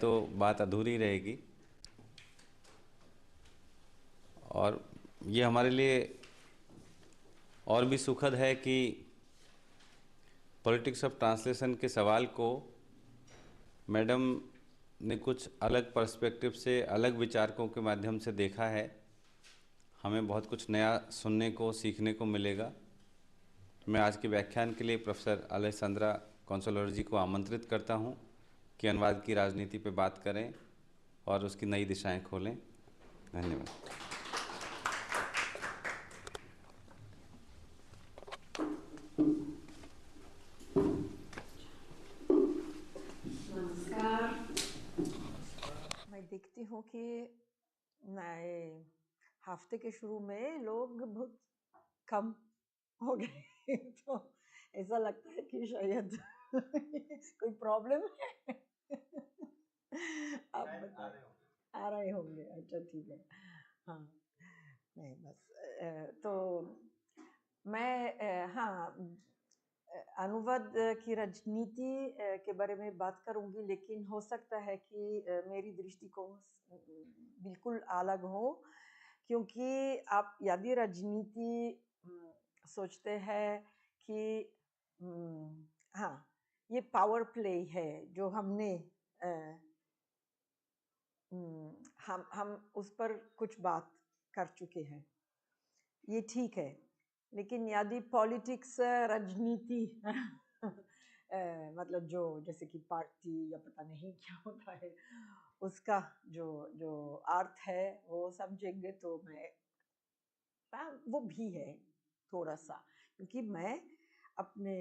तो बात अधूरी रहेगी। और ये हमारे लिए और भी सुखद है कि पॉलिटिक्स ऑफ ट्रांसलेशन के सवाल को मैडम ने कुछ अलग पर्सपेक्टिव से, अलग विचारकों के माध्यम से देखा है। हमें बहुत कुछ नया सुनने को, सीखने को मिलेगा। मैं आज के व्याख्यान के लिए प्रोफेसर अलेसंद्रा कॉन्सोलर जी को आमंत्रित करता हूं कि अनुवाद की राजनीति पर बात करें और उसकी नई दिशाएं खोलें। धन्यवाद। नमस्कार। मैं देखती हूँ कि नए हफ्ते के शुरू में लोग बहुत कम हो गए तो ऐसा लगता है कि शायद कोई प्रॉब्लम है। आप बताएं। आ रहे होंगे। अच्छा, ठीक है। हाँ, नहीं बस तो मैं हाँ, अनुवाद की राजनीति के बारे में बात करूंगी, लेकिन हो सकता है कि मेरी दृष्टिकोण बिल्कुल अलग हो, क्योंकि आप यदि राजनीति सोचते हैं कि हाँ, ये पावर प्ले है जो हमने हम उस पर कुछ बात कर चुके हैं, ये ठीक है। लेकिन यदि पॉलिटिक्स राजनीति मतलब जो जैसे कि पार्टी या पता नहीं क्या होता है, उसका जो जो अर्थ है वो समझेंगे तो मैं वो भी है थोड़ा सा, क्योंकि मैं अपने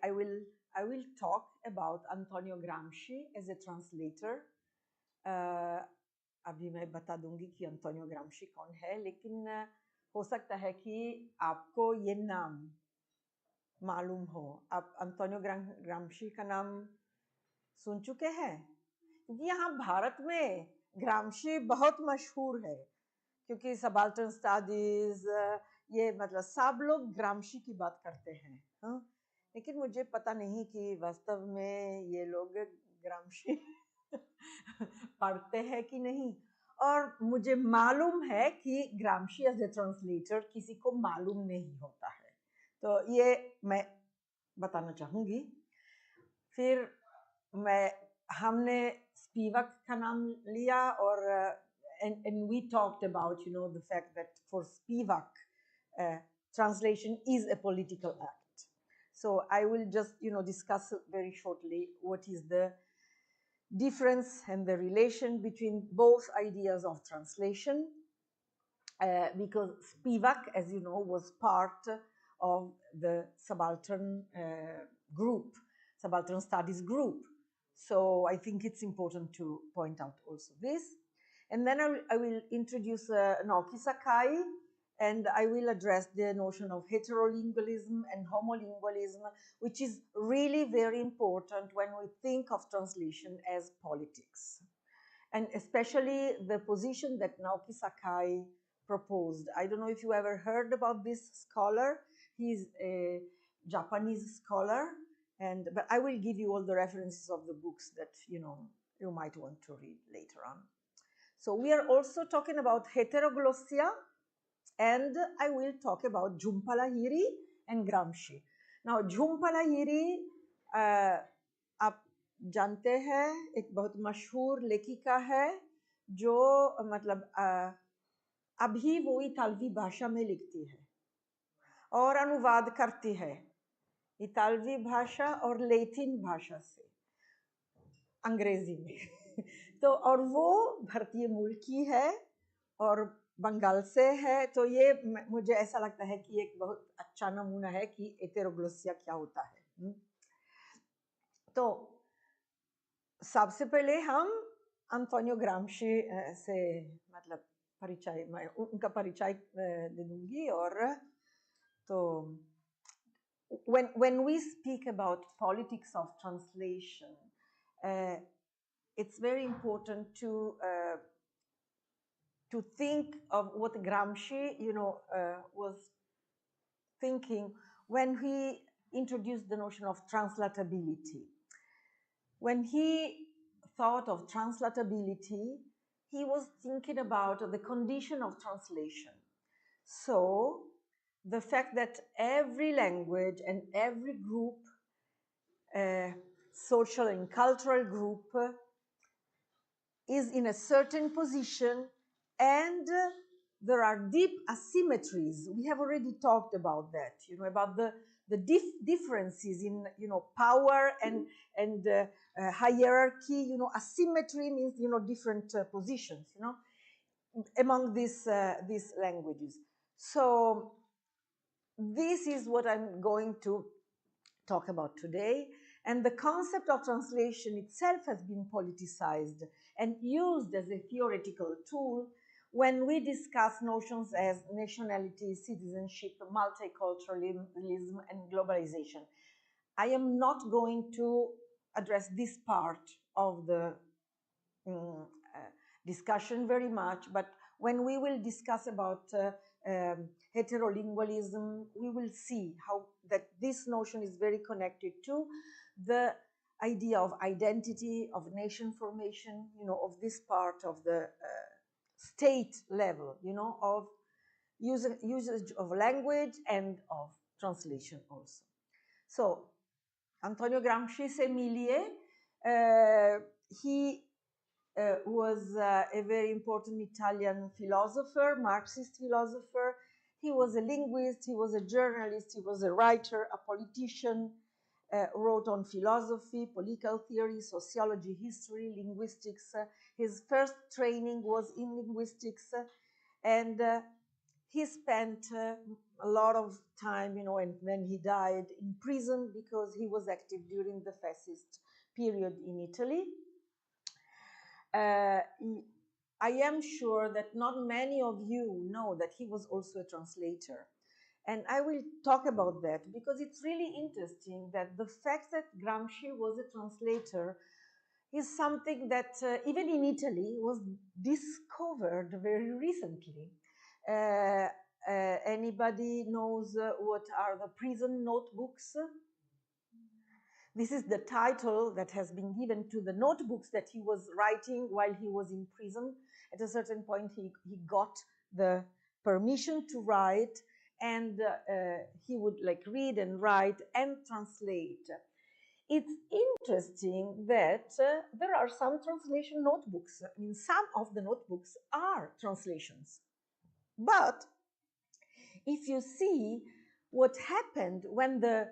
I will talk about Antonio Gramsci as a translator. अभी मैं बता दूंगी कि अंतोनियो ग्राम्शी कौन है, लेकिन हो सकता है कि आपको ये नाम मालूम हो। आप अंतोनियो ग्राम्शी का नाम सुन चुके हैं, क्योंकि यहाँ भारत में ग्राम्शी बहुत मशहूर है, क्योंकि सबाल्टर्न स्टडीज ये मतलब सब लोग ग्राम्शी की बात करते हैं। हाँ, लेकिन मुझे पता नहीं कि वास्तव में ये लोग ग्राम्शी पढ़ते हैं कि नहीं। और मुझे मालूम है कि ग्राम्शी एज ए ट्रांसलेटर किसी को मालूम नहीं होता है, तो ये मैं बताना चाहूँगी। फिर हमने स्पिवक का नाम लिया, और and we talked about the fact that for Spivak translation is a political act. So I will just discuss very shortly what is the difference and the relation between both ideas of translation, because Spivak, as you know, was part of the subaltern group, subaltern studies group. So I think it's important to point out also this. And then I will introduce Naoki Sakai, and I will address the notion of heterolingualism and homolingualism, which is really very important when we think of translation as politics. And especially the position that Naoki Sakai proposed. I don't know if you ever heard about this scholar. He's a Japanese scholar, but I will give you all the references of the books that you might want to read later on. So we are also talking about heteroglossia, and I will talk about Jhumpa Lahiri and Gramsci. Now, Jhumpa Lahiri, आप जानते हैं, एक बहुत मशहूर लेखिका है जो मतलब अभी वो इतालवी भाषा में लिखती है और अनुवाद करती है, इतालवी भाषा और लैटिन भाषा से अंग्रेजी में। तो और वो भारतीय मूल की है और बंगाल से है, तो ये मुझे ऐसा लगता है कि एक बहुत अच्छा नमूना है कि हेटेरोग्लोसिया क्या होता है। तो सबसे पहले हम अंतोनियो ग्राम्शी से मतलब परिचय, मैं उनका परिचय दे दूंगी। और तो when we speak about politics of translation, it's very important to think of what Gramsci was thinking when he introduced the notion of translatability. When he thought of translatability, he was thinking about the condition of translation. So the fact that every language and every group, social and cultural group, is in a certain position, and there are deep asymmetries. We have already talked about that, about the differences in, power and hierarchy. Asymmetry means, different positions, among these languages. So this is what I'm going to talk about today. And the concept of translation itself has been politicized and used as a theoretical tool when we discuss notions as nationality, citizenship, multiculturalism, and globalization. I am not going to address this part of the discussion very much, but when we will discuss about heterolingualism, we will see how that this notion is very connected to the idea of identity, of nation formation, of this part of the state level, of usage of language and of translation also. So Antonio Gramsci's Emilie, he was a very important Italian philosopher, Marxist philosopher. He was a linguist, he was a journalist, he was a writer, a politician, wrote on philosophy, political theory, sociology, history, linguistics. His first training was in linguistics, and he spent a lot of time, and then he died in prison because he was active during the fascist period in Italy. I am sure that not many of you know that he was also a translator. And I will talk about that because it's really interesting that the fact that Gramsci was a translator is something that even in Italy was discovered very recently. Anybody knows what are the prison notebooks? This is the title that has been given to the notebooks that he was writing while he was in prison. At a certain point, he got the permission to write, and he would read and write and translate. It's interesting that there are some translation notebooks. I mean, some of the notebooks are translations. But if you see what happened when the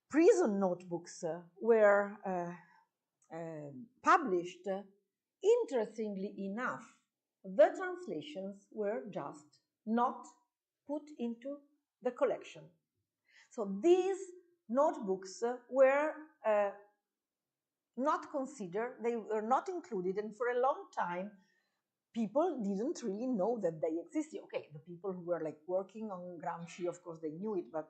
prison notebooks were published, interestingly enough, the translations were just not put into the collection. So these notebooks were not considered, they were not included, and for a long time, people didn't really know that they existed. Okay, the people who were working on Gramsci, of course, they knew it, but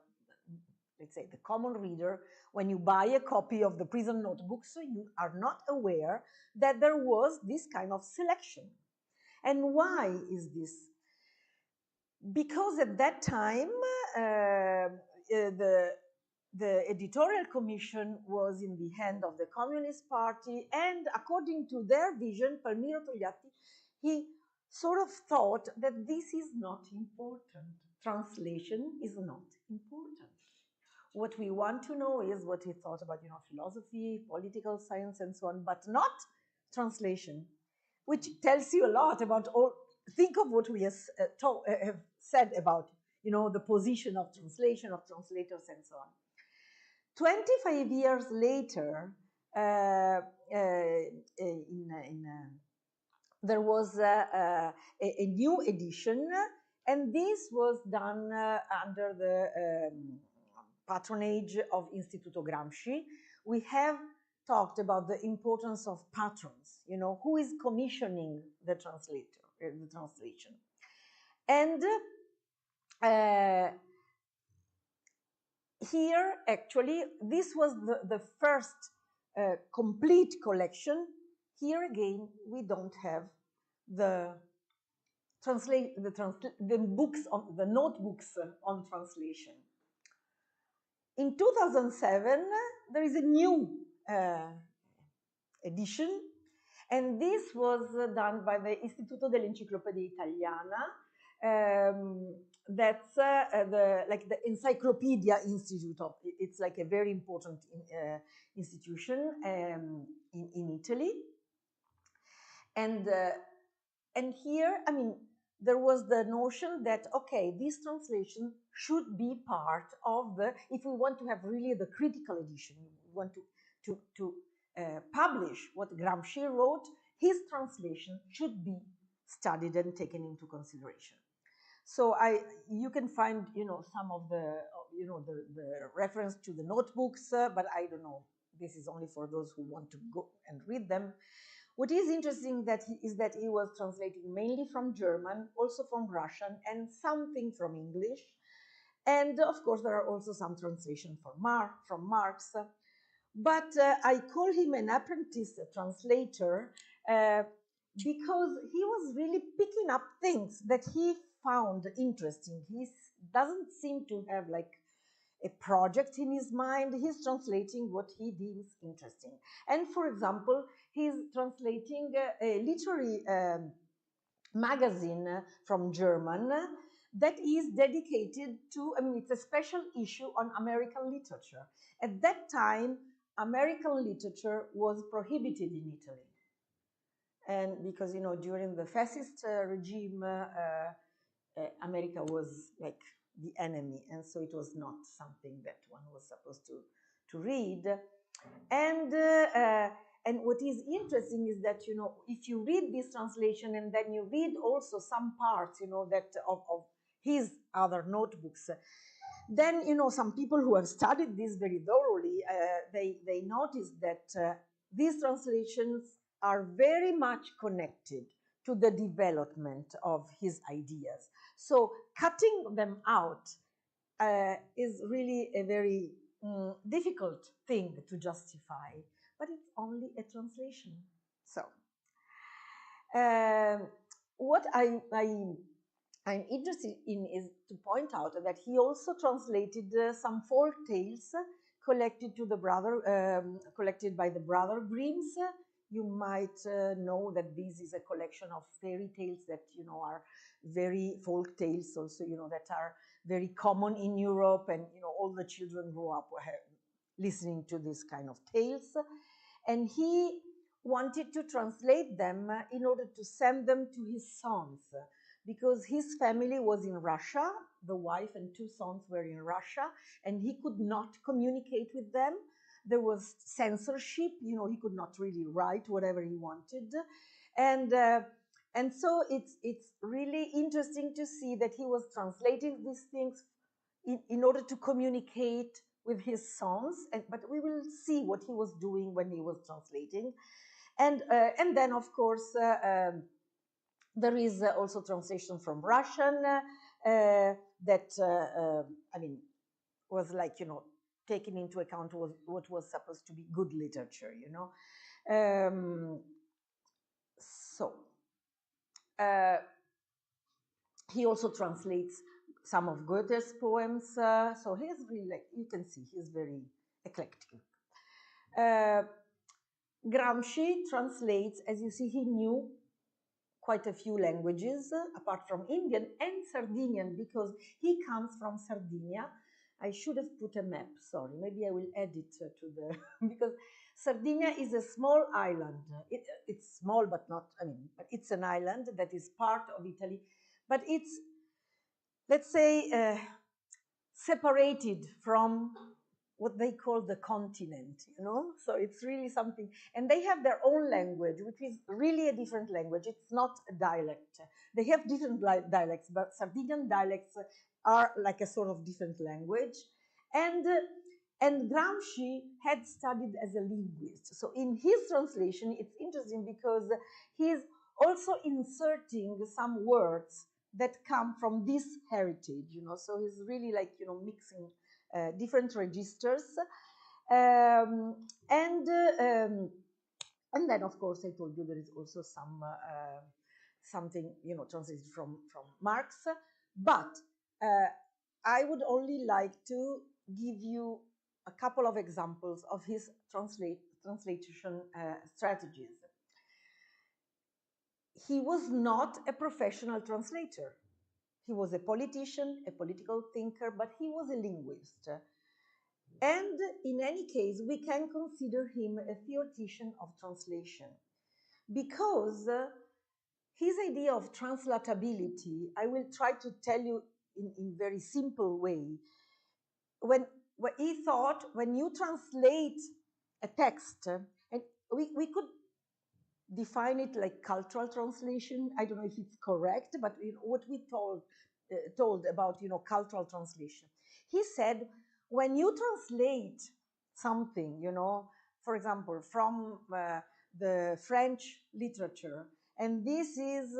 let's say the common reader, when you buy a copy of the prison notebooks, you are not aware that there was this kind of selection. And why is this? Because at that time, the editorial commission was in the hand of the Communist Party, and according to their vision, Palmiro Togliatti, he sort of thought that this is not important. Translation is not important. What we want to know is what he thought about, philosophy, political science, and so on, but not translation, which tells you a lot about all. Think of what we have said about, the position of translation, of translators, and so on. 25 years later, there was a new edition, and this was done under the patronage of Istituto Gramsci. We have talked about the importance of patrons, who is commissioning the translation. And here, actually, this was the first complete collection. Here again, we don't have the books on the notebooks on translation. In 2007, there is a new edition, And this was done by the Istituto dell'Enciclopedia Italiana. That's the Encyclopedia Institute of, it's like a very important institution in Italy. And here, I mean, there was the notion that, okay, this translation should be part of the, if we want to have really the critical edition, we want to publish what Gramsci wrote, his translation should be studied and taken into consideration. So you can find, some of the, the reference to the notebooks, but I don't know. This is only for those who want to go and read them. What is interesting is that he was translating mainly from German, also from Russian, and something from English. And of course, there are also some translations from Marx. But I call him an apprentice translator because he was really picking up things that he found interesting. He doesn't seem to have like a project in his mind. He's translating what he deems interesting. And for example, he's translating a literary magazine from German that is dedicated to, I mean, it's a special issue on American literature. At that time, American literature was prohibited in Italy. And because, during the fascist regime, America was like the enemy, and so it was not something that one was supposed to read. And what is interesting is that, if you read this translation and then you read also some parts, that of his other notebooks, then, some people who have studied this very thoroughly, they notice that these translations are very much connected to the development of his ideas. So cutting them out is really a very difficult thing to justify, but it's only a translation. So what I'm interested in is to point out that he also translated some folk tales collected by the brother Grimms. You might know that this is a collection of fairy tales that are very folk tales also, that are very common in Europe, and all the children grow up listening to this kind of tales. And he wanted to translate them in order to send them to his sons, because his family was in Russia, the wife and two sons were in Russia, and he could not communicate with them. There was censorship, he could not really write whatever he wanted. And so it's really interesting to see that he was translating these things in order to communicate with his sons, but we will see what he was doing when he was translating. And then, of course, there is also translation from Russian that, I mean, was like, taking into account what was supposed to be good literature, So he also translates some of Goethe's poems. So he's really, like, you can see, he's very eclectic. Gramsci translates, as you see, he knew quite a few languages, apart from Indian and Sardinian, because he comes from Sardinia. I should have put a map, sorry, maybe I will add it to the, because Sardinia is a small island. It's small, but not, I mean, but it's an island that is part of Italy, but it's, let's say, separated from what they call the continent, so it's really something. And they have their own language, which is really a different language. It's not a dialect. They have different dialects, but Sardinian dialects are like a sort of different language. And Gramsci had studied as a linguist. So in his translation, it's interesting because he's also inserting some words that come from this heritage, so he's really like, mixing different registers. And then, of course, I told you there is also something, translated from Marx. But I would only like to give you a couple of examples of his translation strategies. he was not a professional translator. He was a politician, a political thinker, but he was a linguist. And in any case, we can consider him a theoretician of translation because his idea of translatability, I will try to tell you in very simple way. When he thought, when you translate a text, and we could define it like cultural translation. I don't know if it's correct, but what we told about cultural translation. He said, when you translate something, for example, from the French literature, and this is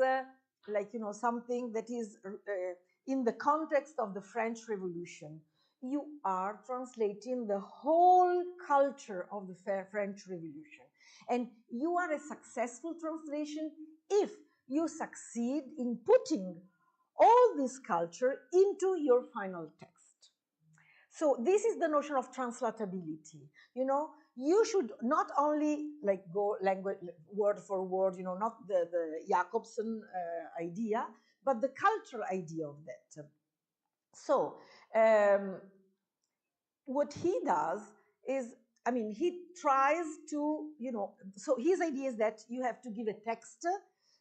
like something that is in the context of the French Revolution, you are translating the whole culture of the French Revolution. And you are a successful translation if you succeed in putting all this culture into your final text. So this is the notion of translatability. You should not only like go language word for word, not the Jacobson idea, but the cultural idea of that. So what he does is, he tries to, so his idea is that you have to give a text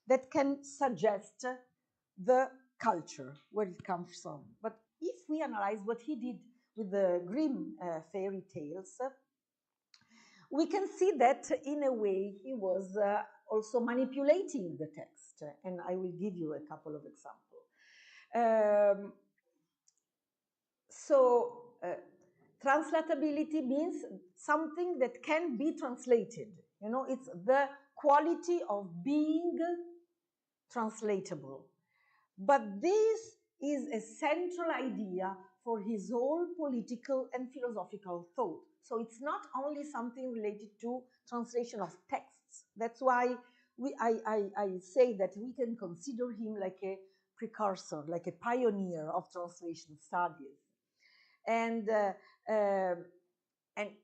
that can suggest the culture, where it comes from. But if we analyze what he did with the Grimm fairy tales, we can see that in a way he was also manipulating the text. And I will give you a couple of examples. Translatability means something that can be translated. It's the quality of being translatable. But this is a central idea for his whole political and philosophical thought. So it's not only something related to translation of texts. That's why I say that we can consider him like a precursor, like a pioneer of translation studies. And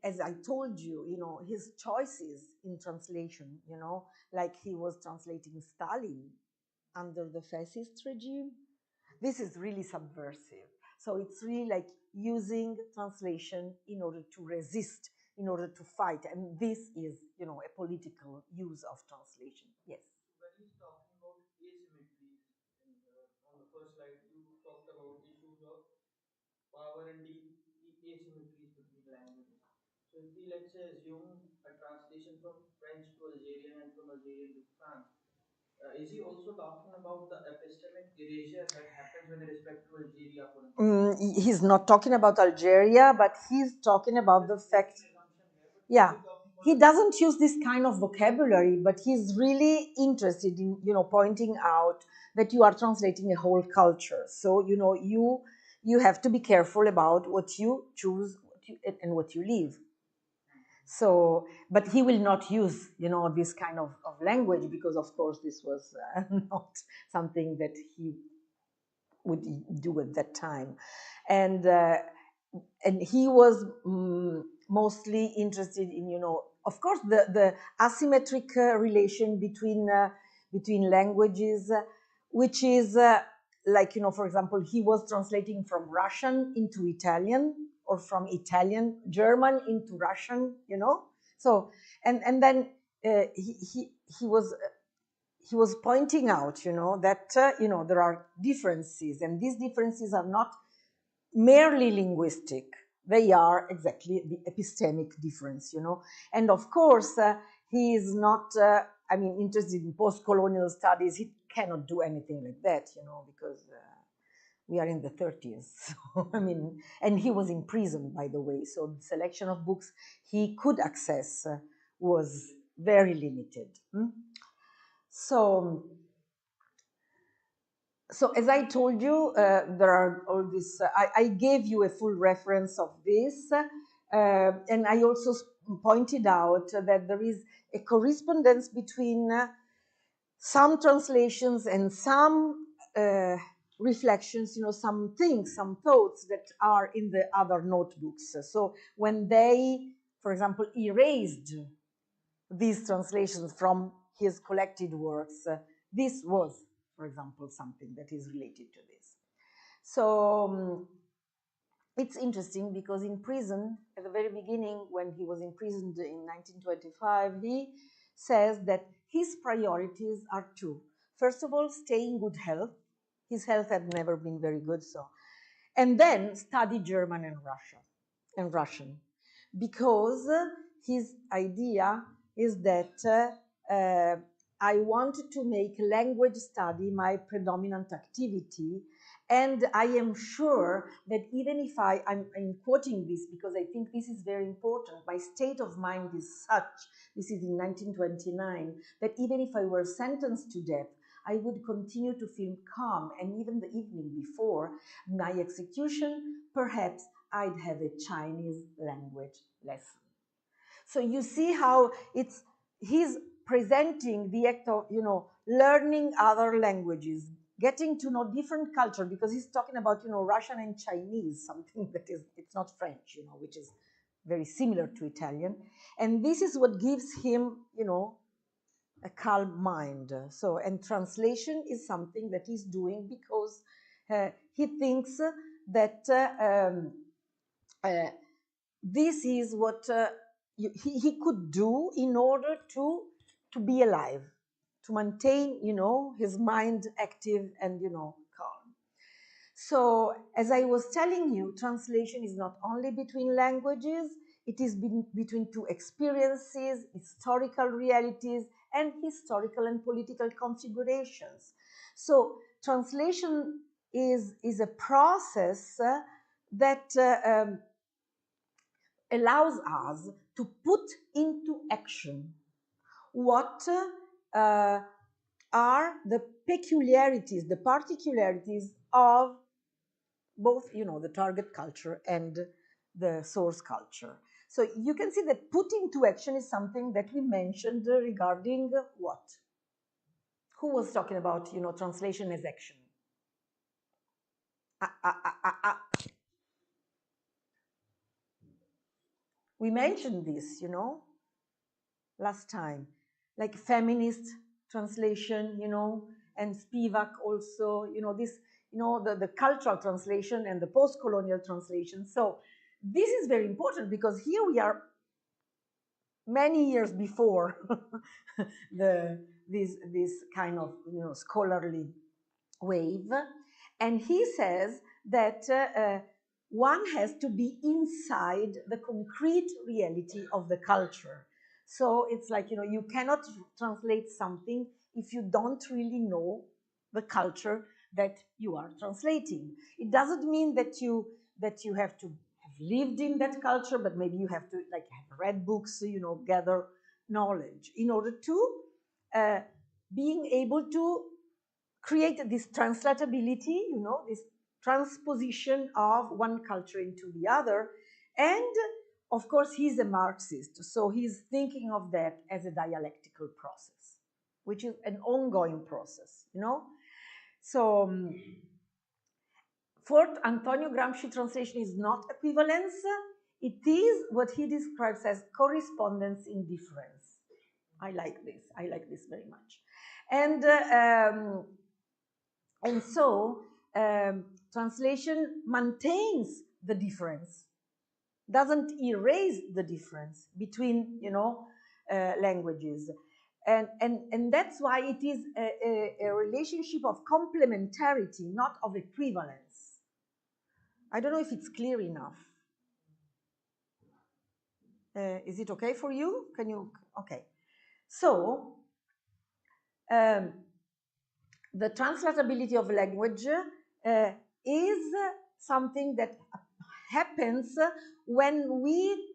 as I told you, his choices in translation, like he was translating Stalin under the fascist regime. This is really subversive. So it's really like using translation in order to resist, in order to fight. And this is, a political use of translation. Yes. When he's talking about asymmetries, on the first slide, you talked about issues of power and asymmetries between languages. So if we, let's say, assume a translation from French to Algerian and from Algerian to France, is he also talking about the epistemic erasure that happens with respect to Algeria, for instance? He's not talking about Algeria, but he's talking about the fact. Yeah, he doesn't use this kind of vocabulary, but he's really interested in, pointing out that you are translating a whole culture. So, you have to be careful about what you choose and what you leave. So, but he will not use, this kind of language because, of course, this was not something that he would do at that time. And he was mostly interested in, of course, the asymmetric relation between languages, which is like, for example, he was translating from Russian into Italian, or from Italian German into Russian, So and then he was pointing out, that there are differences, and these differences are not merely linguistic. They are exactly the epistemic difference, And of course, he is not, interested in post-colonial studies. He cannot do anything like that, because we are in the 30s. So, and he was in prison, by the way. So the selection of books he could access was very limited. So as I told you, there are all this. I gave you a full reference of this, and I also pointed out that there is a correspondence between some translations and some reflections, some things, some thoughts that are in the other notebooks. So when they, for example, erased these translations from his collected works, this was, for example, something that is related to this. So it's interesting because in prison, at the very beginning, when he was imprisoned in 1925, he says that his priorities are two. First of all, stay in good health. His health had never been very good, so. And then study German and Russian, because his idea is that I want to make language study my predominant activity. And I am sure that even if I'm quoting this because I think this is very important, my state of mind is such, this is in 1929, that even if I were sentenced to death, I would continue to feel calm. And even the evening before my execution, perhaps I'd have a Chinese language lesson. So you see how he's presenting the act of, learning other languages, getting to know different culture, because he's talking about, Russian and Chinese, something that it's not French, which is very similar to Italian. And this is what gives him, a calm mind. So, and translation is something that he's doing because he thinks that this is what he could do in order to be alive, to maintain, his mind active and, calm. So, as I was telling you, translation is not only between languages, it is between two experiences, historical realities, and historical and political configurations. So, translation is a process that allows us to put into action what are the peculiarities, the particularities of both, the target culture and the source culture. So you can see that put into action is something that we mentioned regarding what? Who was talking about, translation as action? We mentioned this, last time, like feminist translation, and Spivak also, this, the cultural translation and the post-colonial translation. So this is very important because here we are many years before this kind of, scholarly wave. And he says that one has to be inside the concrete reality of the culture. So it's like, you cannot translate something if you don't really know the culture that you are translating. It doesn't mean that you have to have lived in that culture, but maybe you have to have read books, gather knowledge in order to being able to create this translatability, this transposition of one culture into the other. And of course, he's a Marxist, so he's thinking of that as a dialectical process, which is an ongoing process, So for Antonio Gramsci, translation is not equivalence. It is what he describes as correspondence in difference. I like this very much. And so translation maintains the difference, doesn't erase the difference between, languages. And that's why it is a relationship of complementarity, not of equivalence. I don't know if it's clear enough. Is it okay for you? Can you? Okay. So, the translatability of language is something that happens when we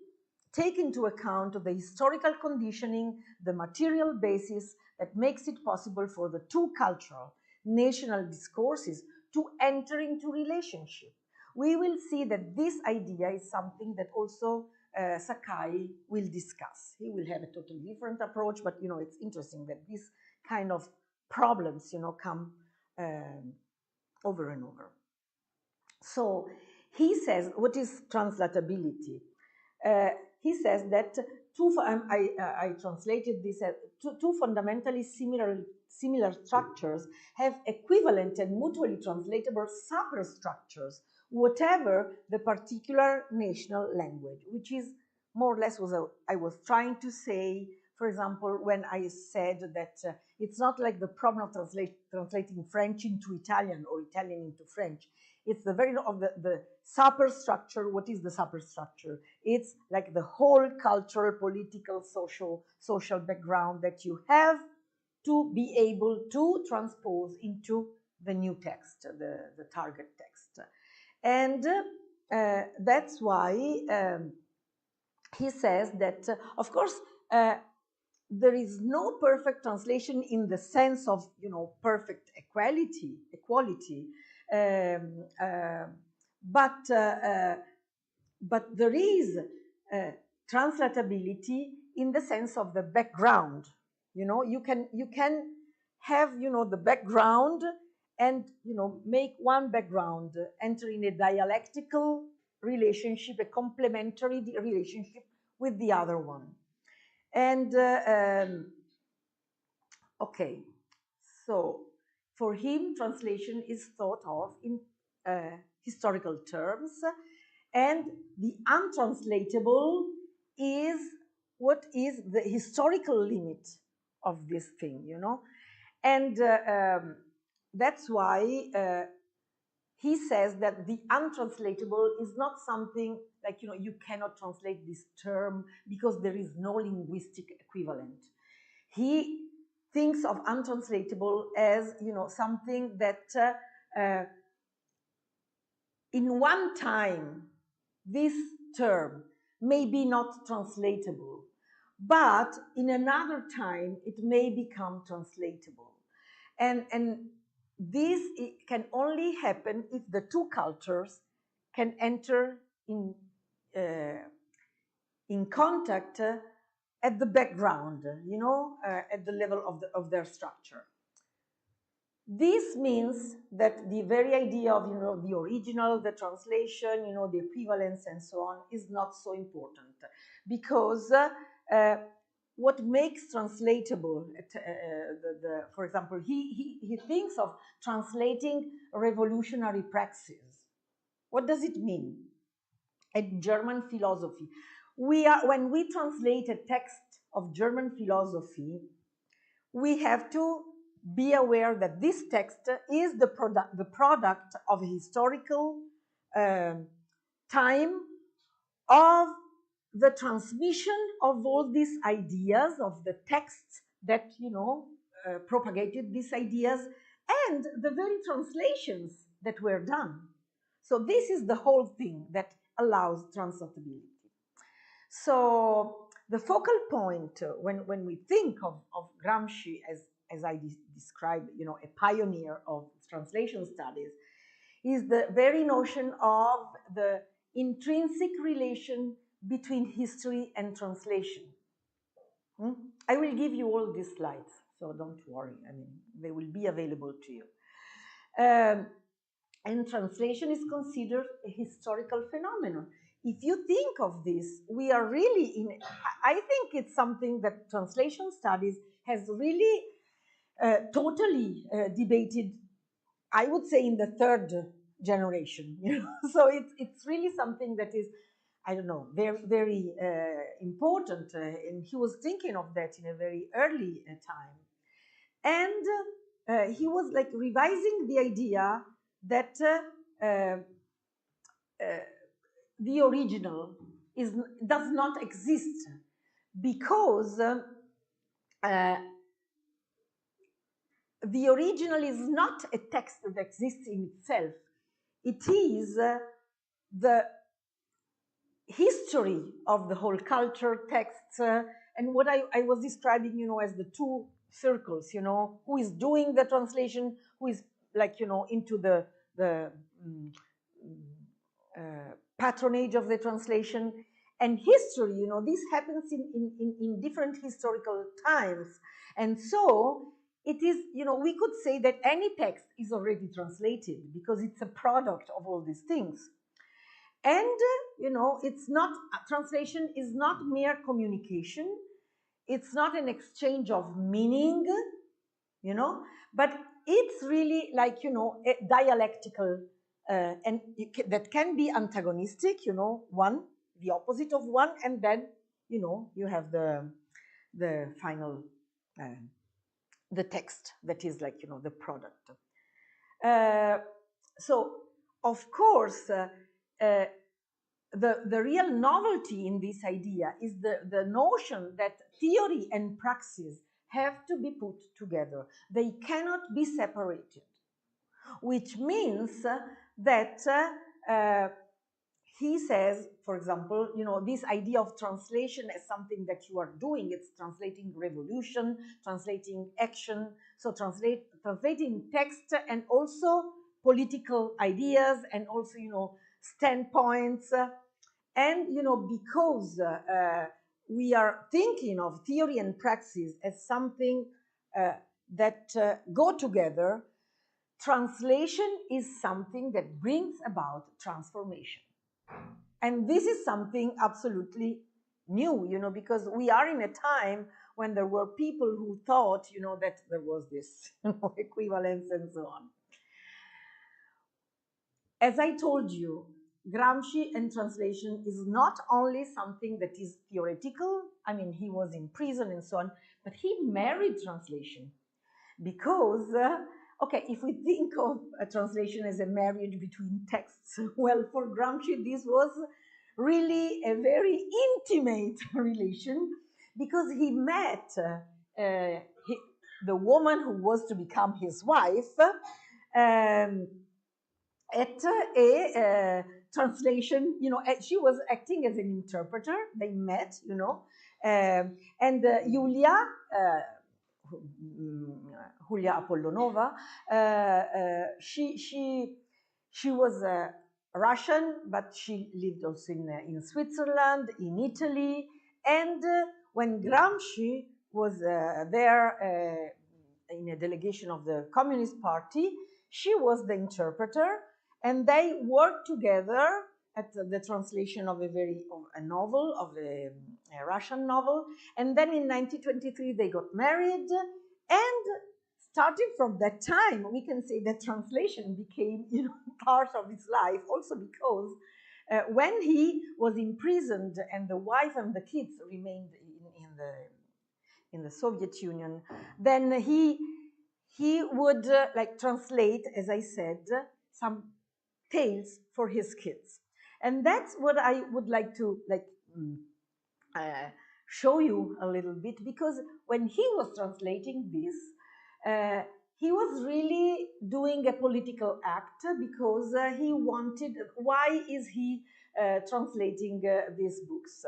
take into account the historical conditioning, the material basis that makes it possible for the two cultural national discourses to enter into relationship. We will see that this idea is something that also Sakai will discuss. He will have a totally different approach, but it's interesting that this kind of problems, come over and over. So he says, what is translatability? He says that I translated this as two fundamentally similar structures have equivalent and mutually translatable superstructures, whatever the particular national language, which is more or less I was trying to say, for example, when I said that it's not like the problem of translating French into Italian or Italian into French. It's the very of the superstructure. What is the superstructure? It's like the whole cultural, political, social background that you have to be able to transpose into the new text, the target text. And that's why he says that, of course, there is no perfect translation in the sense of, perfect equality, um, uh, but there is translatability in the sense of the background. You can have the background and make one background enter in a dialectical relationship, a complementary relationship with the other one. And okay, so for him, translation is thought of in historical terms, and the untranslatable is what is the historical limit of this thing, and that's why he says that the untranslatable is not something like, you cannot translate this term because there is no linguistic equivalent. He thinks of untranslatable as, something that in one time, this term may be not translatable, but in another time, it may become translatable. And this can only happen if the two cultures can enter in contact at the background, at the level of their structure. This means that the very idea of, the original, the translation, the equivalence and so on is not so important, because what makes translatable, for example, he thinks of translating revolutionary praxis. What does it mean? In German philosophy, when we translate a text of German philosophy, we have to be aware that this text is the product of a historical time of the transmission of all these ideas, of the texts that propagated these ideas, and the very translations that were done. So this is the whole thing that allows translatability. So the focal point when we think of Gramsci as I described, a pioneer of translation studies, is the very notion of the intrinsic relation between history and translation. I will give you all these slides, so don't worry. I mean, they will be available to you. And translation is considered a historical phenomenon. If you think of this, we are really I think it's something that translation studies has really totally debated, I would say, in the third generation. So it's really something that is, I don't know, very, very important. And he was thinking of that in a very early time. And he was like revising the idea that the original does not exist, because the original is not a text that exists in itself. It is the history of the whole culture, texts, and what I was describing, as the two circles, who is doing the translation, who is like, into the patronage of the translation, and history, this happens in different historical times. And so it is, we could say that any text is already translated because it's a product of all these things. And, it's not, translation is not mere communication. It's not an exchange of meaning, but it's really like, a dialectical, and that can be antagonistic, one, the opposite of one, and then, you have the final, the text that is like, the product. So, of course, the real novelty in this idea is the notion that theory and praxis have to be put together. They cannot be separated, which means that he says, for example, this idea of translation as something that you are doing, it's translating revolution, translating action, so translating text and also political ideas and also, standpoints. And, because we are thinking of theory and praxis as something that go together, translation is something that brings about transformation. And this is something absolutely new, because we are in a time when there were people who thought, that there was this equivalence and so on. As I told you, Gramsci and translation is not only something that is theoretical. I mean, he was in prison and so on, but he married translation because, okay, if we think of a translation as a marriage between texts, well, for Gramsci, this was really a very intimate relation because he met the woman who was to become his wife at a translation, she was acting as an interpreter. They met, and Julia Apollonova, she was Russian, but she lived also in Switzerland, in Italy, and when Gramsci was there in a delegation of the Communist Party, she was the interpreter, and they worked together at the translation of a novel, of a Russian novel. And then in 1923, they got married. And starting from that time, we can say that translation became, part of his life, also because when he was imprisoned and the wife and the kids remained in the Soviet Union, then he would like translate, as I said, some tales for his kids. And that's what I would like to show you a little bit, because when he was translating this, he was really doing a political act, because he wanted, why is he translating these books?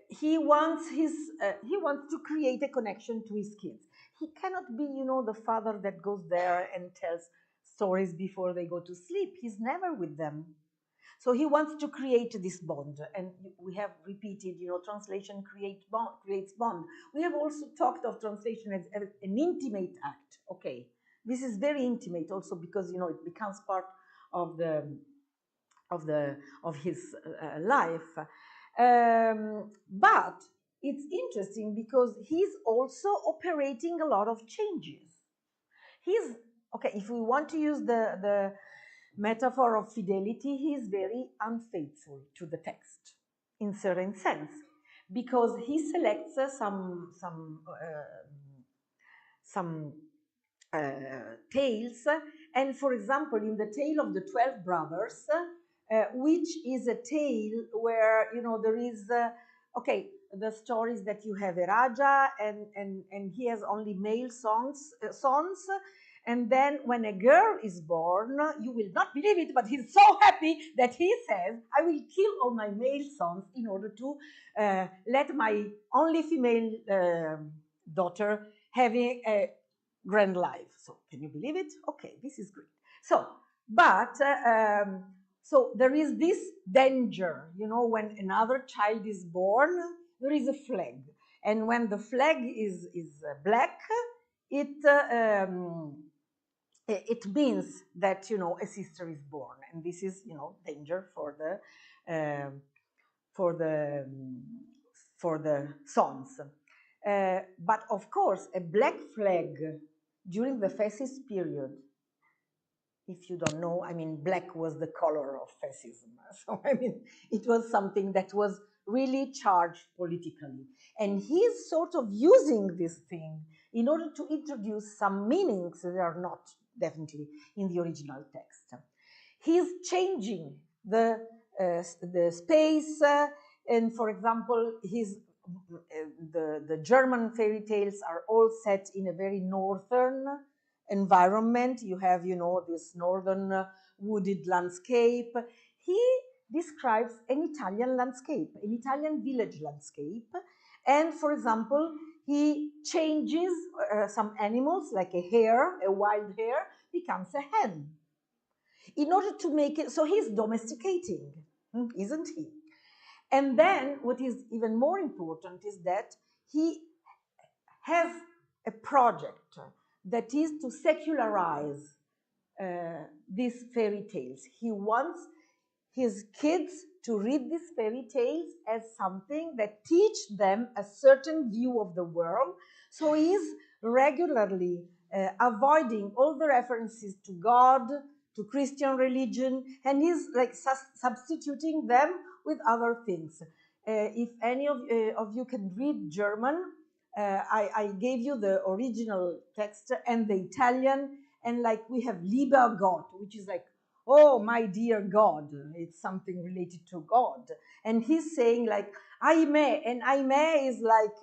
He wants to create a connection to his kids. He cannot be, the father that goes there and tells stories before they go to sleep. He's never with them. So he wants to create this bond, and we have repeated, translation creates bond. We have also talked of translation as an intimate act. Okay, this is very intimate also because it becomes part of his life. But it's interesting because he's also operating a lot of changes. He's okay. If we want to use the metaphor of fidelity, he is very unfaithful to the text in certain sense, because he selects some tales, and for example, in the tale of the 12 brothers, which is a tale where there is okay, the stories that you have a Raja, and he has only male sons, and then when a girl is born, you will not believe it, but he's so happy that he says, I will kill all my male sons in order to let my only female daughter having a grand life. So can you believe it? Okay, this is great. So, but so there is this danger, when another child is born, there is a flag, and when the flag is black, it it means that, you know, a sister is born, and this is, you know, danger for for the for the sons. But of course, a black flag during the fascist period, if you don't know, I mean, black was the color of fascism. So, I mean, it was something that was really charged politically. And he's sort of using this thing in order to introduce some meanings that are not definitely in the original text. He's changing the space, and for example, the German fairy tales are all set in a very northern environment. You have, you know, this northern wooded landscape. He describes an Italian landscape, an Italian village landscape. And for example, he changes some animals, like a hare, a wild hare, becomes a hen. In order to make it, so he's domesticating, isn't he? And then what is even more important is that he has a project that is to secularize these fairy tales. He wants his kids to read these fairy tales as something that teach them a certain view of the world. So he's regularly avoiding all the references to God, to Christian religion, and he's like substituting them with other things. If any of you can read German, I gave you the original text and the Italian, and like we have Lieber Gott, which is like, oh, my dear God. It's something related to God. And he's saying like, Ahimè, and Ahimè is like,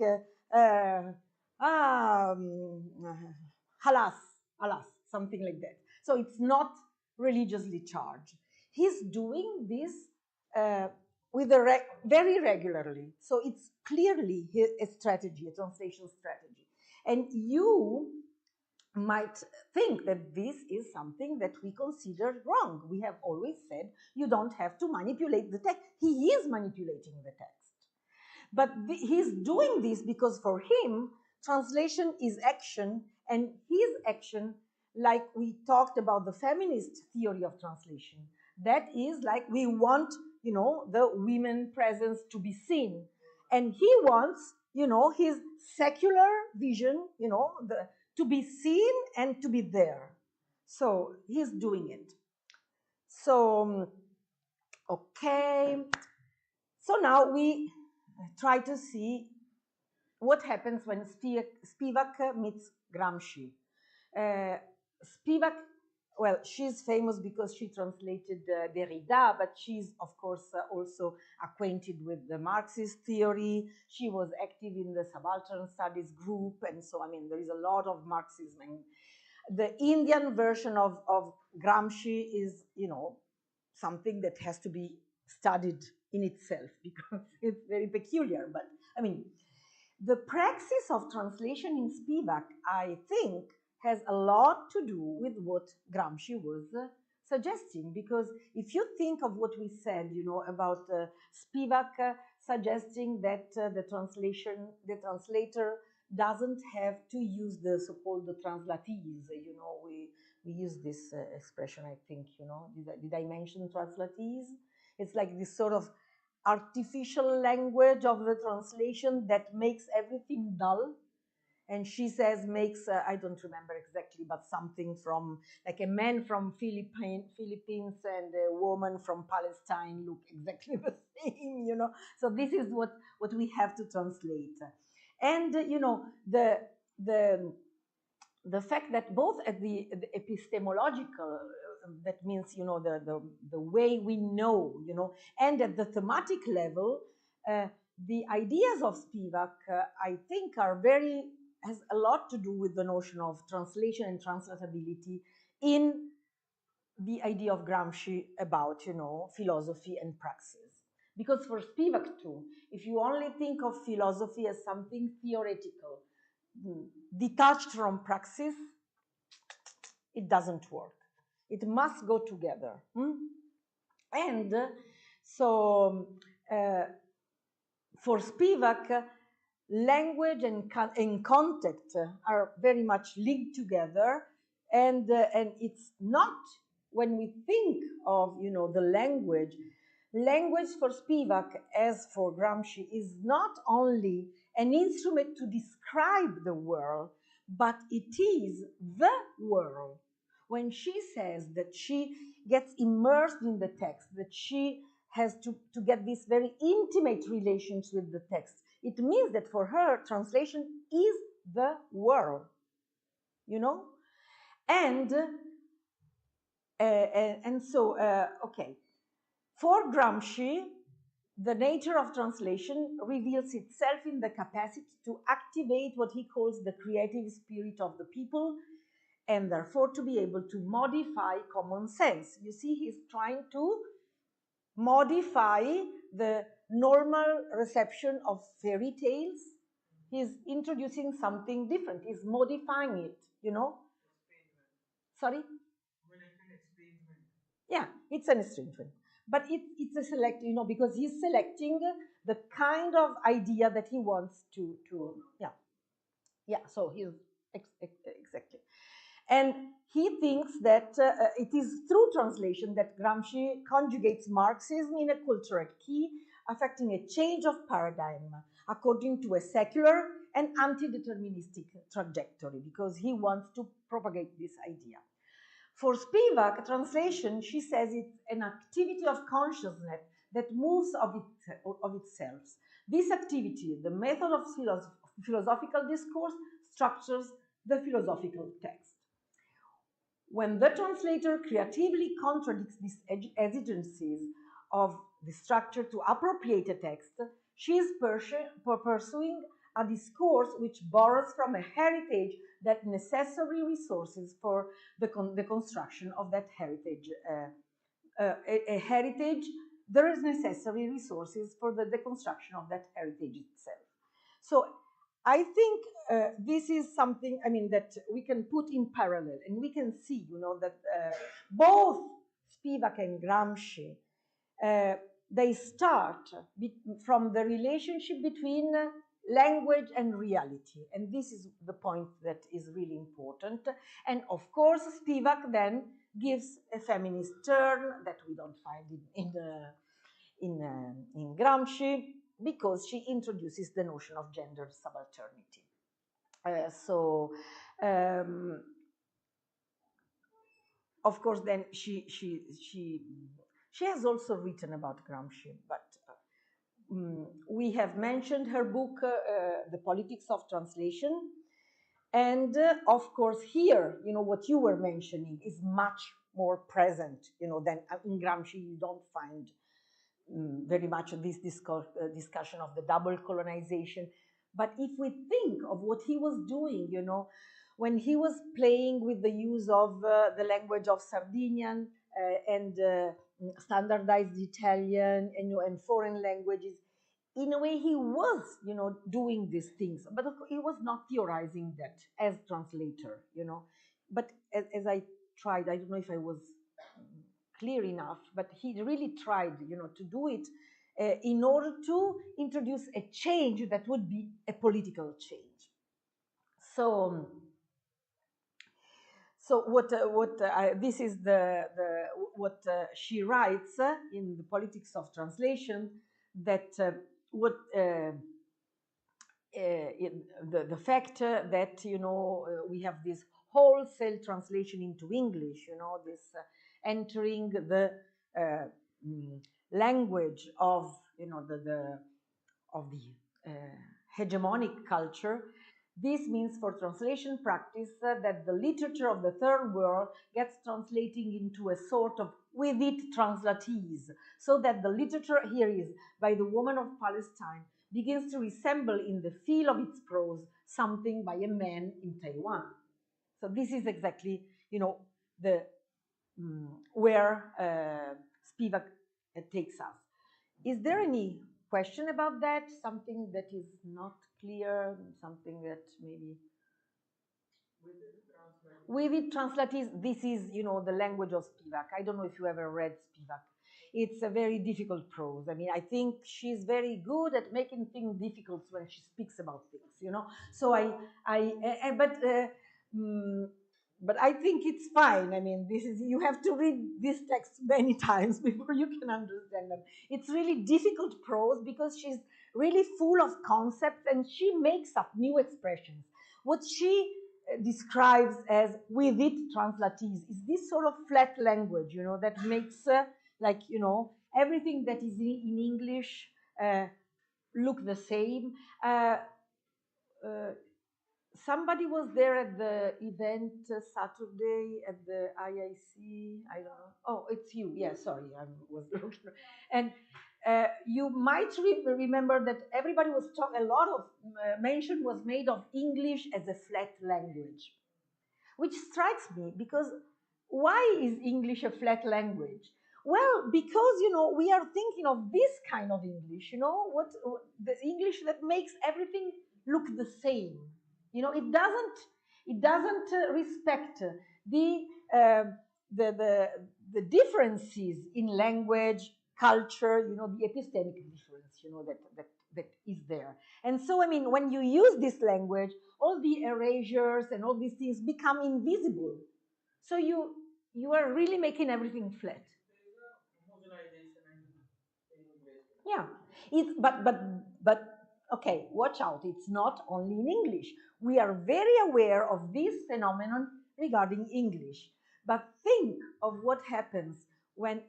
alas, alas, something like that. So it's not religiously charged. He's doing this with very regularly. So it's clearly a strategy, a translation strategy. And you might think that this is something that we consider wrong. We have always said you don't have to manipulate the text. He is manipulating the text. But he's doing this because for him, translation is action, and his action, like we talked about the feminist theory of translation, that is like we want, you know, the women presence to be seen. And he wants, you know, his secular vision, you know, to be seen and to be there. So he's doing it. So, okay. So now we try to see what happens when Spivak meets Gramsci. Spivak, well, she's famous because she translated Derrida, but she's, of course, also acquainted with the Marxist theory. She was active in the subaltern studies group, and so, I mean, there is a lot of Marxism. And the Indian version of Gramsci is, you know, something that has to be studied in itself because it's very peculiar. But, I mean, the praxis of translation in Spivak, I think, has a lot to do with what Gramsci was suggesting. Because if you think of what we said, you know, about Spivak suggesting that the translator doesn't have to use the so-called translatese. You know, we use this expression, I think, you know, did I mention translatese? It's like this sort of artificial language of the translation that makes everything dull. And she says makes, I don't remember exactly, but something from, like a man from Philippines and a woman from Palestine look exactly the same, you know. So this is what we have to translate. And, you know, the fact that both at the epistemological, that means, you know, the way we know, you know, and at the thematic level, the ideas of Spivak, I think, has a lot to do with the notion of translation and translatability in the idea of Gramsci about, you know, philosophy and praxis. Because for Spivak too, if you only think of philosophy as something theoretical, detached from praxis, it doesn't work. It must go together. And so for Spivak, language and context are very much linked together. and it's not, when we think of, you know, the language, language for Spivak, as for Gramsci, is not only an instrument to describe the world, but it is the world. When she says that she gets immersed in the text, that she has to get these very intimate relations with the text, it means that for her, translation is the world, you know? And okay, for Gramsci, the nature of translation reveals itself in the capacity to activate what he calls the creative spirit of the people, and therefore to be able to modify common sense. You see, he's trying to modify the normal reception of fairy tales. He's introducing something different. He's modifying it, you know? Sorry? Yeah, it's an estrangement. But it's a select, you know, because he's selecting the kind of idea that he wants yeah. Yeah, so he's, exactly. And he thinks that it is through translation that Gramsci conjugates Marxism in a cultural key, affecting a change of paradigm according to a secular and anti-deterministic trajectory, because he wants to propagate this idea. For Spivak, translation, she says, it's an activity of consciousness that moves of itself. This activity, the method of philosophical discourse, structures the philosophical text. When the translator creatively contradicts these exigencies of the structure to appropriate a text, she is pursuing a discourse which borrows from a heritage that necessary resources for the construction of that heritage. A heritage, there is necessary resources for the deconstruction of that heritage itself. So I think this is something, I mean, that we can put in parallel, and we can see, you know, that both Spivak and Gramsci, they start from the relationship between language and reality. And this is the point that is really important. And of course, Spivak then gives a feminist turn that we don't find in Gramsci, because she introduces the notion of gender subalternity. Of course, then she has also written about Gramsci, but we have mentioned her book, The Politics of Translation. And of course, here, you know, what you were mentioning is much more present, you know, than in Gramsci. You don't find very much this discussion of the double colonization. But if we think of what he was doing, you know, when he was playing with the use of the language of Sardinian and standardized Italian and foreign languages, in a way he was, you know, doing these things, but he was not theorizing that as translator, you know. But as I tried, I don't know if I was clear enough, but he really tried, you know, to do it in order to introduce a change that would be a political change. So this is what she writes in The Politics of Translation, that the fact that, you know, we have this wholesale translation into English, you know, this entering the language of, you know, the hegemonic culture. This means for translation practice that the literature of the third world gets translating into a sort of with it translatese, so that the literature here is by the woman of Palestine begins to resemble in the feel of its prose something by a man in Taiwan. So this is exactly, you know, the where Spivak takes us. Is there any question about that? Something that is not clear? Something that maybe... With it translates, this is, you know, the language of Spivak. I don't know if you ever read Spivak. It's a very difficult prose. I mean, I think she's very good at making things difficult when she speaks about things, you know. So but I think it's fine. I mean, you have to read this text many times before you can understand them. It's really difficult prose because she's really full of concepts and she makes up new expressions. What she describes as with it translatese is this sort of flat language, that makes everything that is in English look the same. Uh, Somebody was there at the event Saturday at the IIC. I don't know. Oh, it's you. Yeah, sorry, I was looking. And you might remember that everybody was talking. A lot of mention was made of English as a flat language, which strikes me because why is English a flat language? Well, because we are thinking of this kind of English, what the English that makes everything look the same. It doesn't respect the uh, the differences in language, culture, the epistemic difference, that is there. And so, I mean, when you use this language, all the erasures and all these things become invisible. So you are really making everything flat. Homogenization and staying based. Yeah, but okay, watch out. It's not only in English. We are very aware of this phenomenon regarding English. But think of what happens when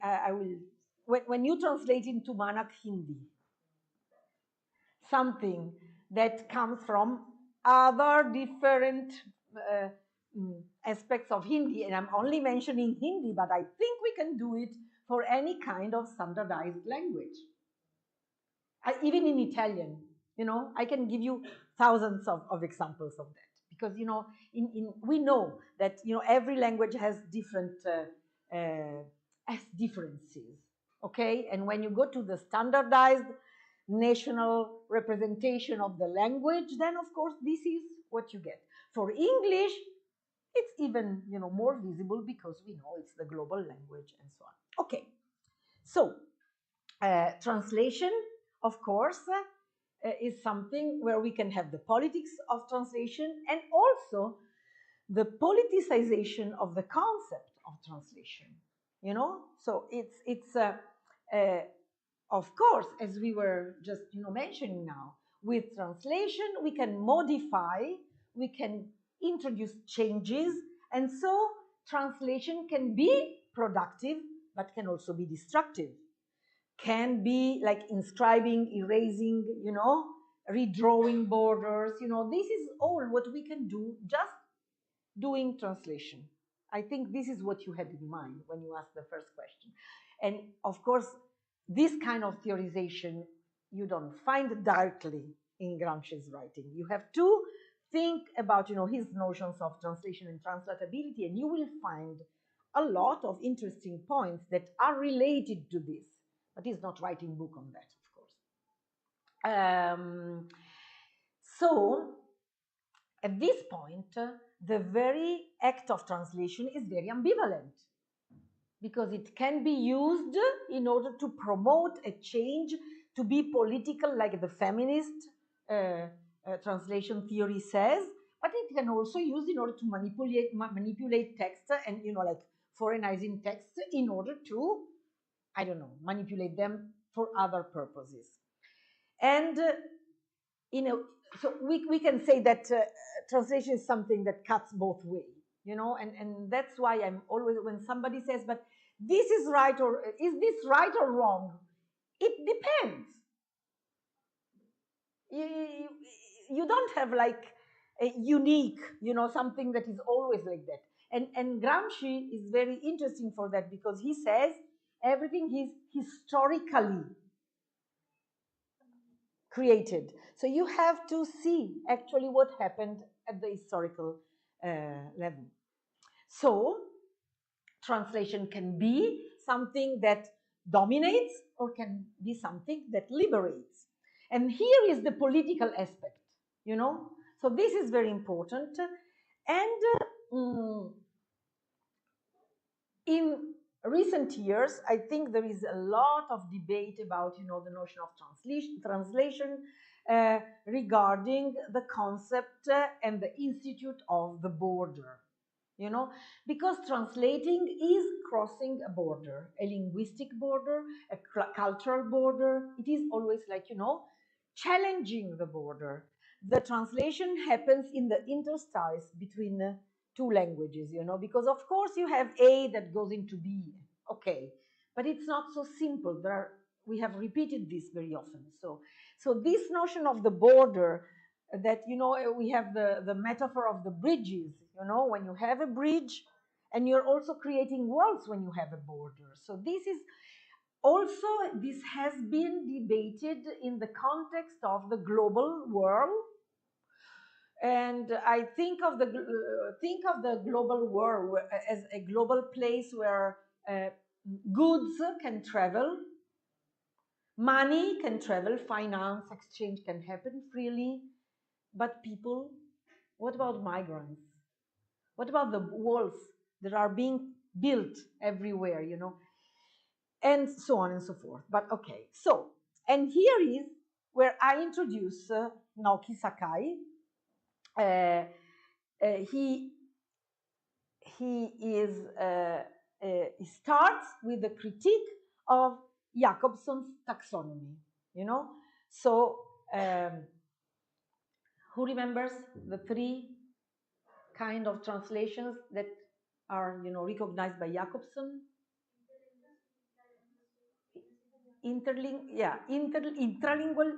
when you translate into Manak Hindi, something that comes from other different uh, aspects of Hindi, and I'm only mentioning Hindi, but I think we can do it for any kind of standardized language. Even in Italian, I can give you thousands of examples of that because we know that every language has different has differences, okay? And when you go to the standardized national representation of the language, then of course this is what you get. For English, it's even more visible because we know it's the global language and so on. Okay, so translation, of course, is something where we can have the politics of translation and also the politicization of the concept of translation. So it's of course, as we were just mentioning now, with translation we can modify, we can introduce changes, and so translation can be productive but can also be destructive, can be like inscribing, erasing, redrawing borders. This is all what we can do just doing translation. I think this is what you had in mind when you asked the first question. And of course, this kind of theorization you don't find directly in Gramsci's writing. You have to think about his notions of translation and translatability, and you will find a lot of interesting points that are related to this. But he's not writing book on that, of course. So at this point, the very act of translation is very ambivalent because it can be used in order to promote a change, to be political, like the feminist translation theory says, but it can also be used in order to manipulate text and like foreignizing text in order to, I don't know, manipulate them for other purposes. And so we can say that translation is something that cuts both ways, and that's why I'm always, when somebody says, but this is right, or is this right or wrong? It depends. You don't have like a unique, something that is always like that. And Gramsci is very interesting for that because he says everything is historically created. So you have to see actually what happened at the historical level. So translation can be something that dominates or can be something that liberates. And here is the political aspect, So this is very important. And in recent years, I think there is a lot of debate about, the notion of translation regarding the concept and the institute of the border. you know, because translating is crossing a border, a linguistic border, a cultural border. It is always like, you know, challenging the border. The translation happens in the interstice between two languages, you know, because of course you have A that goes into B, okay, but it's not so simple. We have repeated this very often. So this notion of the border, that, you know, we have the metaphor of the bridges, you know, when you have a bridge and you're also creating walls when you have a border. So this is also, this has been debated in the context of the global world. And I think of the global world as a global place where goods can travel, money can travel, finance exchange can happen freely, but people, what about migrants? What about the walls that are being built everywhere, you know, and so on and so forth? But okay, so, and here is where I introduce Naoki Sakai. He starts with the critique of Jacobson's taxonomy, you know. So who remembers the three kind of translations that are, you know, recognized by Jacobson? Intralingual, interlingual,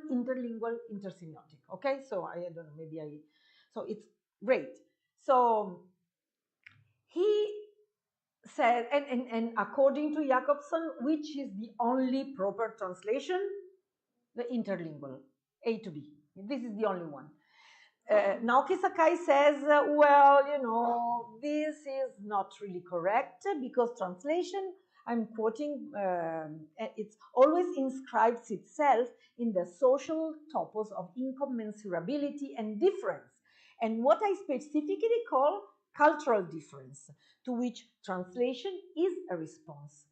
intersemiotic. Okay, so I don't know, so it's great. So he said, and according to Jacobson, which is the only proper translation? The interlingual, A to B. This is the only one. Naoki Sakai says, well, you know, this is not really correct, because translation, I'm quoting, it always inscribes itself in the social topos of incommensurability and difference, and what I specifically call cultural difference, to which translation is a response,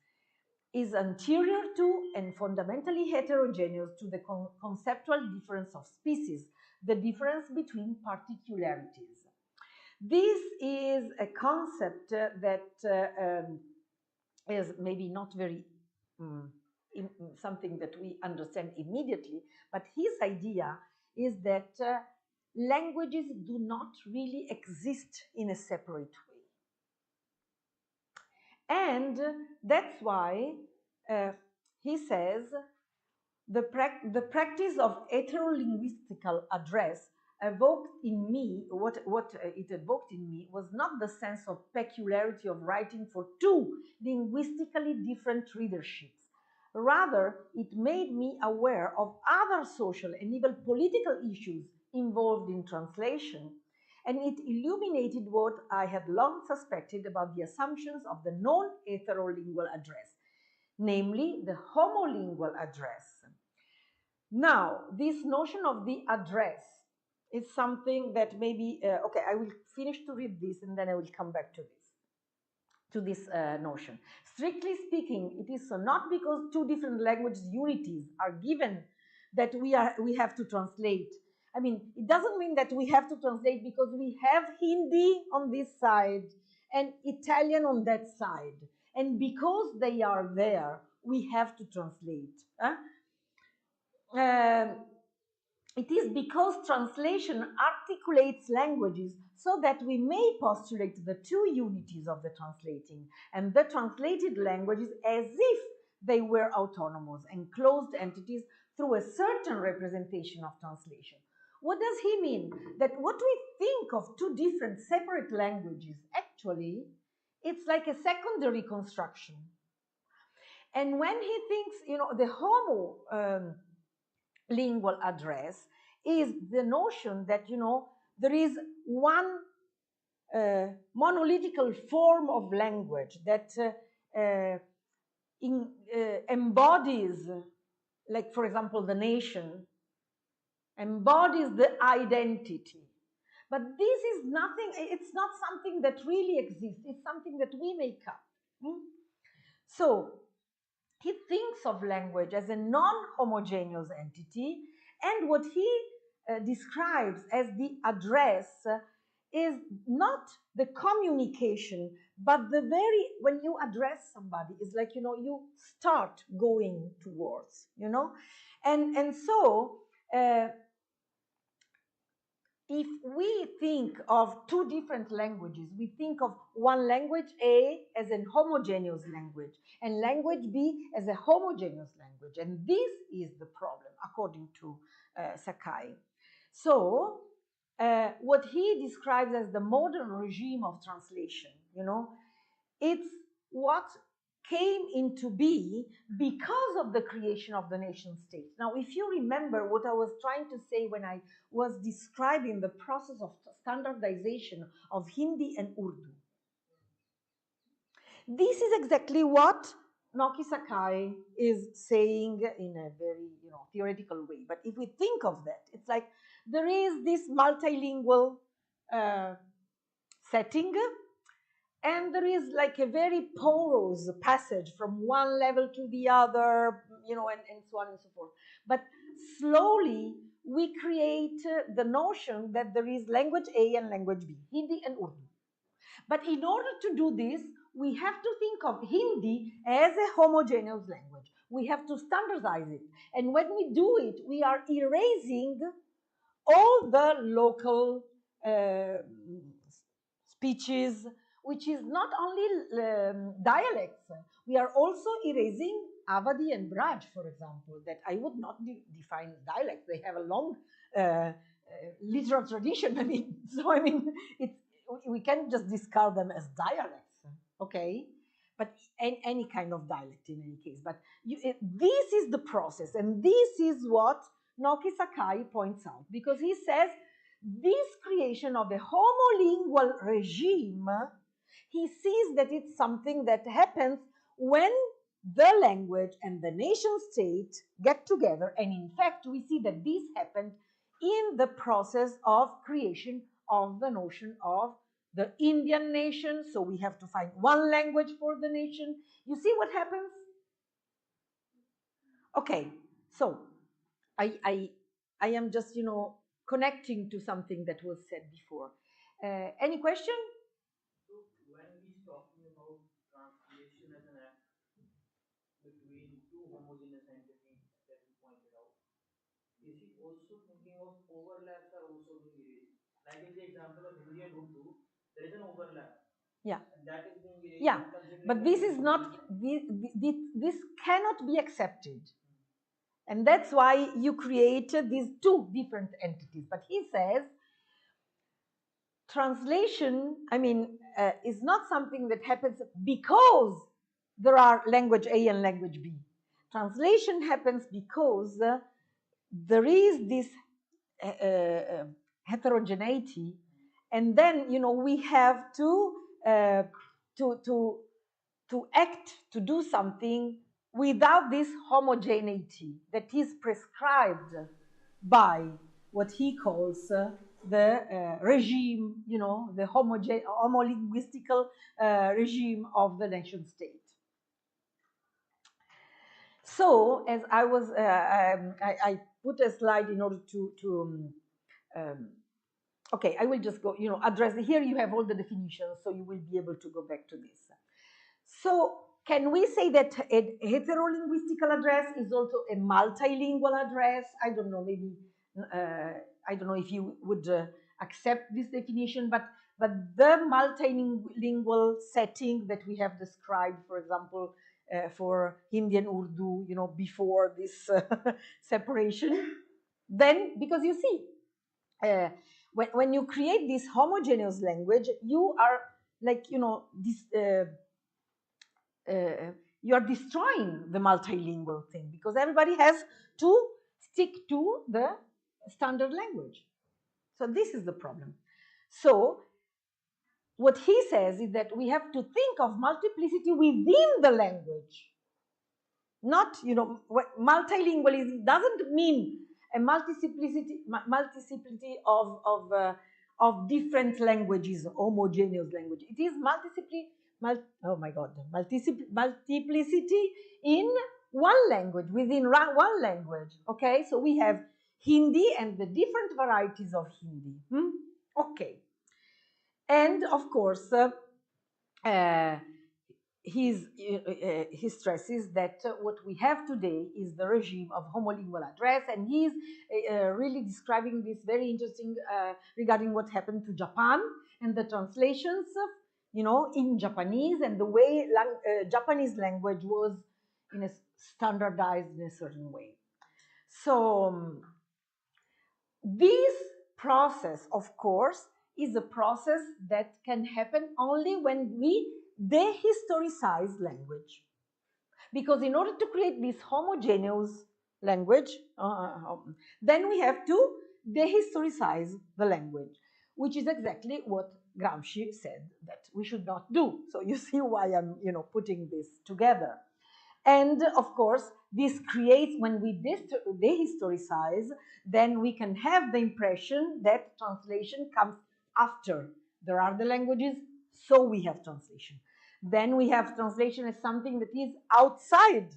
is anterior to and fundamentally heterogeneous to the conceptual difference of species, the difference between particularities. This is a concept that is maybe not very something that we understand immediately, but his idea is that languages do not really exist in a separate way. And that's why he says the practice of heterolinguistical address evoked in me, what it evoked in me was not the sense of peculiarity of writing for two linguistically different readerships. Rather, it made me aware of other social and even political issues involved in translation, and it illuminated what I had long suspected about the assumptions of the non-heterolingual address, namely the homolingual address. Now, this notion of the address is something that maybe, okay, I will finish to read this and then I will come back to this notion. Strictly speaking, it is so not because two different language unities are given that we have to translate. I mean, it doesn't mean that we have to translate because we have Hindi on this side and Italian on that side. And because they are there, we have to translate. Huh? It is because translation articulates languages so that we may postulate the two unities of the translating and the translated languages as if they were autonomous and closed entities through a certain representation of translation. What does he mean? That what we think of two different separate languages, actually, it's like a secondary construction. And when he thinks, you know, the homo lingual address is the notion that, you know, there is one monolithical form of language that embodies, like, for example, the nation, embodies the identity. But this is nothing, it's not something that really exists, it's something that we make up. So, he thinks of language as a non-homogeneous entity, and what he describes as the address is not the communication, but the very, when you address somebody, it's like, you know, you start going towards, you know, and so if we think of two different languages, we think of one language A as an homogeneous language and language B as a homogeneous language. And this is the problem, according to Sakai. So, what he describes as the modern regime of translation, you know, it's what came into being because of the creation of the nation state. Now, if you remember what I was trying to say when I was describing the process of standardization of Hindi and Urdu, this is exactly what Naoki Sakai is saying in a very, you know, theoretical way. But if we think of that, it's like there is this multilingual setting, and there is like a very porous passage from one level to the other, you know, and so on and so forth. But slowly we create the notion that there is language A and language B, Hindi and Urdu. But in order to do this, we have to think of Hindi as a homogeneous language. We have to standardize it. And when we do it, we are erasing all the local speeches, which is not only dialects. We are also erasing Awadhi and Braj, for example, that I would not define dialects. They have a long literal tradition. I mean, so I mean, it's, we can't just discard them as dialects, okay? But any kind of dialect in any case. But this is the process, and this is what Naoki Sakai points out, because he says this creation of a homolingual regime, he sees that it's something that happens when the language and the nation state get together. And in fact, we see that this happened in the process of creation of the notion of the Indian nation. So we have to find one language for the nation. You see what happens? Okay, so I am just, you know, connecting to something that was said before. Any question? So when he's talking about translation as an act between two homogeneous entities that he pointed out, is he also thinking of overlaps are also being erased? Like in the example of Hindi and Urdu, there is an overlap. Yeah. And that is being erased. Yeah, but this is not, this cannot be accepted. And that's why you created these two different entities. But he says, translation, I mean, is not something that happens because there are language A and language B. Translation happens because there is this heterogeneity, and then, you know, we have to act, to do something without this homogeneity that is prescribed by what he calls the regime, you know, the homolinguistical regime of the nation state. So, as I was, I put a slide in order to okay, I will just go, you know, address, here you have all the definitions, so you will be able to go back to this. So, can we say that a heterolinguistical address is also a multilingual address? I don't know, maybe, I don't know if you would accept this definition, but the multilingual setting that we have described, for example, for Hindi and Urdu, you know, before this separation, then, because you see, when you create this homogeneous language, you are like, you know, this, you are destroying the multilingual thing, because everybody has to stick to the standard language. So this is the problem. So what he says is that we have to think of multiplicity within the language. Not, you know, multilingualism doesn't mean a multiplicity of different languages, homogeneous language. It is multiplicity in one language, within one language. Okay, so we have Hindi and the different varieties of Hindi. Okay. And of course, uh, he stresses that what we have today is the regime of homolingual address, and he's really describing this very interesting regarding what happened to Japan and the translations, in Japanese, and the way Japanese language was in a standardized in a certain way. So this process, of course, is a process that can happen only when we dehistoricize language. Because in order to create this homogeneous language, then we have to dehistoricize the language, which is exactly what Gramsci said that we should not do. So you see why I'm, putting this together. And of course, this creates, when we dehistoricize, then we can have the impression that translation comes after. There are the languages, so we have translation. Then we have translation as something that is outside.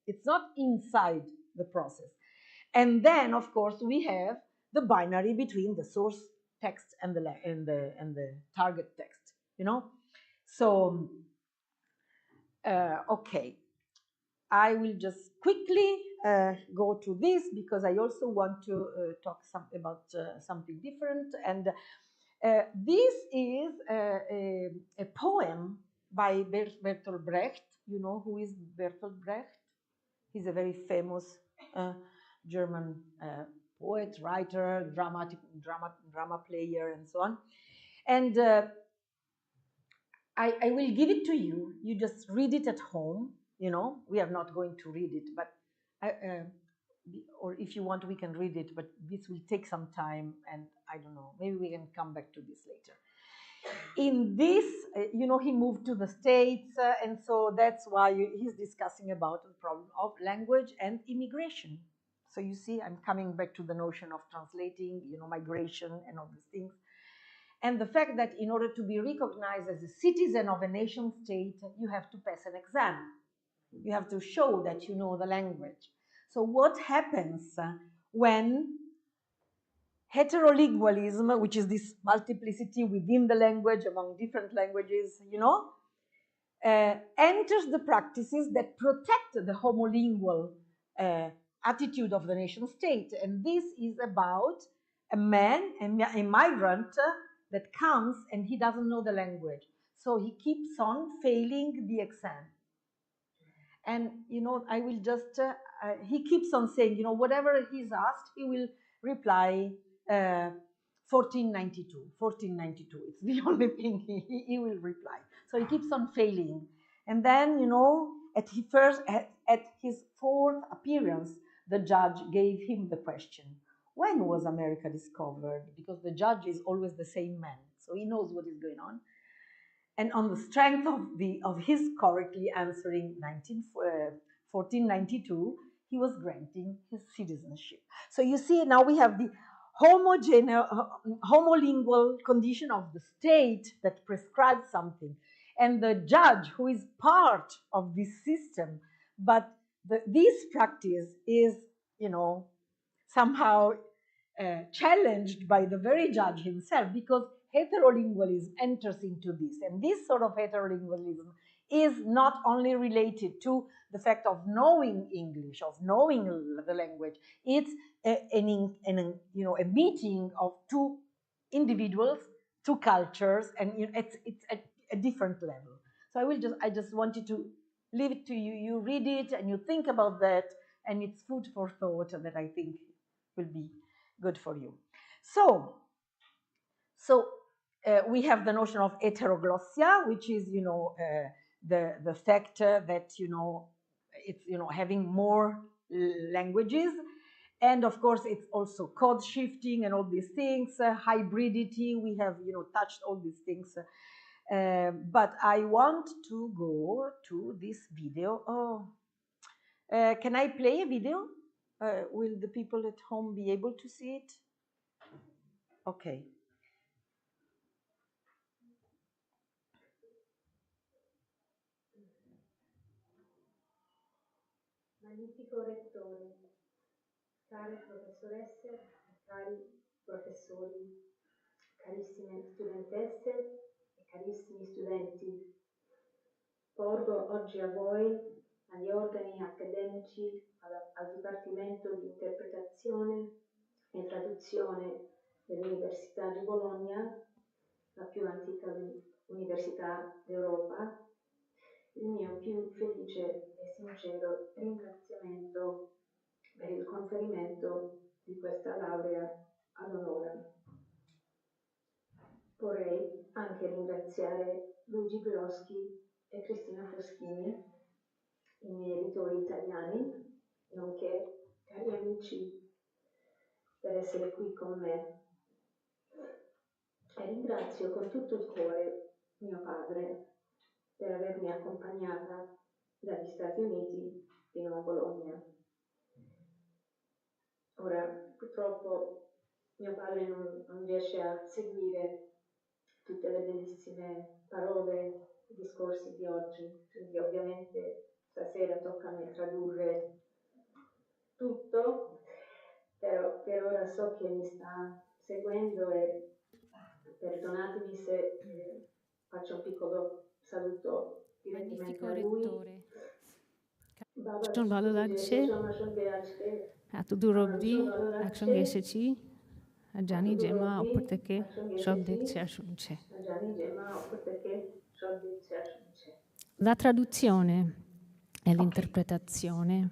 It's not inside the process. And then, of course, we have the binary between the source text and the target text. So okay. I will just quickly go to this because I also want to talk about something different. And this is a poem by Bertolt Brecht. You know who is Bertolt Brecht? He's a very famous German poet, writer, drama player, and so on. And I will give it to you. You just read it at home. We are not going to read it, but or if you want, we can read it, but this will take some time, and I don't know, maybe we can come back to this later. In this, he moved to the States, and so that's why he's discussing about the problem of language and immigration. So you see, I'm coming back to the notion of translating, migration and all these things. And the fact that in order to be recognized as a citizen of a nation state, you have to pass an exam. You have to show that you know the language. So what happens when heterolingualism, which is this multiplicity within the language among different languages, enters the practices that protect the homolingual attitude of the nation state? And this is about a man, a migrant, that comes and he doesn't know the language. So he keeps on failing the exam. And, I will just, he keeps on saying, whatever he's asked, he will reply 1492, 1492. It's the only thing he will reply. So he keeps on failing. And then, at his fourth appearance, the judge gave him the question, when was America discovered? Because the judge is always the same man, so he knows what is going on. And on the strength of his correctly answering 1492, he was granting his citizenship. So you see, now we have the homolingual condition of the state that prescribes something, and the judge who is part of this system. But this practice is, somehow challenged by the very judge himself, because heterolingualism enters into this. And this sort of heterolingualism is not only related to the fact of knowing English, of knowing the language. It's a meeting of two individuals, two cultures, and it's a different level. So I just wanted to leave it to you. You read it and you think about that, and it's food for thought that I think will be good for you. So we have the notion of heteroglossia, which is, the fact that, it's, having more languages. And of course, it's also code shifting and all these things, hybridity. We have, touched all these things. But I want to go to this video. Can I play a video? Will the people at home be able to see it? Okay. Magnifico rettore, care professoresse, cari professori, carissime studentesse e carissimi studenti, porgo oggi a voi, agli organi accademici, al Dipartimento di Interpretazione e Traduzione dell'Università di Bologna, la più antica università d'Europa, il mio più felice e sincero ringraziamento per il conferimento di questa laurea ad onore. Vorrei anche ringraziare Luigi Groschi e Cristina Foschini, i miei editori italiani, nonché cari amici, per essere qui con me. E ringrazio con tutto il cuore mio padre per avermi accompagnata dagli Stati Uniti fino a Bologna. Ora, purtroppo, mio padre non riesce a seguire tutte le bellissime parole, i discorsi di oggi, quindi ovviamente stasera tocca a me tradurre tutto, però per ora so che mi sta seguendo e perdonatemi se faccio un piccolo saluto direttamente a lui. Schon Balolagce, a Tudurobdi, Action Geseci, a Gianni Gemma, Opporteke, Shobdek Cershunce. La traduzione e l'interpretazione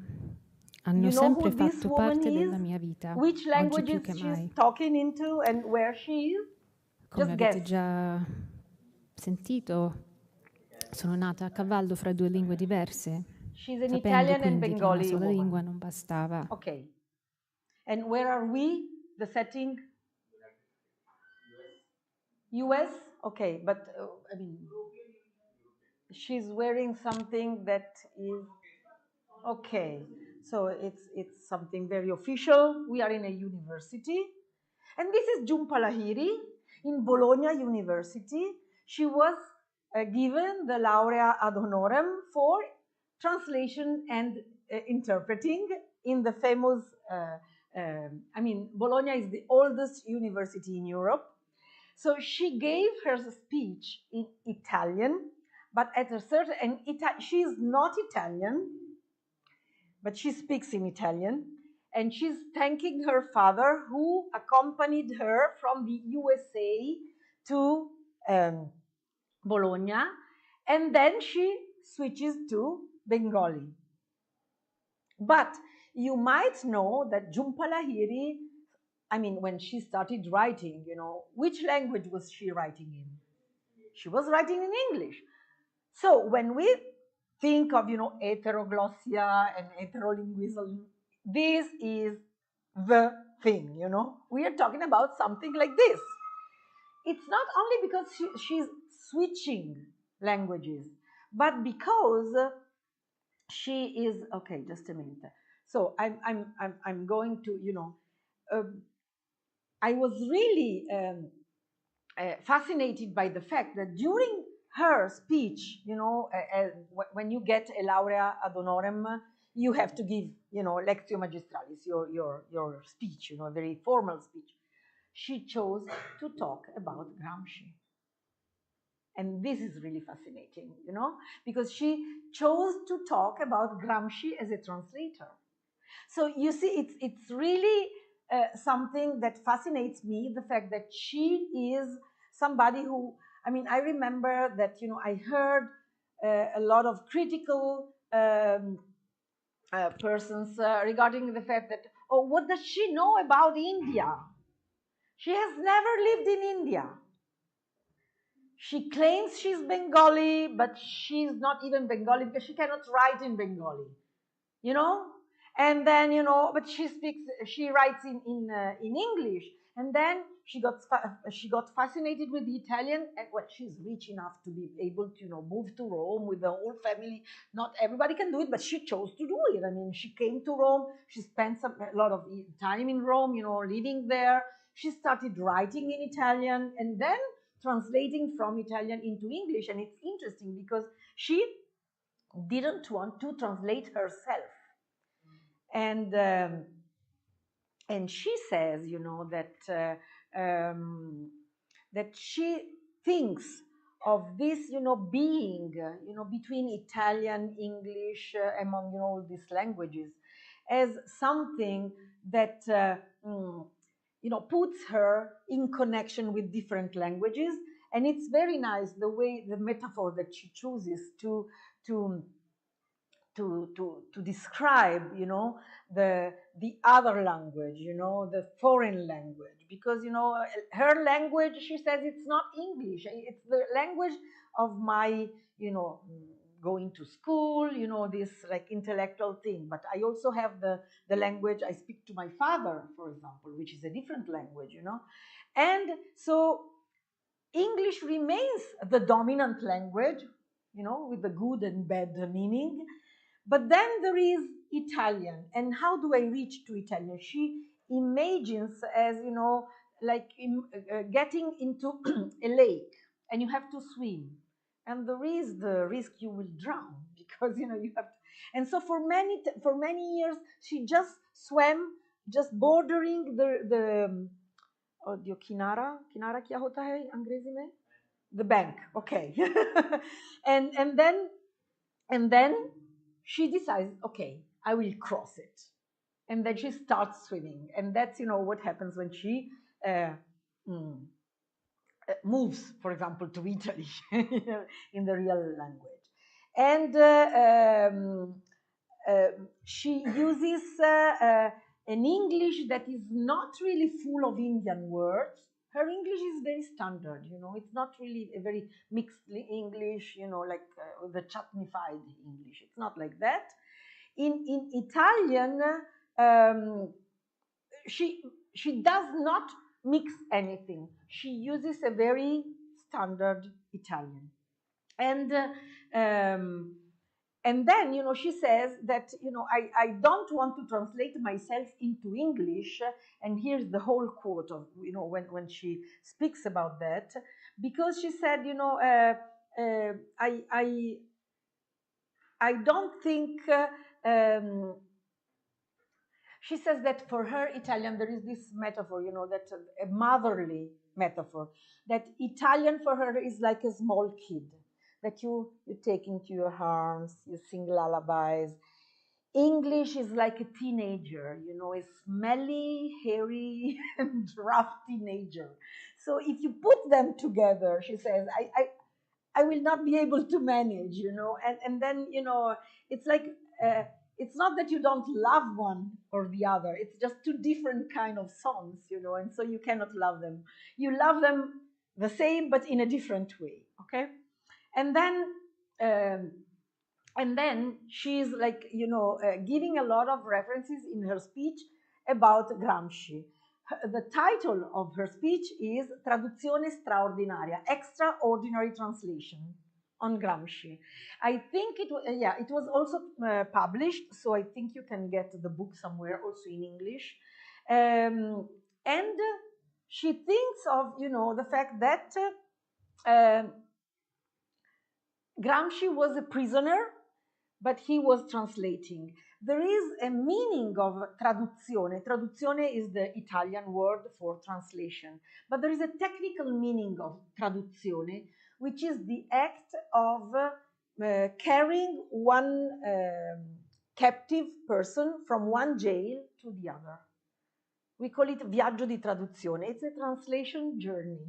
hanno sempre fatto parte della mia vita, which oggi più languages che she's mai. talking into, and where she is? Come Just avete guess. già sentito, sono nata a cavallo fra due lingue diverse. She's an Sapendo Italian and quindi che una Bengali sola woman. lingua non bastava. Okay. And where are we? The setting? US? Okay, but I mean, she's wearing something that is okay. So it's something very official. We are in a university, and this is Jhumpa Lahiri in Bologna University. She was given the laurea ad honorem for translation and interpreting in the famous. I mean, Bologna is the oldest university in Europe. So she gave her speech in Italian, but at a certain, and she is not Italian, but she speaks in Italian, and she's thanking her father who accompanied her from the USA to Bologna, and then she switches to Bengali. But you might know that Jhumpa Lahiri, I mean, when she started writing, you know, which language was she writing in? She was writing in English. So when we think of, you know, heteroglossia and heterolinguism, this is the thing, you know. We are talking about something like this. It's not only because she's switching languages, but because she is, okay, just a minute. So I'm going to, you know, I was really fascinated by the fact that during her speech, you know, when you get a laurea ad honorem, you have to give, you know, lectio magistralis, your speech, you know, a very formal speech. She chose to talk about Gramsci. And this is really fascinating, you know, because she chose to talk about Gramsci as a translator. So you see, it's really something that fascinates me, the fact that she is somebody who, I mean, I remember that, you know, I heard a lot of critical persons regarding the fact that, oh, what does she know about India? She has never lived in India. She claims she's Bengali, but she's not even Bengali because she cannot write in Bengali, you know? And then, you know, but she writes in English. And then she got fascinated with the Italian, and well, she's rich enough to be able to, you know, move to Rome with the whole family. Not everybody can do it, but she chose to do it. I mean, she came to Rome, she spent a lot of time in Rome, you know, living there. She started writing in Italian and then translating from Italian into English. And it's interesting because she didn't want to translate herself. And she says, you know, that that she thinks of this, being, between Italian, English, among, all these languages, as something that, puts her in connection with different languages. And it's very nice the way, the metaphor that she chooses to describe, the other language, the foreign language, because, her language, she says, it's not English, it's the language of my, going to school, this like intellectual thing. But I also have the language I speak to my father, for example, which is a different language, and so English remains the dominant language, with the good and bad meaning. But then there is Italian. And how do I reach to Italian? She imagines as, like getting into a lake and you have to swim. And there is the risk you will drown because, you have to. And so for many years, she just swam, just bordering the kinara kya hota hai अंग्रेजी में? The bank, okay. and then she decides, okay, I will cross it. And then she starts swimming. And that's, what happens when she moves, for example, to Italy in the real language. And she uses an English that is not really full of Indian words. Her English is very standard, it's not really a very mixed English, like the chutneyfied English. It's not like that. In Italian, she does not mix anything. She uses a very standard Italian. And then, she says that, I don't want to translate myself into English. And here's the whole quote of, when she speaks about that, because she said, I don't think, she says that for her Italian, there is this metaphor, that a motherly metaphor, that Italian for her is like a small kid that you take into your arms, you sing lullabies. English is like a teenager, a smelly, hairy, and rough teenager. So if you put them together, she says, I will not be able to manage, and then, it's like, it's not that you don't love one or the other, it's just two different kind of songs, and so you cannot love them. You love them the same, but in a different way, okay? And then she's like, giving a lot of references in her speech about Gramsci. The title of her speech is Traduzione straordinaria, extraordinary translation on Gramsci. I think it was also published, so I think you can get the book somewhere also in English. And she thinks of, the fact that Gramsci was a prisoner, but he was translating. There is a meaning of traduzione. Traduzione is the Italian word for translation, but there is a technical meaning of traduzione, which is the act of carrying one captive person from one jail to the other. We call it viaggio di traduzione. It's a translation journey.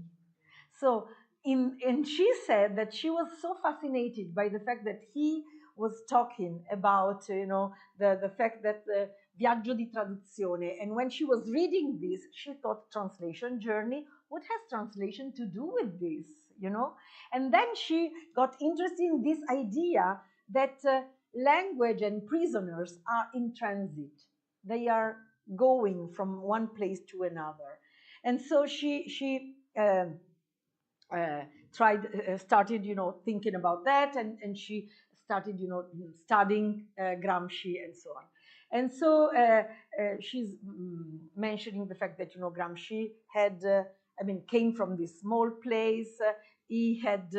So, and she said that she was so fascinated by the fact that he was talking about, the fact that the viaggio di traduzione, and when she was reading this, she thought translation journey, what has translation to do with this, And then she got interested in this idea that language and prisoners are in transit. They are going from one place to another. And so she started, thinking about that, and she started, studying Gramsci and so on. And so she's mentioning the fact that, Gramsci had, came from this small place. He had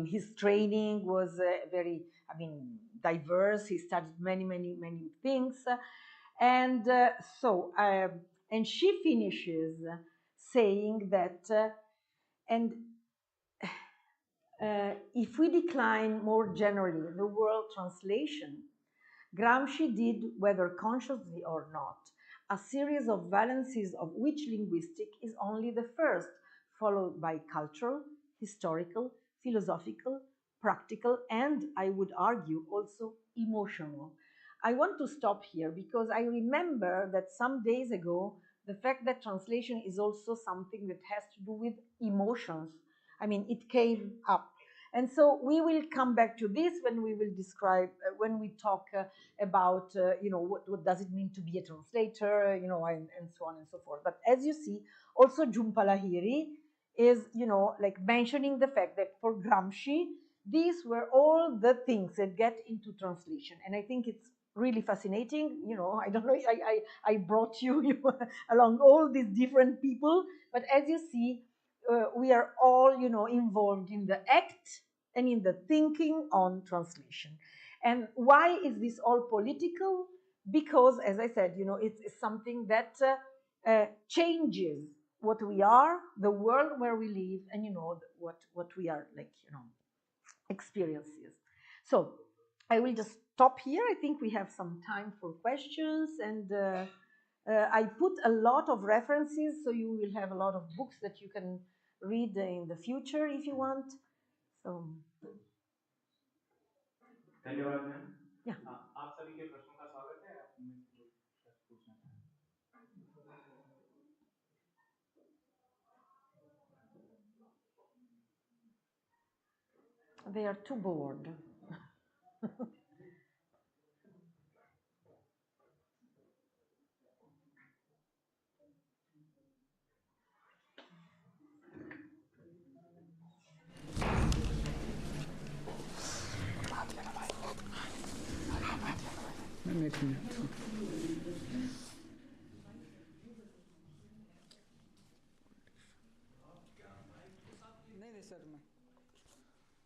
his training was very, diverse. He studied many things. And and she finishes saying that, and if we decline more generally the word translation, Gramsci did, whether consciously or not, a series of valencies of which linguistic is only the first, followed by cultural, historical, philosophical, practical, and I would argue also emotional. I want to stop here because I remember that some days ago, the fact that translation is also something that has to do with emotions. I mean, it came up. And so we will come back to this when we will describe, when we talk about, what does it mean to be a translator, and so on and so forth. But as you see, also Jhumpa Lahiri is, like mentioning the fact that for Gramsci, these were all the things that get into translation. And I think it's really fascinating. I don't know, I brought you along all these different people, but as you see, we are all, involved in the act and in the thinking on translation. And why is this all political? Because, as I said, it's something that changes what we are, the world where we live, and what we are like, experiences. So I will just stop here. I think we have some time for questions, and I put a lot of references, so you will have a lot of books that you can read in the future if you want. So धन्यवाद ma'am. yeah. आप सभी के प्रश्नों का स्वागत है। आप में से जो प्रश्न पूछना चाहें। They are too bored. नहीं सर मैं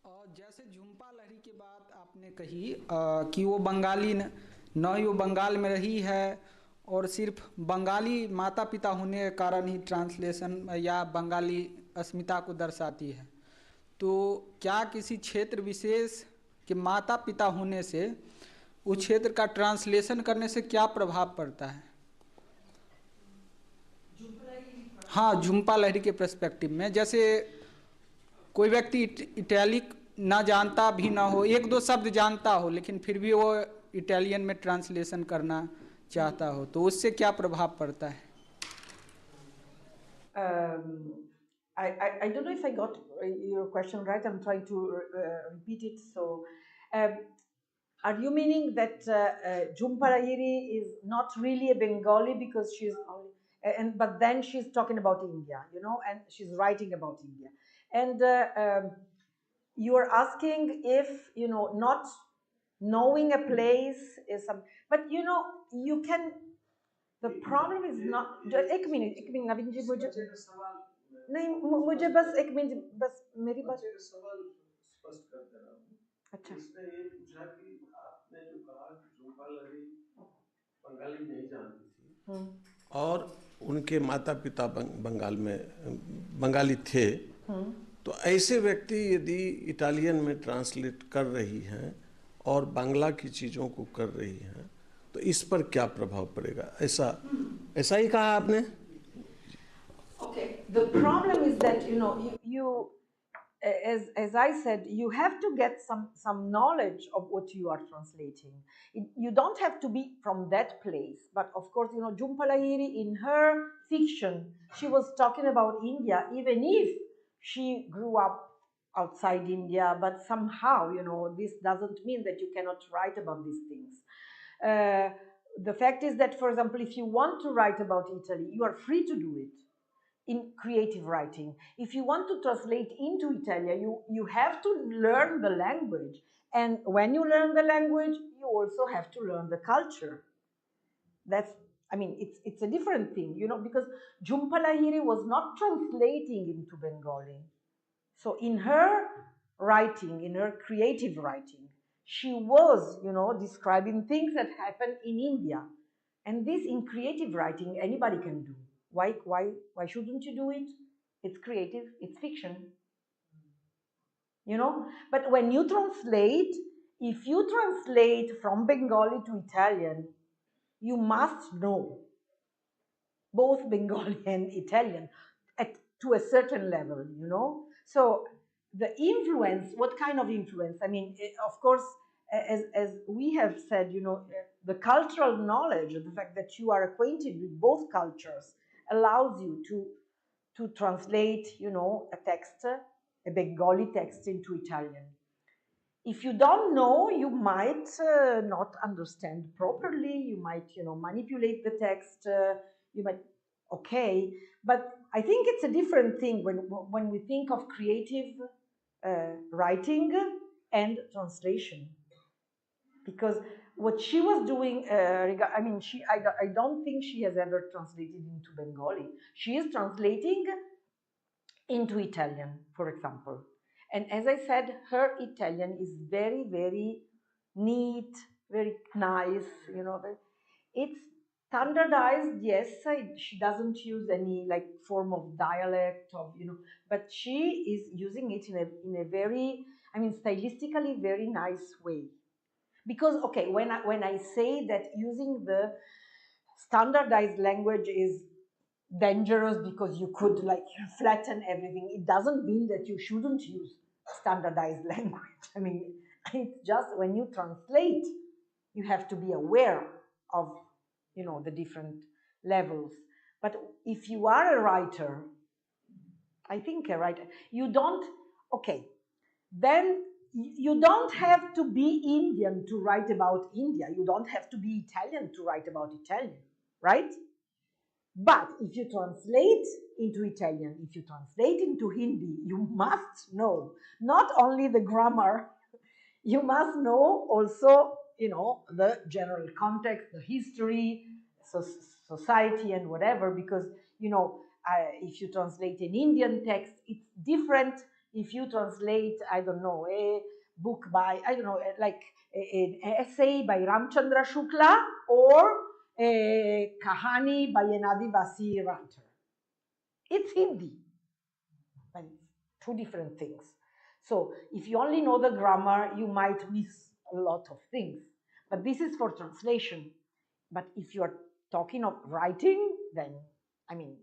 और जैसे झुम्पा लहरी के बात आपने कही कि वो बंगाली न ही वो बंगाल में रही है और सिर्फ बंगाली माता पिता होने के कारण ही ट्रांसलेशन या बंगाली अस्मिता को दर्शाती है। तो क्या किसी क्षेत्र विशेष के माता पिता होने से उस क्षेत्र का ट्रांसलेशन करने से क्या प्रभाव पड़ता है? हाँ, झुम्पा लहरी के पर्सपेक्टिव में, जैसे कोई व्यक्ति इटैलिक ना जानता भी ना हो, एक दो शब्द जानता हो, लेकिन फिर भी वो इटालियन में ट्रांसलेशन करना चाहता हो, तो उससे क्या प्रभाव पड़ता है? I don't know if I got your question right. I'm trying to repeat it. So, are you meaning that Jhumpa Lahiri is not really a Bengali because she's only, but then she's talking about India, and she's writing about India, and you are asking if not knowing a place is some, but you can. The problem is not. एक minute नवीन जी मुझे नहीं मुझे बस एक minute बस मेरी बात सवाल स्पष्ट कर दे रहा हूँ। अच्छा, इसने ये पूछा कि आपने जो कहा कि झुम्पा लहरी बंगाली नहीं जानती थी और उनके माता पिता बंगाल में बंगाली थे, तो ऐसे व्यक्ति यदि इटालियन में ट्रांसलेट कर रही हैं और बांग्ला की चीज़ों को कर रही हैं, तो इस पर क्या प्रभाव पड़ेगा? ऐसा ही कहा आपने? Okay, the problem is that you as I said, you have to get some knowledge of what you are translating. You don't have to be from that place, but of course, Jhumpa Lahiri in her fiction, she was talking about India, even if she grew up outside India, but somehow, this doesn't mean that you cannot write about these things. The fact is that, for example, if you want to write about Italy, you are free to do it in creative writing. If you want to translate into Italian, you have to learn the language. And when you learn the language, you also have to learn the culture. It's a different thing, because Jhumpa Lahiri was not translating into Bengali. So in her writing, in her creative writing, she was, describing things that happened in India. And this in creative writing, anybody can do. Why shouldn't you do it? It's creative, it's fiction. You know? But when you translate, if you translate from Bengali to Italian, you must know both Bengali and Italian to a certain level, you know? So the influence, what kind of influence? I mean, of course, as we have said, you know, the cultural knowledge, the fact that you are acquainted with both cultures allows you to translate, you know, a text, a Bengali text into Italian. If you don't know, you might not understand properly, you might, you know, manipulate the text, you might, okay, but I think it's a different thing when we think of creative writing and translation, because what she was doing, I mean, I don't think she has ever translated into Bengali. She is translating into Italian, for example. And as I said, her Italian is very, very neat, very nice, you know. It's standardized, yes, she doesn't use any like form of dialect of, you know, but she is using it in a very, I mean, stylistically very nice way. Because, okay, when I say that using the standardized language is dangerous because you could like flatten everything, it doesn't mean that you shouldn't use standardized language. I mean, it's just when you translate, you have to be aware of, you know, the different levels. But if you are a writer, I think a writer, you don't, okay, then you don't have to be Indian to write about India. You don't have to be Italian to write about Italian, right? But if you translate into Italian, if you translate into Hindi, you must know not only the grammar, you must know also, you know, the general context, the history, society and whatever, because, you know, if you translate an Indian text, it's different if you translate, I don't know, a book by, I don't know, like an essay by Ramchandra Shukla or a Kahani by an Adivasi writer. It's Hindi, and two different things. So if you only know the grammar, you might miss a lot of things. But this is for translation. But if you're talking of writing, then, I mean,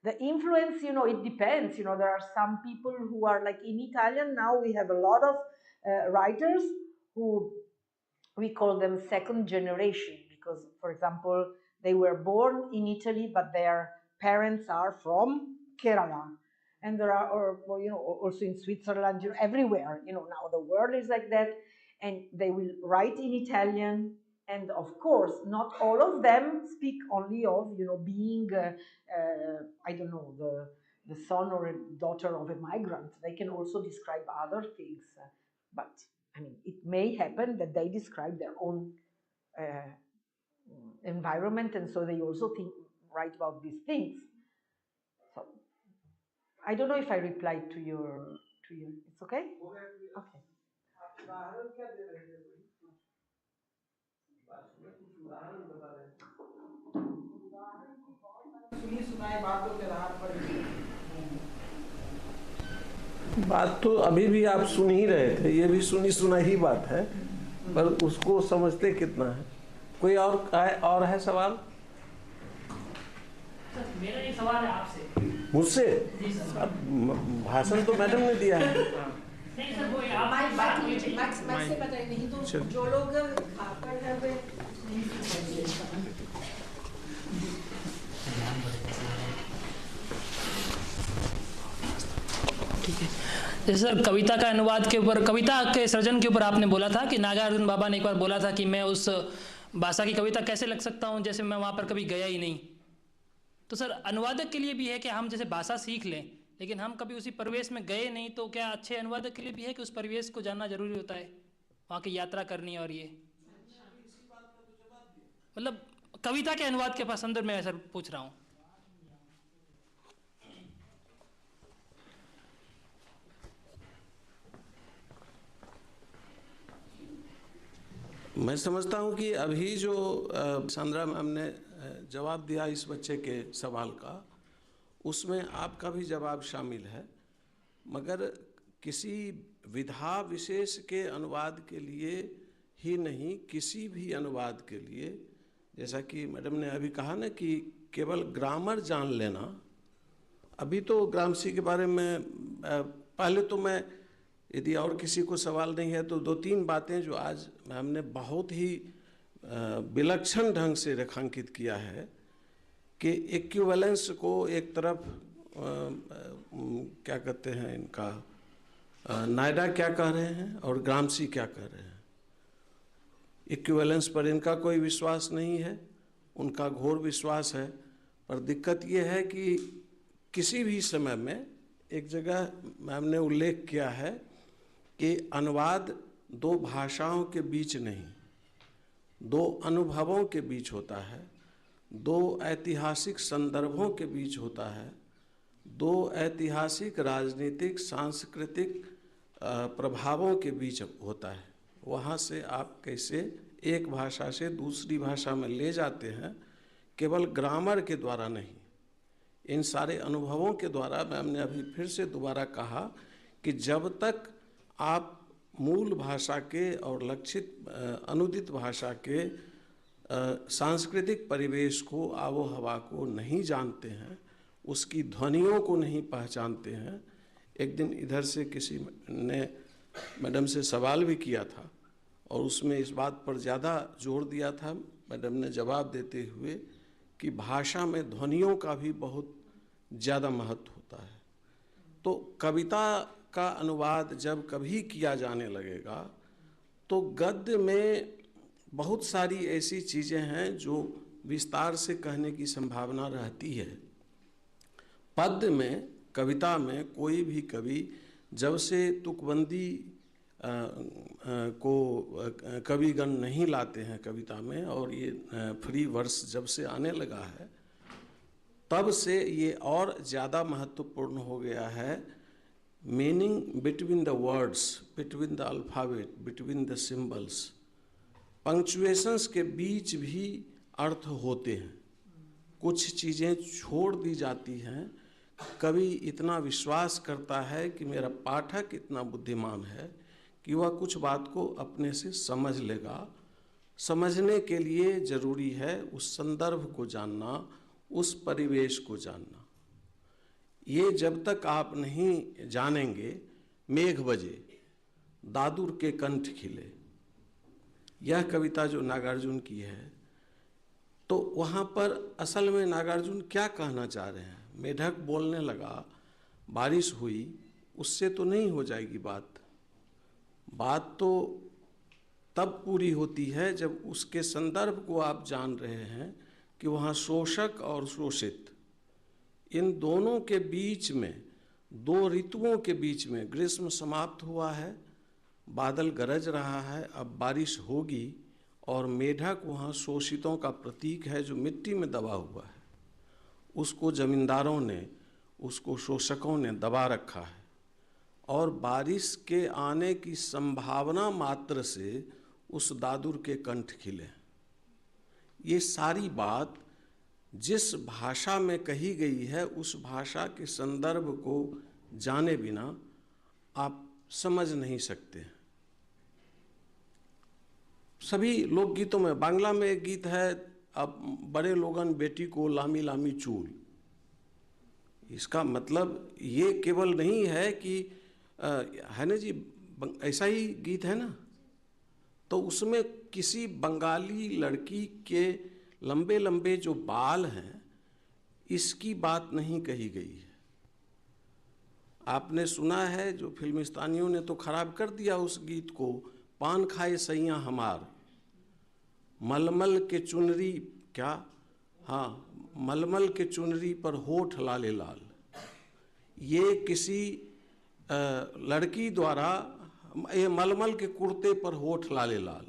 the influence, you know, it depends. You know, there are some people who are like in Italian. Now we have a lot of writers who we call them second generation because, for example, they were born in Italy, but their parents are from Kerala. And there are, or, you know, also in Switzerland, you know, everywhere, you know, now the world is like that. And they will write in Italian. And of course, not all of them speak only of, you know, being, I don't know, the son or a daughter of a migrant. They can also describe other things. But, I mean, it may happen that they describe their own environment, and so they also write about these things. So, I don't know if I replied to your, it's okay? Okay. बात तो अभी भी आप सुन ही रहे थे, ये भी सुनी सुनाई ही बात है, पर उसको समझते कितना है। कोई और है सवाल? मेरा एक सवाल है आपसे। मुझसे? अब भाषण तो मैडम ने दिया है। नहीं सर, वो आप बात हुई थी। मैक्स से पता नहीं तो जो लोग आकर है वे नहीं सुन। ठीक है, जैसे सर कविता का अनुवाद के ऊपर, कविता के सृजन के ऊपर आपने बोला था कि नागार्जुन बाबा ने एक बार बोला था कि मैं उस भाषा की कविता कैसे लिख सकता हूँ जैसे मैं वहाँ पर कभी गया ही नहीं। तो सर अनुवादक के लिए भी है कि हम जैसे भाषा सीख लें लेकिन हम कभी उसी परिवेश में गए नहीं, तो क्या अच्छे अनुवादक के लिए भी है कि उस परिवेश को जानना जरूरी होता है, वहाँ की यात्रा करनी? और ये मतलब कविता के अनुवाद के संदर्भ में सर पूछ रहा हूँ। मैं समझता हूँ कि अभी जो सांद्रा मैम ने जवाब दिया इस बच्चे के सवाल का, उसमें आपका भी जवाब शामिल है, मगर किसी विधा विशेष के अनुवाद के लिए ही नहीं, किसी भी अनुवाद के लिए, जैसा कि मैडम ने अभी कहा ना कि केवल ग्रामर जान लेना, अभी तो ग्रामसी के बारे में पहले तो मैं, यदि और किसी को सवाल नहीं है तो 2-3 बातें जो आज हमने बहुत ही विलक्षण ढंग से रेखांकित किया है कि इक्विवेलेंस को एक तरफ क्या कहते हैं इनका, नायडा क्या कह रहे हैं और ग्रामसी क्या कह रहे हैं। इक्विवेलेंस पर इनका कोई विश्वास नहीं है, उनका घोर विश्वास है, पर दिक्कत ये है कि किसी भी समय में, एक जगह मैम ने उल्लेख किया है कि अनुवाद 2 भाषाओं के बीच नहीं, 2 अनुभवों के बीच होता है, 2 ऐतिहासिक संदर्भों के बीच होता है, 2 ऐतिहासिक राजनीतिक सांस्कृतिक प्रभावों के बीच होता है। वहाँ से आप कैसे एक भाषा से दूसरी भाषा में ले जाते हैं, केवल ग्रामर के द्वारा नहीं, इन सारे अनुभवों के द्वारा। मैम ने अभी फिर से दोबारा कहा कि जब तक आप मूल भाषा के और लक्षित अनुदित भाषा के सांस्कृतिक परिवेश को, आबो हवा को नहीं जानते हैं, उसकी ध्वनियों को नहीं पहचानते हैं। एक दिन इधर से किसी ने मैडम से सवाल भी किया था और उसमें इस बात पर ज़्यादा जोर दिया था मैडम ने जवाब देते हुए कि भाषा में ध्वनियों का भी बहुत ज़्यादा महत्व होता है। तो कविता का अनुवाद जब कभी किया जाने लगेगा तो गद्य में बहुत सारी ऐसी चीज़ें हैं जो विस्तार से कहने की संभावना रहती है। पद्य में, कविता में कोई भी कवि जब से तुकबंदी को कविगण नहीं लाते हैं कविता में, और ये फ्री वर्स जब से आने लगा है, तब से ये और ज़्यादा महत्वपूर्ण हो गया है। Meaning between the words, between the alphabet, between the symbols, punctuations के बीच भी अर्थ होते हैं। कुछ चीज़ें छोड़ दी जाती हैं। कवि इतना विश्वास करता है कि मेरा पाठक इतना बुद्धिमान है कि वह कुछ बात को अपने से समझ लेगा। समझने के लिए ज़रूरी है उस संदर्भ को जानना, उस परिवेश को जानना। ये जब तक आप नहीं जानेंगे, मेघ बजे दादुर के कंठ खिले, यह कविता जो नागार्जुन की है, तो वहाँ पर असल में नागार्जुन क्या कहना चाह रहे हैं? मेढक बोलने लगा, बारिश हुई, उससे तो नहीं हो जाएगी बात। बात तो तब पूरी होती है जब उसके संदर्भ को आप जान रहे हैं कि वहाँ शोषक और शोषित, इन दोनों के बीच में, 2 ऋतुओं के बीच में, ग्रीष्म समाप्त हुआ है, बादल गरज रहा है, अब बारिश होगी, और मेढक वहाँ शोषितों का प्रतीक है जो मिट्टी में दबा हुआ है। उसको जमींदारों ने, उसको शोषकों ने दबा रखा है, और बारिश के आने की संभावना मात्र से उस दादुर के कंठ खिले। ये सारी बात जिस भाषा में कही गई है, उस भाषा के संदर्भ को जाने बिना आप समझ नहीं सकते। सभी लोकगीतों में, बांग्ला में एक गीत है, अब बड़े लोगन बेटी को लामी लामी चूल। इसका मतलब ये केवल नहीं है कि है ना जी, ऐसा ही गीत है ना, तो उसमें किसी बंगाली लड़की के लंबे लंबे जो बाल हैं, इसकी बात नहीं कही गई है। आपने सुना है, जो फिल्मिस्तानियों ने तो खराब कर दिया उस गीत को, पान खाए सैया हमार, मलमल के चुनरी, क्या, हाँ, मलमल के चुनरी पर होठ लाले लाल। ये किसी लड़की द्वारा, ये मलमल के कुर्ते पर होठ लाले लाल,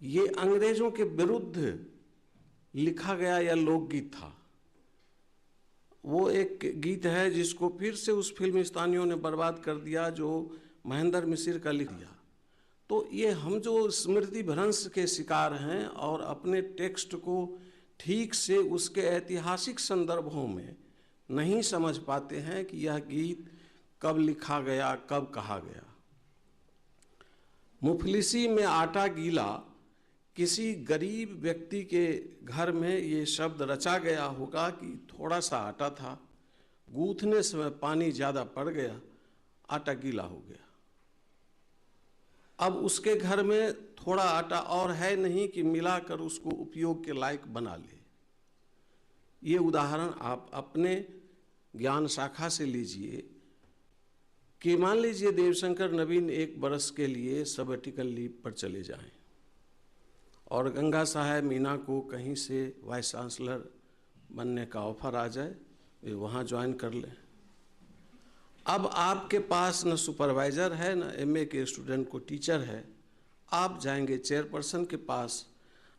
ये अंग्रेजों के विरुद्ध लिखा गया यह लोकगीत था। वो एक गीत है जिसको फिर से उस फिल्मिस्तानियों ने बर्बाद कर दिया, जो महेंद्र मिसिर का लिख दिया। तो ये हम जो स्मृति भ्रंश के शिकार हैं और अपने टेक्स्ट को ठीक से उसके ऐतिहासिक संदर्भों में नहीं समझ पाते हैं कि यह गीत कब लिखा गया, कब कहा गया। मुफलिसी में आटा गीला, किसी गरीब व्यक्ति के घर में ये शब्द रचा गया होगा कि थोड़ा सा आटा था, गूंथने समय पानी ज़्यादा पड़ गया, आटा गीला हो गया। अब उसके घर में थोड़ा आटा और है नहीं कि मिलाकर उसको उपयोग के लायक बना ले। ये उदाहरण आप अपने ज्ञान शाखा से लीजिए कि मान लीजिए देवशंकर नवीन 1 बरस के लिए सबैटिकल लीव पर चले जाएं और गंगा साहब मीना को कहीं से वाइस चांसलर बनने का ऑफर आ जाए, वे वहाँ ज्वाइन कर लें। अब आपके पास न सुपरवाइज़र है, न एमए के स्टूडेंट को टीचर है। आप जाएंगे चेयरपर्सन के पास,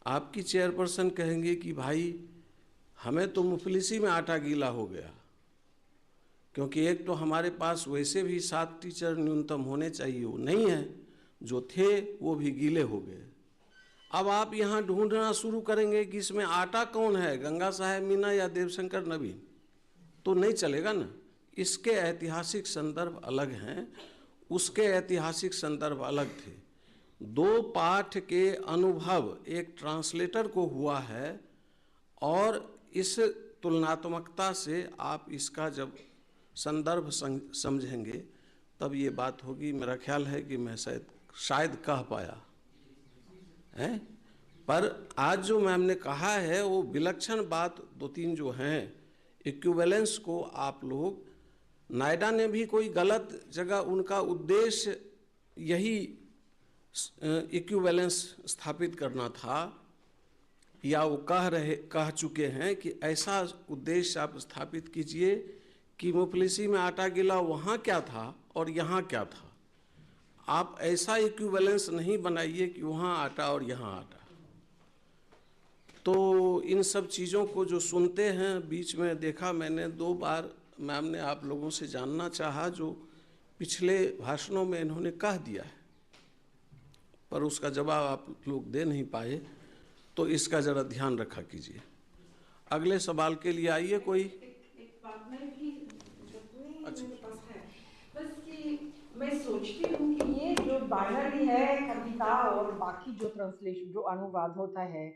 आपकी चेयरपर्सन कहेंगे कि भाई हमें तो मुफलिसी में आटा गीला हो गया, क्योंकि एक तो हमारे पास वैसे भी 7 टीचर न्यूनतम होने चाहिए, वो नहीं है, जो थे वो भी गीले हो गए। अब आप यहाँ ढूंढना शुरू करेंगे कि इसमें आटा कौन है, गंगा साहब मीना या देवशंकर नवीन, तो नहीं चलेगा ना। इसके ऐतिहासिक संदर्भ अलग हैं, उसके ऐतिहासिक संदर्भ अलग थे। 2 पाठ के अनुभव एक ट्रांसलेटर को हुआ है और इस तुलनात्मकता से आप इसका जब संदर्भ समझेंगे तब ये बात होगी। मेरा ख्याल है कि मैं शायद कह पाया है। पर आज जो मैम ने कहा है वो विलक्षण बात 2-3 जो हैं, इक्विवेलेंस को आप लोग, नायडा ने भी कोई गलत जगह, उनका उद्देश्य यही इक्विवेलेंस स्थापित करना था, या वो कह चुके हैं कि ऐसा उद्देश्य आप स्थापित कीजिए कि मुफलिसी में आटा गीला वहाँ क्या था और यहाँ क्या था। आप ऐसा इक्विवेलेंस नहीं बनाइए कि वहाँ आटा और यहाँ आटा। तो इन सब चीज़ों को जो सुनते हैं, बीच में देखा मैंने 2 बार मैम ने आप लोगों से जानना चाहा, जो पिछले भाषणों में इन्होंने कह दिया है, पर उसका जवाब आप लोग दे नहीं पाए, तो इसका ज़रा ध्यान रखा कीजिए। अगले सवाल के लिए आइए कोई। एक बात में भी मेरे पास है, बस कि मैं सोचती हूँ कि ये जो बाइनरी है कविता और बाकी जो ट्रांसलेशन, जो अनुवाद होता है,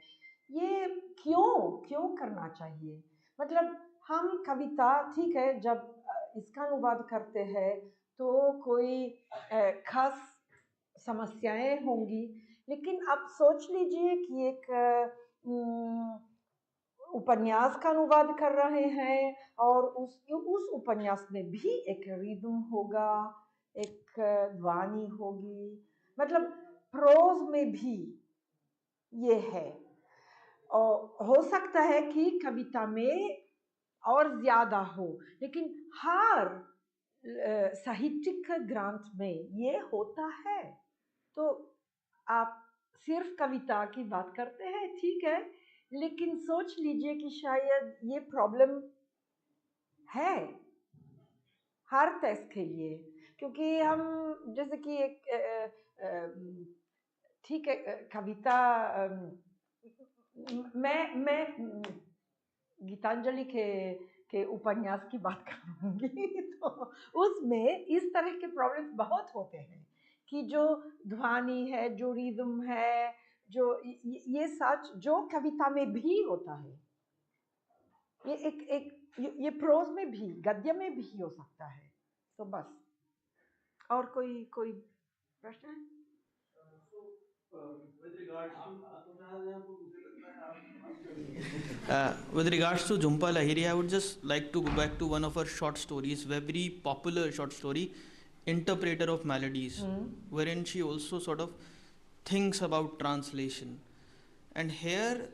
ये क्यों करना चाहिए। मतलब हम कविता, ठीक है, जब इसका अनुवाद करते हैं तो कोई खास समस्याएं होंगी, लेकिन आप सोच लीजिए कि एक उपन्यास का अनुवाद कर रहे हैं और उस उपन्यास में भी एक रिदम होगा, एक ध्वनि होगी, मतलब प्रोज में भी ये है। और हो सकता है कि कविता में और ज़्यादा हो, लेकिन हर साहित्यिक ग्रंथ में ये होता है। तो आप सिर्फ कविता की बात करते हैं, ठीक है, लेकिन सोच लीजिए कि शायद ये प्रॉब्लम है हर टेक्स्ट के लिए, क्योंकि हम जैसे कि एक ठीक है कविता, मैं गीतांजलि के उपन्यास की बात करूंगी तो उसमें इस तरह के प्रॉब्लम्स बहुत होते हैं कि जो ध्वनि है, जो रिदम है, जो ये सच जो कविता में भी होता है, ये प्रोज में भी, गद्य में भी हो सकता है। तो बस, और कोई प्रश्न है? With regards to Jhumpa Lahiri, I would just like to go back to one of her short stories, very popular short story, Interpreter of Melodies, wherein she also sort of thinks about translation. And here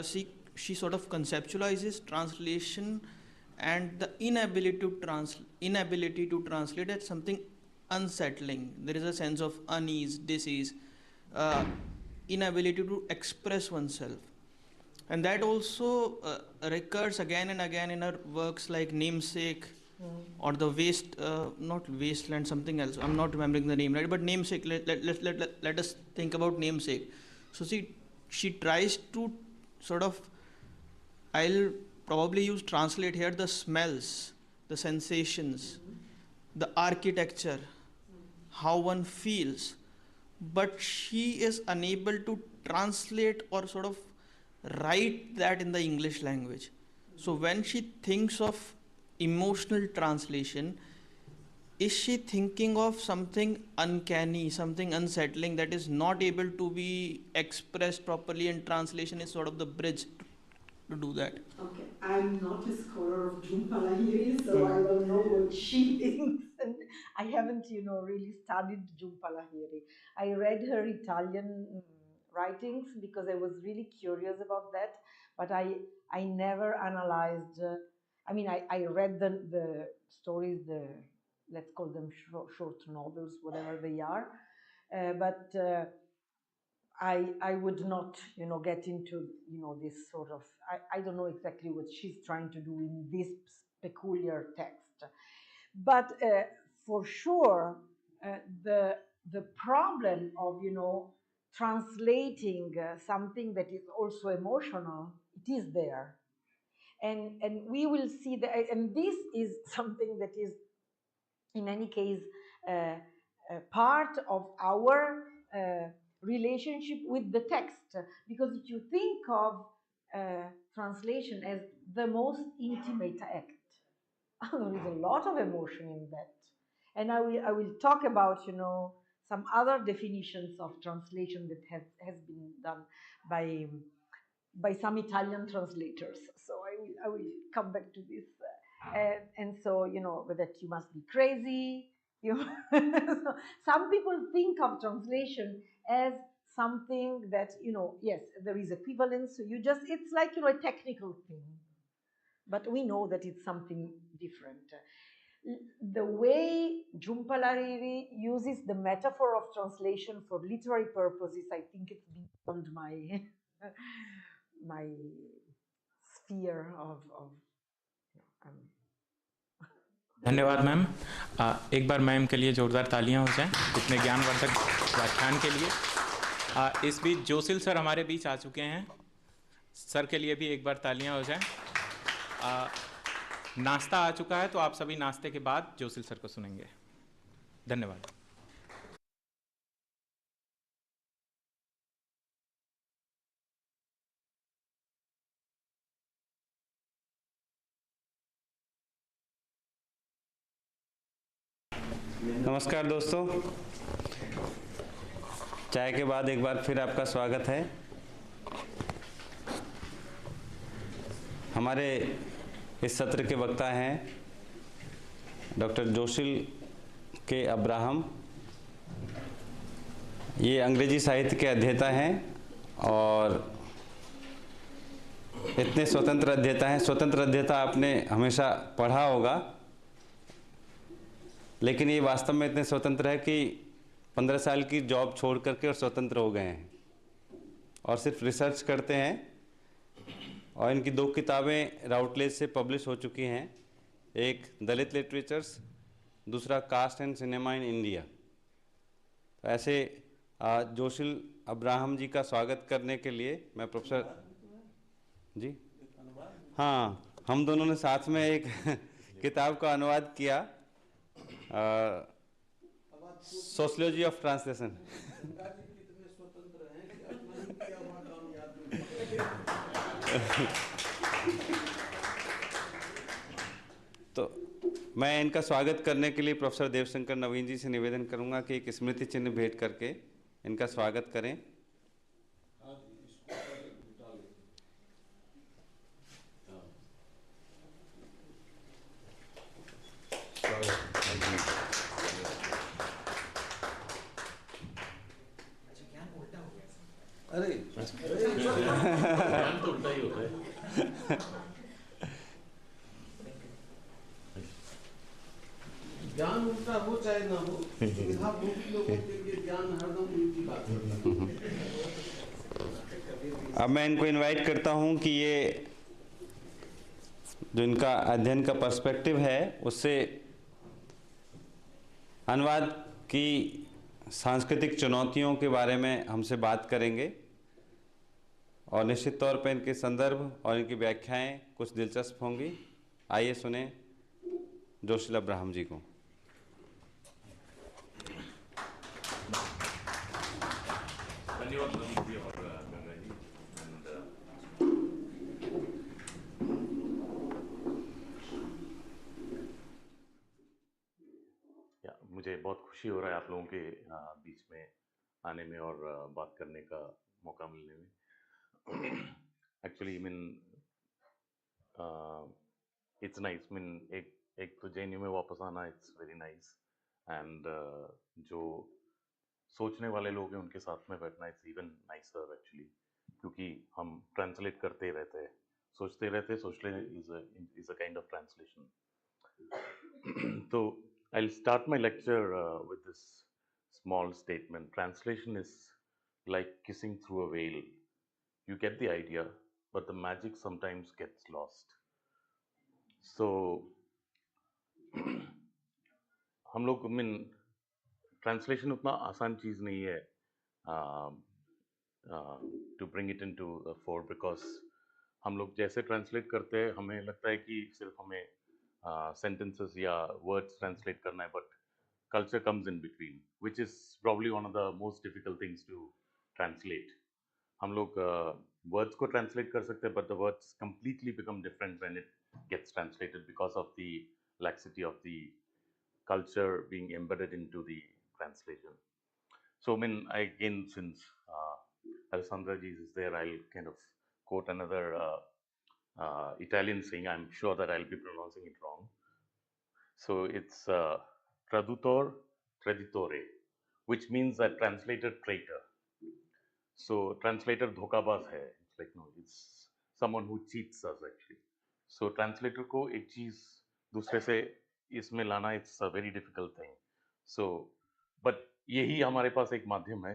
she sort of conceptualizes translation and the inability to translate as something unsettling. There is a sense of unease, disease, inability to express oneself. And that also recurs again and again in her works like Namesake, or the not wasteland, something else. I'm not remembering the name, right? But namesake. Let us think about namesake. So see, she tries to sort of, I'll probably use translate here, the smells, the sensations, the architecture, how one feels, but she is unable to translate or sort of write that in the English language. So when she thinks of emotional translation, is she thinking of something uncanny, something unsettling that is not able to be expressed properly, and translation is sort of the bridge to do that? Okay, I'm not a scholar of Jhumpa Lahiri, so I don't know what she thinks, and I haven't, really studied Jhumpa Lahiri. I read her Italian writings because I was really curious about that, but I never analyzed. I read the stories, let's call them short novels, whatever they are, but. I would not, get into, this sort of, I don't know exactly what she's trying to do in this peculiar text. But for sure, the problem of, translating something that is also emotional, it is there. And we will see that, and this is something that is, in any case, part of our relationship with the text, because if you think of translation as the most intimate act, there is a lot of emotion in that, and I will talk about some other definitions of translation that has been done by some Italian translators. So I will come back to this, and so that you must be crazy. So some people think of translation as something that yes, there is equivalence. So it's like a technical thing, but we know that it's something different. The way Jhumpa Lahiri uses the metaphor of translation for literary purposes, I think it's beyond my my sphere of धन्यवाद ma'am. एक बार ma'am के लिए जोरदार तालियां हो जाएं इतने ज्ञानवर्धक व्याख्यान के लिए। इस बीच जोशिल सर हमारे बीच आ चुके हैं, सर के लिए भी एक बार तालियां हो जाएं। नाश्ता आ चुका है, तो आप सभी नाश्ते के बाद जोशिल सर को सुनेंगे। धन्यवाद। नमस्कार दोस्तों, चाय के बाद एक बार फिर आपका स्वागत है। हमारे इस सत्र के वक्ता हैं डॉक्टर जोशिल के अब्राहम। ये अंग्रेजी साहित्य के अध्येता हैं और इतने स्वतंत्र अध्येता हैं। स्वतंत्र अध्येता आपने हमेशा पढ़ा होगा, लेकिन ये वास्तव में इतने स्वतंत्र है कि 15 साल की जॉब छोड़ करके और स्वतंत्र हो गए हैं और सिर्फ रिसर्च करते हैं। और इनकी 2 किताबें राउटलेज से पब्लिश हो चुकी हैं, एक दलित लिटरेचर्स, दूसरा caste and cinema in India. तो ऐसे जोशिल अब्राहम जी का स्वागत करने के लिए मैं प्रोफेसर जी, हाँ, हम दोनों ने साथ में एक किताब का अनुवाद किया, सोशियोलॉजी ऑफ ट्रांसलेशन। तो मैं इनका स्वागत करने के लिए प्रोफेसर देवशंकर नवीन जी से निवेदन करूंगा कि एक स्मृति चिन्ह भेंट करके इनका स्वागत करें। अरे ज्ञान तो उल्टा ही होता है। ज्ञान उल्टा हो चाहे ना हो, मेधावी लोगों के लिए ज्ञान हरदम उल्टी बात है। अब मैं इनको इनवाइट करता हूं कि ये जो इनका अध्ययन का पर्सपेक्टिव है उससे अनुवाद की सांस्कृतिक चुनौतियों के बारे में हमसे बात करेंगे और निश्चित तौर पर इनके संदर्भ और इनकी व्याख्याएं कुछ दिलचस्प होंगी। आइए सुने जोशील अब्राहम जी को। धन्यवाद नवीन जी और गंगा जी। मुझे बहुत खुशी हो रहा है आप लोगों के बीच में आने में और बात करने का मौका मिलने में। Actually mean it's nice, mean एक तो जेएनयू में वापस आना, इट्स वेरी नाइस। एंड जो सोचने वाले लोग हैं उनके साथ में बैठना इट्स इवन नाइसर एक्चुअली, क्योंकि हम ट्रांसलेट करते रहते हैं, सोचते रहते हैं, सोचने is a kind of translation. So I'll start my lecture with this small statement. Translation is like kissing through a veil. You get the idea, but the magic sometimes gets lost. So हम लोग mean translation उतना आसान चीज़ नहीं है to bring it into four, because हम लोग जैसे ट्रांसलेट करते हैं हमें लगता है कि सिर्फ हमें sentences या words translate करना है, but culture comes in between, which is probably one of the most difficult things to translate. हम लोग words को translate कर सकते हैं, but the words completely become different when it gets translated because of the laxity of the culture being embedded into the translation. So, I mean, again, since Alessandra ji is there, I'll kind of quote another Italian saying. I'm sure that I'll be pronouncing it wrong. So it's tradutor traditore, which means a translator traitor. So translator धोखाबाज है. It's like, no, it's someone who cheats us actually. So translator को एक चीज दूसरे से इसमें लाना, it's a very difficult thing. So, but यही हमारे पास एक माध्यम है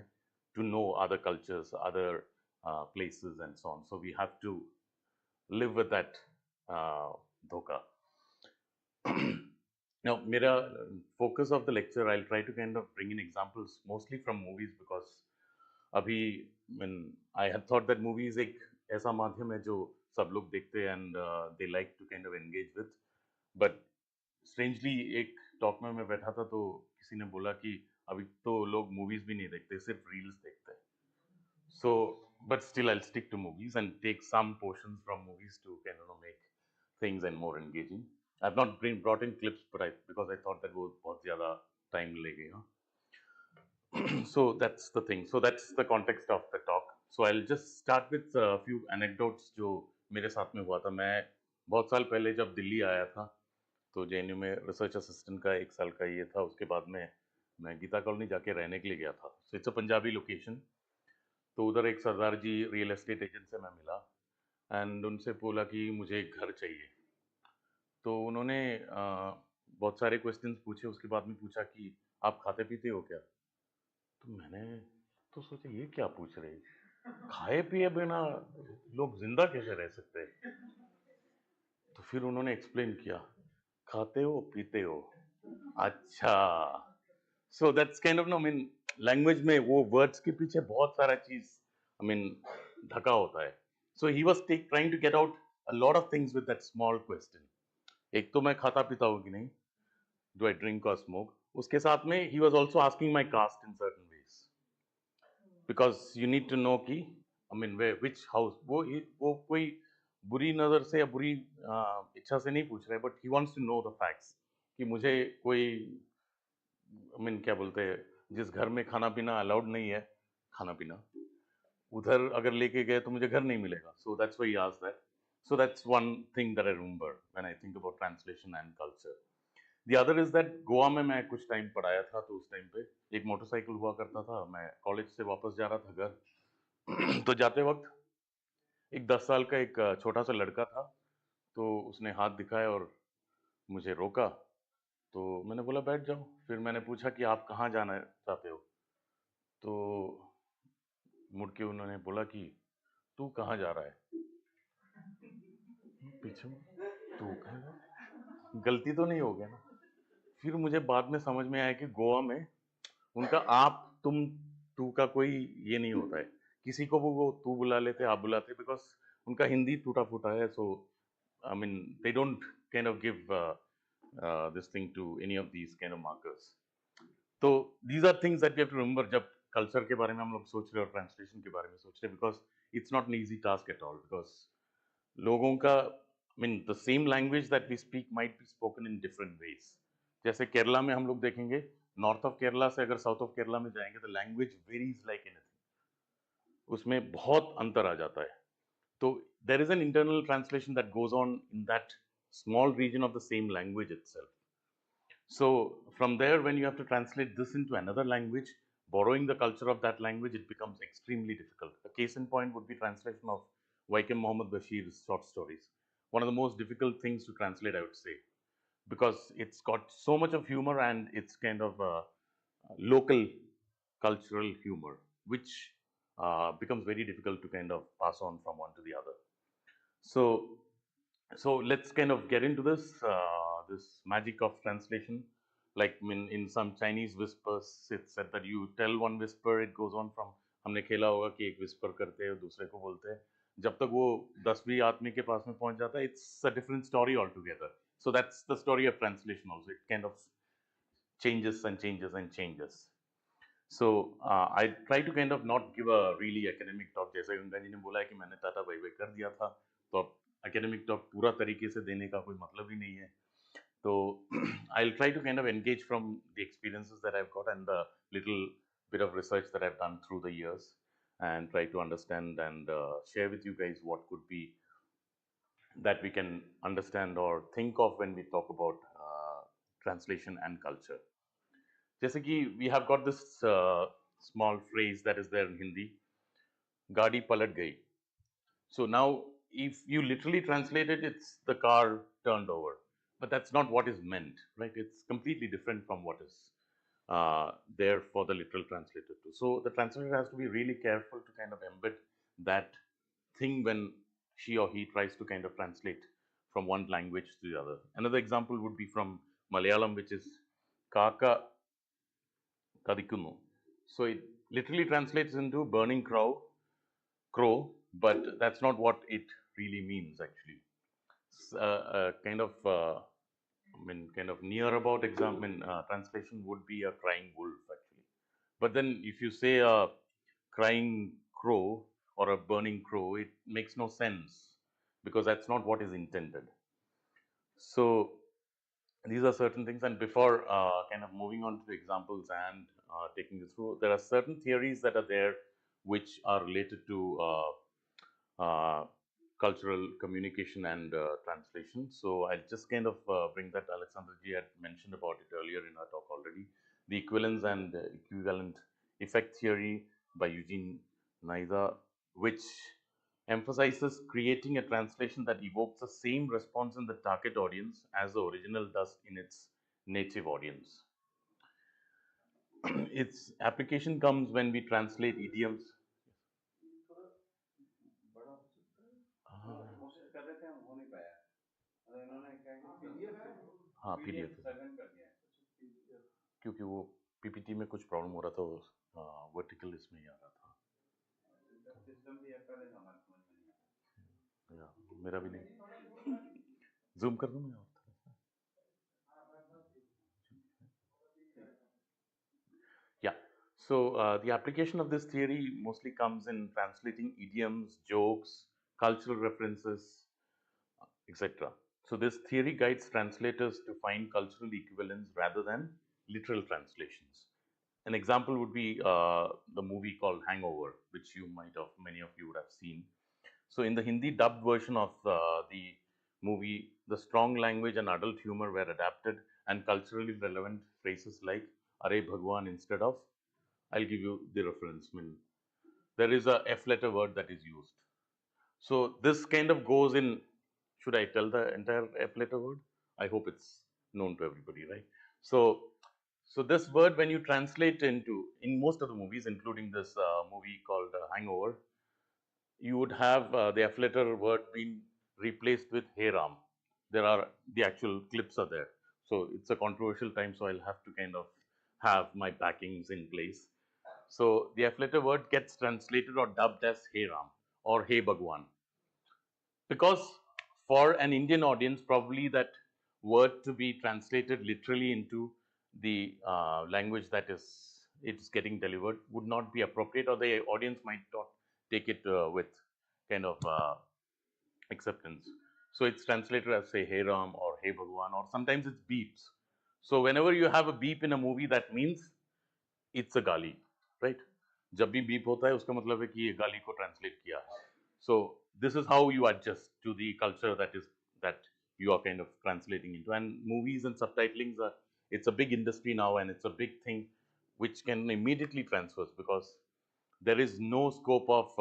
to know other cultures, other places and so on. So we have to live with that dhoka. Now, mera focus of the lecture, I'll try to kind of bring in examples mostly from movies, because अभी when I had thought that movies एक ऐसा माध्यम है जो सब लोग देखते हैं and they like to kind of engage with, but strangely एक टॉक में मैं बैठा था तो किसी ने बोला कि अभी तो लोग मूवीज भी नहीं देखते, सिर्फ रील्स देखते हैं. So, but still I'll stick to movies and take some portions from movies to kind of make things and more engaging. I've not brought in clips, but because I thought that वो बहुत ज़्यादा time लगेगा. So that's the thing. So that's the context of the talk. So I'll just start with a few anecdotes जो मेरे साथ में हुआ था. मैं बहुत साल पहले जब दिल्ली आया था तो जेएनयू में रिसर्च असिस्टेंट का 1 साल का ये था. उसके बाद में मैं गीता कॉलोनी जाके रहने के लिए गया था. So it's a Punjabi location. तो उधर एक सरदार जी रियल एस्टेट एजेंट से मैं मिला एंड उनसे बोला कि मुझे एक घर चाहिए. तो उन्होंने बहुत सारे क्वेश्चंस पूछे. उसके बाद में पूछा कि आप खाते पीते हो क्या. तो मैंने तो सोचा ये क्या पूछ रहे, खाए पिए बिना लोग जिंदा कैसे रह सकते हैं. तो फिर उन्होंने एक्सप्लेन किया, खाते हो पीते हो, अच्छा. So that's kind of, no mean language में वो वर्ड्स के पीछे बहुत सारा चीज आई मीन ढका होता है. So he was trying to get out a lot of things with that small question. एक तो मैं खाता पीता हूँ कि नहीं, डू आई ड्रिंक और स्मोक. उसके साथ में he was also asking my caste in certain ways, because you need to know कि I mean way which house. वो कोई बुरी नजर से या बुरी इच्छा से नहीं पूछ रहे, but he wants to know the facts कि मुझे कोई आई मीन क्या बोलते हैं, जिस घर में खाना पीना अलाउड नहीं है, खाना पीना उधर अगर लेके गए तो मुझे घर नहीं मिलेगा. So that's why he asked that. So that's one thing that I remember when I think about translation and culture. The other is that Goa में मैं कुछ टाइम पढ़ाया था, तो उस टाइम पे एक मोटरसाइकिल हुआ करता था. मैं कॉलेज से वापस जा रहा था घर तो जाते वक्त एक 10 साल का एक छोटा सा लड़का था. तो उसने हाथ दिखाया और मुझे रोका. तो मैंने बोला बैठ जाओ. फिर मैंने पूछा कि आप कहाँ जाना चाहते हो. तो मुड़ के उन्होंने बोला कि तू कहाँ जा रहा है पीछे. तू गलती तो नहीं हो गया ना। फिर मुझे बाद में समझ में आया कि गोवा में उनका आप तुम तू का कोई ये नहीं होता है, किसी को वो तू बुला लेते आप बुलाते, बिकॉज उनका हिंदी टूटा फूटा है. So I mean they don't kind of give this thing to any of these kind of markers. तो these are things that we have to remember जब कल्चर के बारे में हम लोग सोच रहे हैं और ट्रांसलेशन के बारे में सोच रहे हैं, because it's not an easy task at all. Because लोगों का I mean the same language that we speak might be spoken in different ways. जैसे केरला में हम लोग देखेंगे, नॉर्थ ऑफ केरला से अगर साउथ ऑफ केरला में जाएंगे तो लैंग्वेज वेरीज लाइक एनीथिंग, उसमें बहुत अंतर आ जाता है. तो there is an internal translation that goes on in that small region of the same language itself. So from there, when you have to translate this into another language, borrowing the culture of that language, it becomes extremely difficult. A case in point would be translation of Waikem Muhammad Bashir's short stories. One of the most difficult things to translate, I would say, because it's got so much of humor and it's kind of local cultural humor, which becomes very difficult to kind of pass on from one to the other. So let's kind of get into this this magic of translation. Like in some Chinese whispers, it's said that you tell one whisper, it goes on from हमने खेला होगा कि एक whisper करते हैं दूसरे को बोलते हैं, जब तक वो 10वीं आदमी के पास में पहुंच जाता है, it's a different story altogether. So that's the story of translation also. It kind of changes and changes and changes. So I try to kind of not give a really academic talk. जैसे गंगा जी ने बोला है कि मैंने tata bye bye कर दिया था, तो अब academic talk पूरा तरीके से देने का कोई मतलब ही नहीं है. So I'll try to kind of engage from the experiences that I've got and the little bit of research that I've done through the years, and try to understand and share with you guys what could be that we can understand or think of when we talk about translation and culture. जैसे कि we have got this small phrase that is there in Hindi, गाड़ी पलट गई. So now if you literally translate it, it's the car turned over, but that's not what is meant, right? It's completely different from what is there for the literal translator too. So the translator has to be really careful to kind of embed that thing when she or he tries to kind of translate from one language to the other. Another example would be from Malayalam, which is Kaka Kadikunu. So it literally translates into burning crow, but that's not what it really means actually. Kind of, I mean, kind of near about translation would be a crying wolf actually. But then if you say a crying crow or a burning crow, it makes no sense because that's not what is intended. So these are certain things, and before kind of moving on to the examples and taking you through, there are certain theories that are there which are related to cultural communication and translation. So I'll just kind of bring that. Alexander ji had mentioned about it earlier in our talk already. The equivalence and equivalent effect theory by Eugene Naida, which emphasizes creating a translation that evokes the same response in the target audience as the original does in its native audience. Its application comes when we translate idioms. हाँ PDF क्योंकि वो PPT में कुछ problem हो रहा था, vertical इसमें ही आ रहा था. मेरा भी नहीं. जूम कर दूं मैं और yeah. So the application of this theory mostly comes in translating idioms, jokes, cultural references, etc. So this theory guides translators to find cultural equivalence rather than literal translations. An example would be the movie called Hangover, which you might have, many of you would have seen. So in the Hindi dubbed version of the movie, the strong language and adult humor were adapted, and culturally relevant phrases like "Are Bhagwan" instead of, I'll give you the reference. I mean, there is a F letter word that is used. So this kind of goes in. Should I tell the entire F letter word? I hope it's known to everybody, right? So this word, when you translate into, in most of the movies, including this movie called Hangover, you would have the F letter word being replaced with Hey Ram. there are the actual clips are there. So it's a controversial time, so I'll have to kind of have my backings in place. So the F letter word gets translated or dubbed as Hey Ram or Hey Bhagwan. Because for an Indian audience, probably that word to be translated literally into the language that is it's getting delivered would not be appropriate, or the audience might not take it with kind of acceptance. So it's translated as say Hey Ram or Hey Bhagwan, or sometimes it's beeps. So whenever you have a beep in a movie, that means it's a gali, right? जब भी beep होता है उसका मतलब है कि ये गाली को translate किया है. So this is how you adjust to the culture that you are kind of translating into. And movies and subtitling it's a big industry now, and it's a big thing which can immediately transfer, because there is no scope of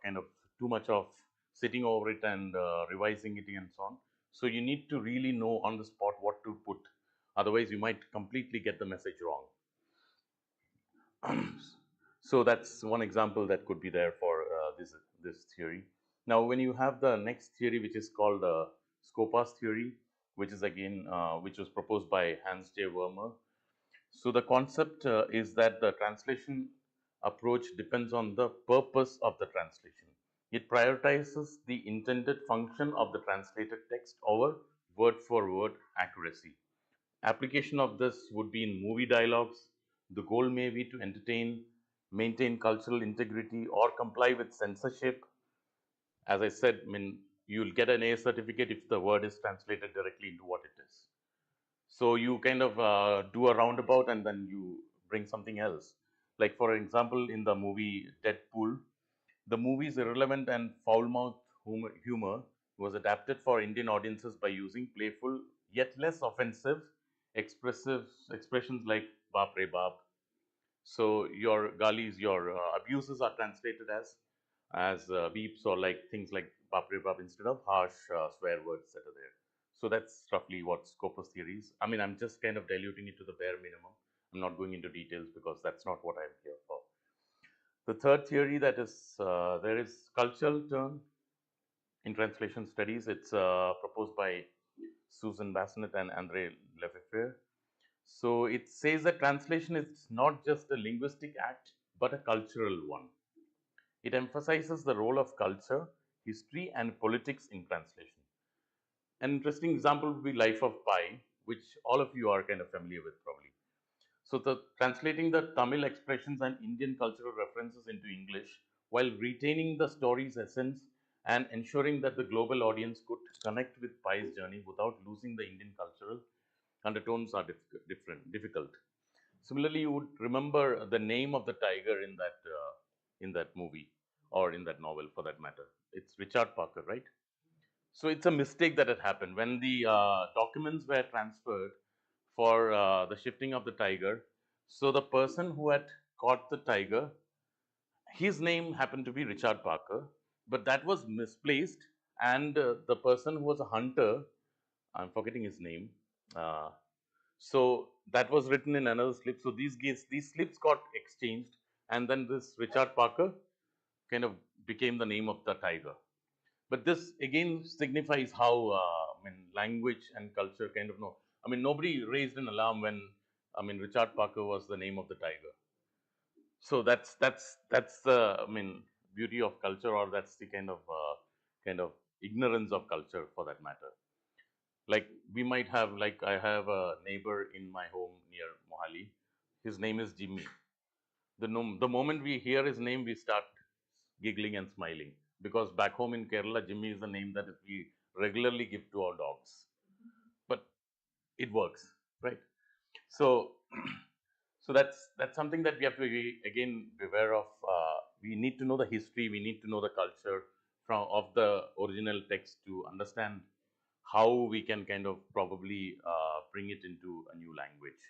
kind of too much of sitting over it and revising it and so on. So you need to really know on the spot what to put. Otherwise, you might completely get the message wrong. So that's one example that could be there for this theory. Now, when you have the next theory, which is called Scopa's theory, which is again which was proposed by Hans J. Vermeer. So the concept is that the translation approach depends on the purpose of the translation. It prioritizes the intended function of the translated text over word for word accuracy. Application of this would be in movie dialogues. The goal may be to entertain, maintain cultural integrity, or comply with censorship. As I said, I mean, you'll get an A certificate if the word is translated directly into what it is. So you kind of do a roundabout and then you bring something else. Like for example, in the movie Deadpool, the movie's irrelevant and foul-mouthed humor was adapted for Indian audiences by using playful yet less offensive expressions like "baap re baap." So your galis, your abuses are translated as beeps, or like things like "baap re baap" instead of harsh swear words that are there. So that's roughly what Scopus theory is. I mean, I'm just kind of diluting it to the bare minimum. I'm not going into details because that's not what I'm here for. The third theory that is there is cultural turn in translation studies. It's proposed by Susan Bassnett and Andre Lefebvre. So it says that translation is not just a linguistic act, but a cultural one. It emphasizes the role of culture, history, and politics in translation. An interesting example would be Life of Pi, which all of you are kind of familiar with probably. So translating the Tamil expressions and Indian cultural references into English while retaining the story's essence and ensuring that the global audience could connect with Pi's journey without losing the Indian cultural undertones are difficult. Similarly, you would remember the name of the tiger in that movie, or in that novel for that matter. It's Richard Parker, right? So it's a mistake that had happened when the documents were transferred for the shifting of the tiger. So the person who had caught the tiger, his name happened to be Richard Parker, but that was misplaced, and the person who was a hunter, I'm forgetting his name. Uh, so that was written in another slip. So these slips got exchanged, and then this Richard Parker kind of became the name of the tiger. But this again signifies how I mean, language and culture kind of know. I mean, nobody raised an alarm when I mean Richard Parker was the name of the tiger. So that's the I mean beauty of culture, or that's the kind of ignorance of culture for that matter. Like we might have, like I have a neighbor in my home near Mohali. His name is Jimmy. The moment we hear his name, we start giggling and smiling, because back home in Kerala, Jimmy is the name that we regularly give to our dogs. But it works, right? So, so that's something that we have to again beware of. We need to know the history. We need to know the culture of the original text to understand how we can kind of probably bring it into a new language.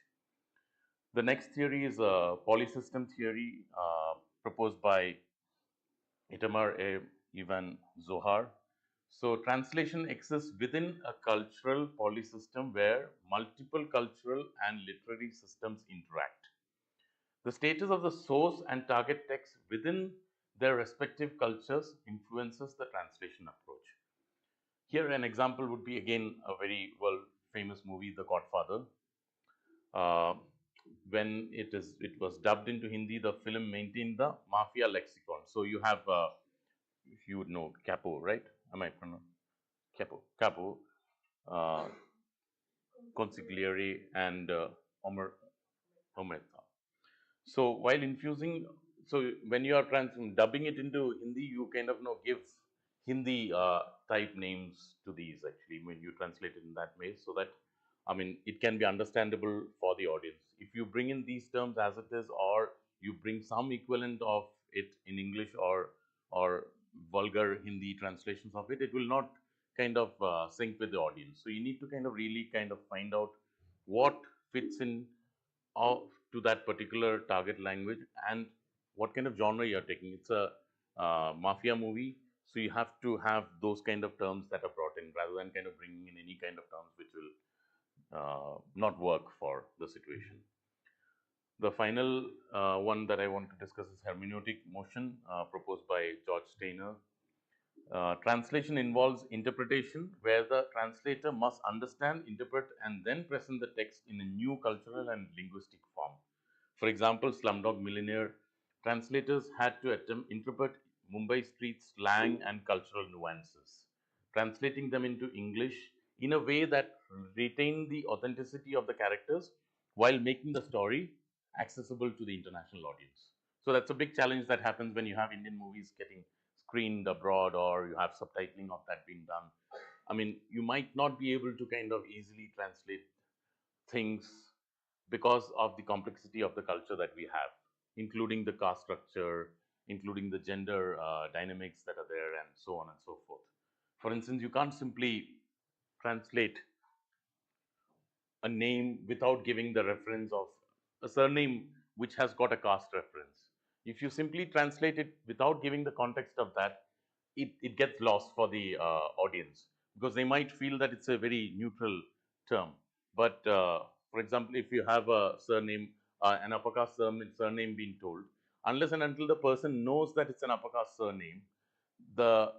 The next theory is a polysystem theory proposed by Itamar Ivan Zohar. So translation exists within a cultural polysystem where multiple cultural and literary systems interact. The status of the source and target text within their respective cultures influences the translation approach. Here, an example would be again a very world famous movie, The Godfather. When it was dubbed into Hindi, the film maintained the mafia lexicon. So you have, if you would know, Capo, right? Am I pronouncing Capo, uh, consigliere, and Omerta. So while infusing, so when you are dubbing it into Hindi, you kind of give Hindi type names to these actually when you translate it in that way, so that I mean it can be understandable for the audience. If you bring in these terms as it is, or you bring some equivalent of it in English or vulgar Hindi translations of it, it will not kind of sync with the audience. So you need to kind of really kind of find out what fits in to that particular target language and what kind of genre you're taking. It's a mafia movie, so you have to have those kind of terms that are brought in rather than kind of bringing in any kind of terms which will not work for the situation. The final one that I want to discuss is hermeneutic motion proposed by George Steiner. Translation involves interpretation, where the translator must understand, interpret, and then present the text in a new cultural and linguistic form. For example, Slumdog Millionaire translators had to interpret Mumbai street slang and cultural nuances, translating them into English in a way that retained the authenticity of the characters while making the story accessible to the international audience. So that's a big challenge that happens when you have Indian movies getting screened abroad or you have subtitling of that being done. I mean, you might not be able to kind of easily translate things because of the complexity of the culture that we have, including the caste structure, including the gender dynamics that are there, and so on and so forth. For instance, you can't simply translate a name without giving the reference of a surname which has got a caste reference. If you simply translate it without giving the context of that, it gets lost for the audience because they might feel that it's a very neutral term. But for example, if you have a surname, an upper caste surname being told, unless and until the person knows that it's an upper caste surname, the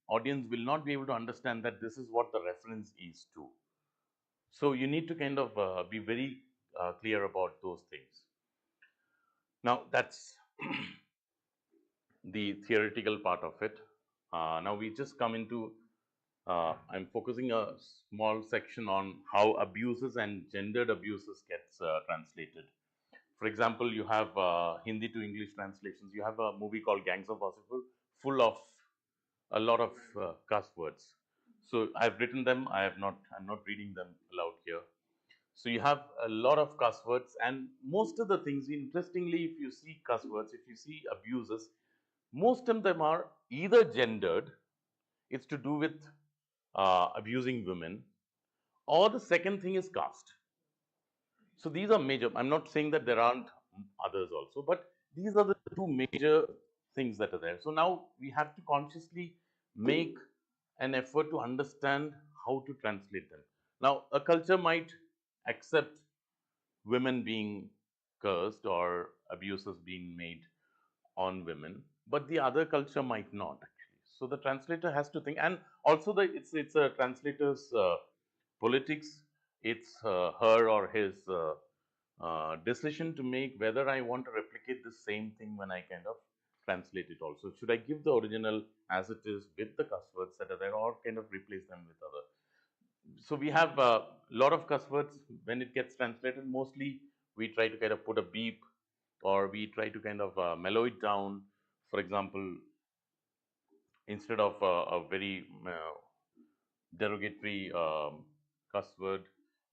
audience will not be able to understand that this is what the reference is to. So you need to kind of be very clear about those things. Now that's the theoretical part of it. Now we just come into, I'm focusing a small section on how abuses and gendered abuses gets translated. For example, you have Hindi to English translations. You have a movie called Gangs of Wasseypur, full of a lot of cuss words. So I've written them. I'm not reading them aloud here. So you have a lot of cuss words, and most of the things, interestingly, if you see cuss words, if you see abuses, most of them are either gendered, it's to do with abusing women, or the second thing is caste. So these are major. I'm not saying that there aren't others also, but these are the two major things that are there. So now we have to consciously make an effort to understand how to translate them. Now, a culture might accept women being cursed or abuses being made on women, but the other culture might not actually. So the translator has to think, and also it's a translator's politics. It's her or his decision to make whether I want to replicate the same thing when I kind of translate it. Also, should I give the original as it is with the cuss words that are there, or kind of replace them with other? So we have a lot of cuss words when it gets translated. Mostly we try to kind of put a beep, or we try to kind of mellow it down. For example, instead of a very derogatory cuss word,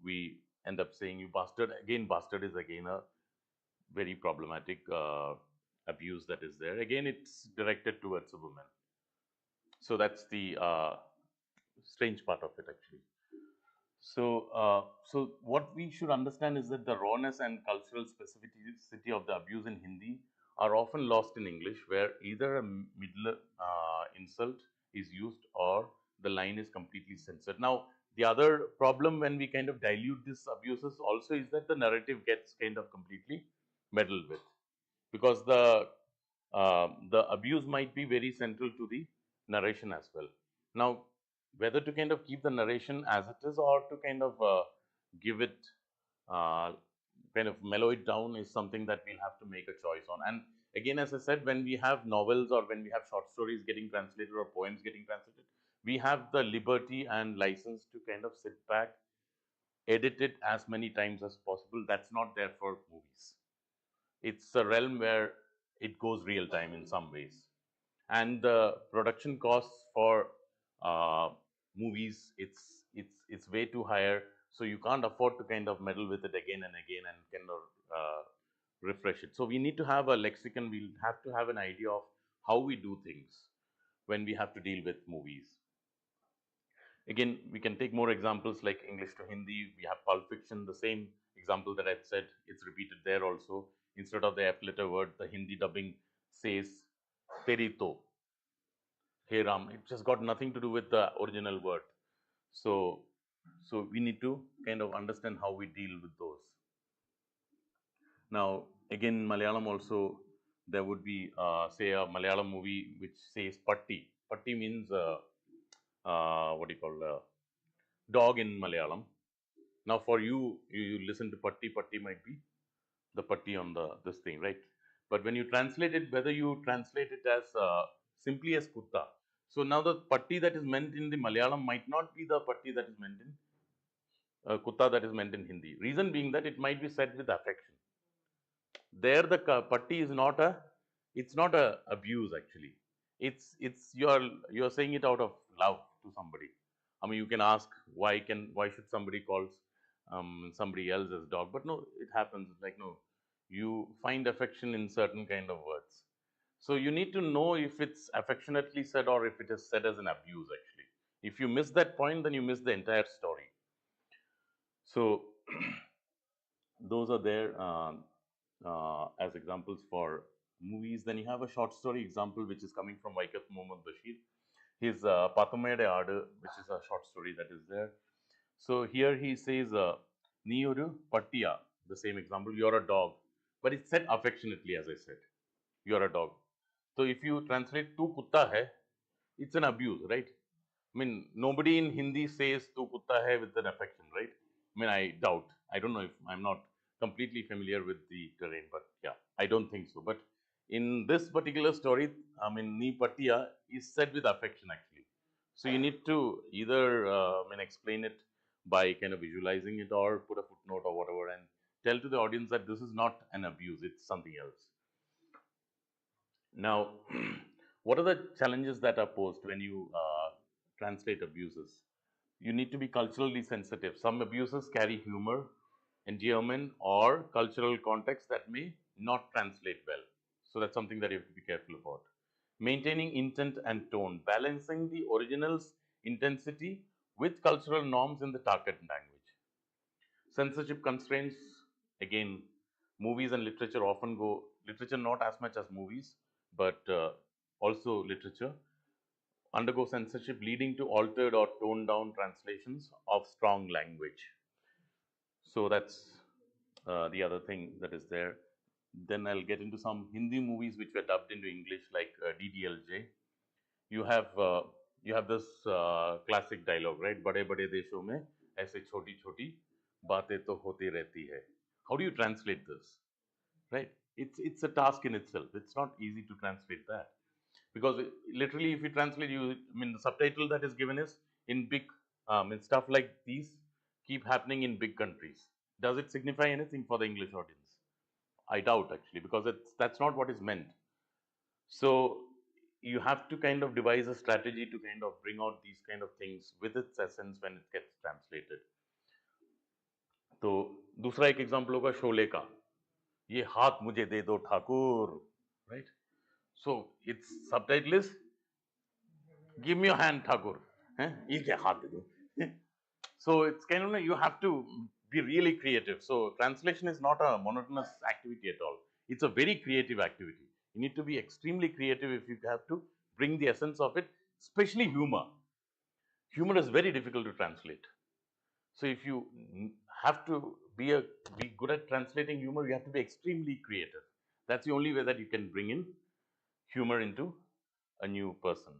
we end up saying "you bastard." Again, bastard is again a very problematic abuse that is there. Again, it's directed towards a woman. So that's the strange part of it actually. So what we should understand is that the rawness and cultural specificity of the abuse in Hindi are often lost in English, where either a middle insult is used or the line is completely censored. Now, the other problem when we kind of dilute these abuses also is that the narrative gets kind of completely meddled with, because the abuse might be very central to the narration as well. Now, whether to kind of keep the narration as it is or to kind of give it, kind of mellow it down is something that we'll have to make a choice on. And again, as I said, when we have novels or when we have short stories getting translated or poems getting translated, we have the liberty and license to kind of sit back, edit it as many times as possible. That's not there for movies. It's a realm where it goes real time in some ways. And the production costs for movies, it's way too higher, so you can't afford to kind of meddle with it again and again and kind of refresh it. So we need to have a lexicon. We'll have to have an idea of how we do things when we have to deal with movies. Again, we can take more examples like English to Hindi. We have Pulp Fiction, the same example that I said, it's repeated there also. Instead of the F letter word, the Hindi dubbing says Teri to, Hey Ram. It just got nothing to do with the original word. So we need to kind of understand how we deal with those. Now, again, in Malayalam also, there would be, say, a Malayalam movie which says Patti. Patti means, what do you call, dog in Malayalam. Now, for you listen to Patti, Patti might be the Patti on this thing, right? But when you translate it, whether you translate it as simply as Kutta. So now the Patti that is meant in the Malayalam might not be the Patti that is meant in Kutta that is meant in Hindi. Reason being that it might be said with affection. There the Patti is not it's not a abuse actually. It's you're saying it out of love to somebody. I mean, you can ask why should somebody calls somebody else as dog, but no, it happens. Like, no, you find affection in certain kind of words. So you need to know if it's affectionately said or if it is said as an abuse actually. If you miss that point, then you miss the entire story. So those are there as examples for movies. Then you have a short story example which is coming from Vaikat Mohammad Bashir. His Pathumede Adu, which is a short story that is there. So here he says, Ni oru pattiya, the same example, you're a dog. But it's said affectionately, as I said. You're a dog. So if you translate tu kutta hai, it's an abuse, right? I mean, nobody in Hindi says tu kutta hai with an affection, right? I mean, I doubt. I don't know if I'm not completely familiar with the terrain, but yeah, I don't think so. But in this particular story, I mean, ni patiya is said with affection actually. So you need to either explain it by kind of visualizing it or put a footnote or whatever and tell to the audience that this is not an abuse, it's something else. Now, what are the challenges that are posed when you translate abuses? You need to be culturally sensitive. Some abuses carry humor, endearment, or cultural context that may not translate well. So that's something that you have to be careful about. Maintaining intent and tone, balancing the original's intensity with cultural norms in the target language. Censorship constraints, again, movies and literature often go, literature not as much as movies, but also literature, undergo censorship leading to altered or toned down translations of strong language. So that's the other thing that is there. Then I'll get into some Hindi movies which were dubbed into English, like DDLJ. You have this classic dialogue, right? बड़े बड़े देशों में ऐसे छोटी छोटी बातें तो होती रहती है. How do you translate this? Right? It's a task in itself. It's not easy to translate that. Because literally, if you translate, the subtitle that is given is in big, in stuff like these keep happening in big countries. Does it signify anything for the English audience? I doubt actually, because that's not what is meant. So you have to kind of devise a strategy to kind of bring out these kind of things with its essence when it gets translated. तो दूसरा एक example होगा शोले का, ये हाथ मुझे दे दो Thakur, right? So its subtitle is give me your hand Thakur, ये क्या हाथ दे दो. So it's kind of, you have to be really creative. So translation is not a monotonous activity at all. It's a very creative activity. You need to be extremely creative if you have to bring the essence of it, especially humor. Humor is very difficult to translate. So if you have to be good at translating humor, you have to be extremely creative. That's the only way that you can bring in humor into a new person.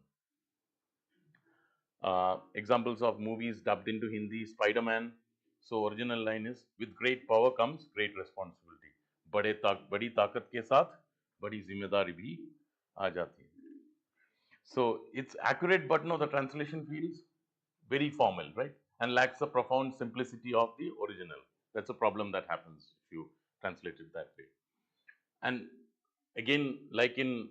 Examples of movies dubbed into Hindi, Spider-Man. So original line is, with great power comes great responsibility. बड़ी ताकत के साथ बड़ी जिम्मेदारी भी आ जाती है. So it's accurate, but no, the translation feels very formal, right? And lacks the profound simplicity of the original. That's a problem that happens if you translate it that way. And again, like in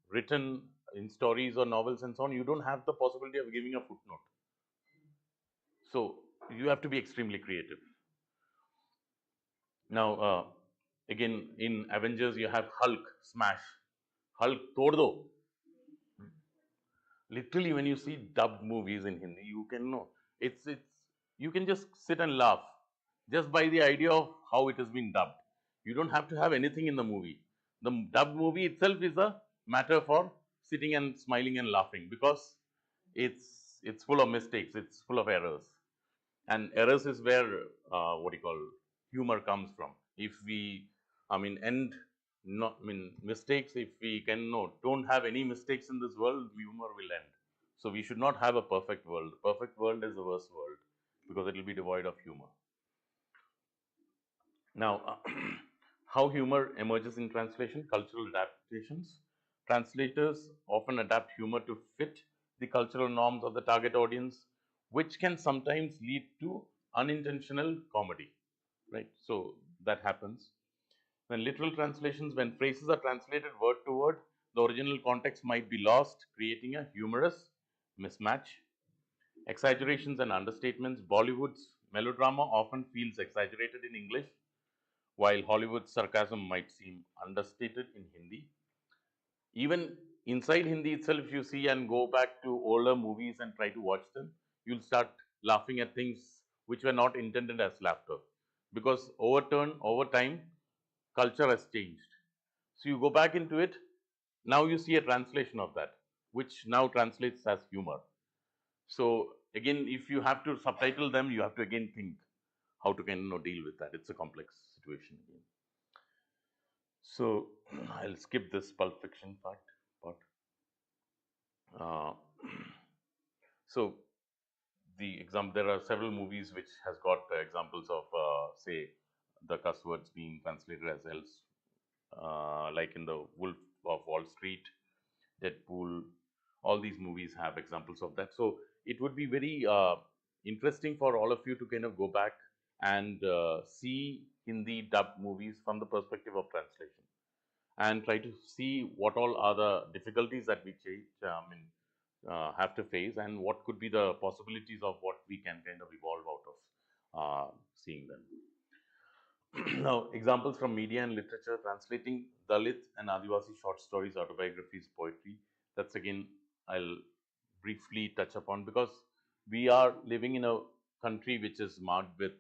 written in stories or novels and so on, you don't have the possibility of giving a footnote. So you have to be extremely creative. Now, again, in Avengers, you have Hulk smash, Hulk tod do. Literally, when you see dubbed movies in Hindi, you can know it's you can just sit and laugh just by the idea of how it has been dubbed. You don't have to have anything in the movie. The dubbed movie itself is a matter for sitting and smiling and laughing because it's full of mistakes, it's full of errors, and errors is where what do you call humor comes from. If we, I mean, end not, I mean, mistakes. If we can no, don't have any mistakes in this world, humor will end. So we should not have a perfect world. The perfect world is the worst world because it will be devoid of humor. Now, how humor emerges in translation, cultural adaptations. Translators often adapt humor to fit the cultural norms of the target audience, which can sometimes lead to unintentional comedy, right? So that happens. When literal translations, when phrases are translated word to word, the original context might be lost, creating a humorous mismatch. Exaggerations and understatements. Bollywood's melodrama often feels exaggerated in English, while Hollywood's sarcasm might seem understated in Hindi. Even inside Hindi itself, if you see and go back to older movies and try to watch them, you'll start laughing at things which were not intended as laughter. Because over time, culture has changed. So you go back into it, now you see a translation of that, which now translates as humor. So again, if you have to subtitle them, you have to again think how to kind of deal with that. It's a complex situation again. So I'll skip this Pulp Fiction part. Uh, so the example, there are several movies which has got examples of say the cuss words being translated as else, like in the Wolf of Wall Street, Deadpool. All these movies have examples of that. So it would be very interesting for all of you to kind of go back and see Hindi dubbed movies from the perspective of translation, and try to see what all are the difficulties that we have to face, and what could be the possibilities of what we can kind of evolve out of seeing them. Now, examples from media and literature, translating Dalit and Adivasi short stories, autobiographies, poetry. That's again, I'll briefly touch upon, because we are living in a country which is marked with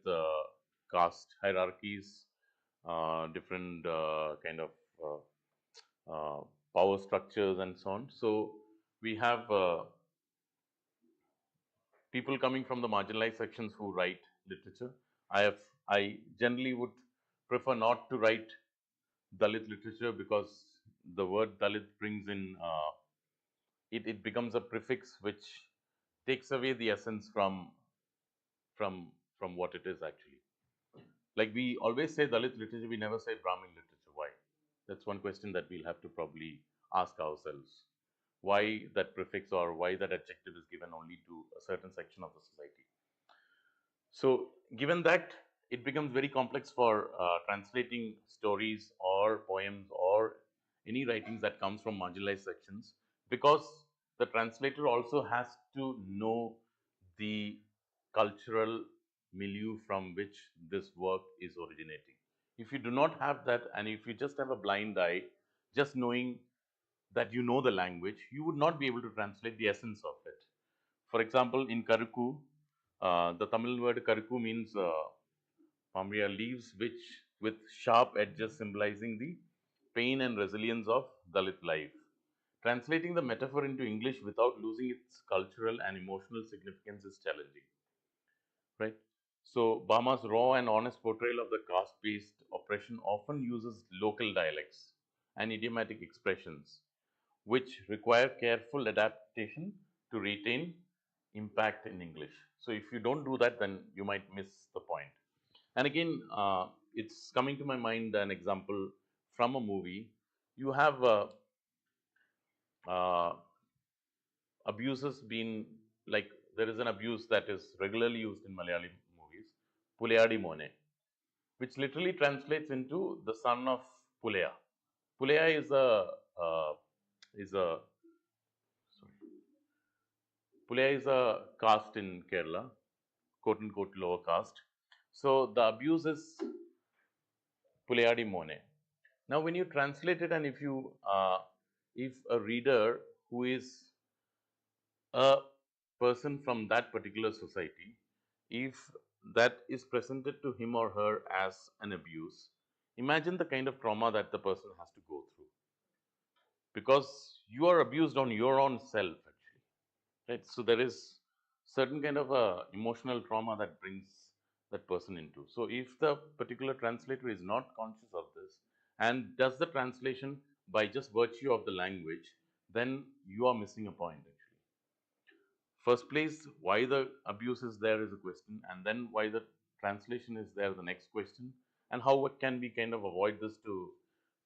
caste hierarchies, different kind of power structures and so on. So we have people coming from the marginalized sections who write literature. I generally would prefer not to write Dalit literature, because the word Dalit brings in it becomes a prefix which takes away the essence from what it is actually. Like we always say Dalit literature, we never say Brahmin literature. Why? That's one question that we'll have to probably ask ourselves. Why that prefix or why that adjective is given only to a certain section of the society? So, given that, it becomes very complex for translating stories or poems or any writings that comes from marginalized sections, because the translator also has to know the cultural milieu from which this work is originating. If you do not have that, and if you just have a blind eye, just knowing that you know the language, you would not be able to translate the essence of it. For example, in Karukku, the Tamil word Karukku means palmyra leaves, which with sharp edges symbolizing the pain and resilience of Dalit life. Translating the metaphor into English without losing its cultural and emotional significance is challenging, right? So, Bama's raw and honest portrayal of the caste-based oppression often uses local dialects and idiomatic expressions, which require careful adaptation to retain impact in English. So if you don't do that, then you might miss the point. And again, it's coming to my mind an example from a movie. You have uh, abuses been like there is an abuse that is regularly used in Malayali movies, Pulayadi Mone, which literally translates into the son of Pulaya. Pulaya is a sorry, Pulaya is a caste in Kerala, quote unquote lower caste. So the abuse is Pulayadi Mone. Now, when you translate it, and if a reader who is a person from that particular society, if that is presented to him or her as an abuse, imagine the kind of trauma that the person has to go through, because you are abused on your own self, actually, right? So there is certain kind of a emotional trauma that brings that person into. So if the particular translator is not conscious of this and does the translation by just virtue of the language, then you are missing a point, actually. First place, why the abuse is there is a question, and then why the translation is there, the next question, and how it can be kind of avoid this to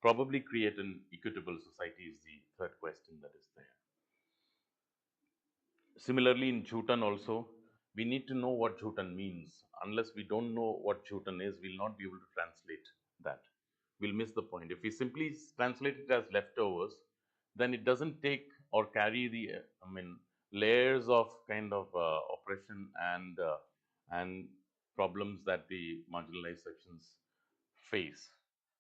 probably create an equitable society is the third question that is there. Similarly, in Jhutan also, we need to know what Jhutan means. Unless we don't know what Jhutan is, we'll not be able to translate that. We'll miss the point. If we simply translate it as leftovers, then it doesn't take or carry the, layers of kind of oppression and problems that the marginalized sections face.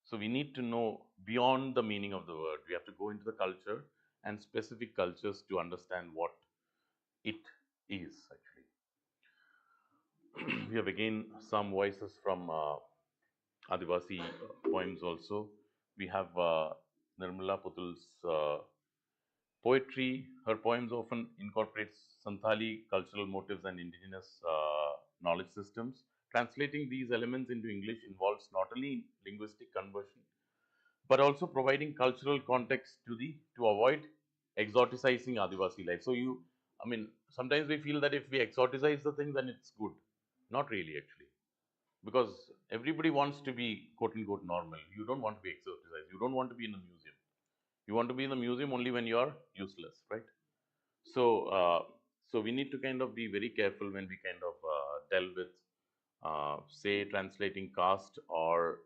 So we need to know beyond the meaning of the word. We have to go into the culture and specific cultures to understand what it is actually. We have again some voices from Adivasi poems also. We have Nirmala Putul's poetry. Her poems often incorporate Santhali cultural motives and indigenous knowledge systems. Translating these elements into English involves not only linguistic conversion, but also providing cultural context to avoid exoticizing Adivasi life. So sometimes we feel that if we exoticize the thing, then it's good. Not really, actually, because everybody wants to be quote unquote normal. You don't want to be exoticized. You don't want to be in a museum. You want to be in the museum only when you are useless, right? So we need to kind of be very careful when we kind of delve with, say, translating caste or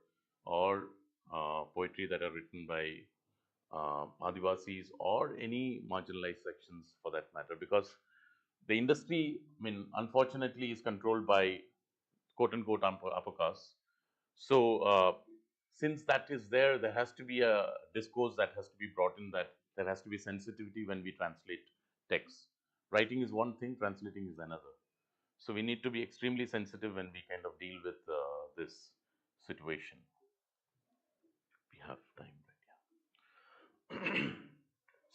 poetry that are written by Adivasis or any marginalized sections for that matter, because the industry, unfortunately, is controlled by quote unquote upper caste. So since that is there, there has to be a discourse that has to be brought in, that there has to be sensitivity when we translate text. Writing is one thing, translating is another. So we need to be extremely sensitive when we kind of deal with this situation. We have time, right? Yeah.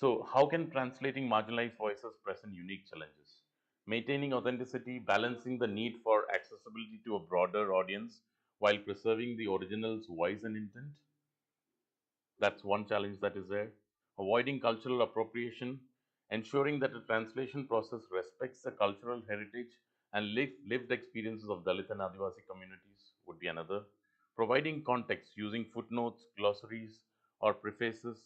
So how can translating marginalized voices present unique challenges? Maintaining authenticity, balancing the need for accessibility to a broader audience while preserving the original's voice and intent. That's one challenge that is there. Avoiding cultural appropriation, ensuring that the translation process respects the cultural heritage and lived experiences of Dalit and Adivasi communities would be another. Providing context using footnotes, glossaries, or prefaces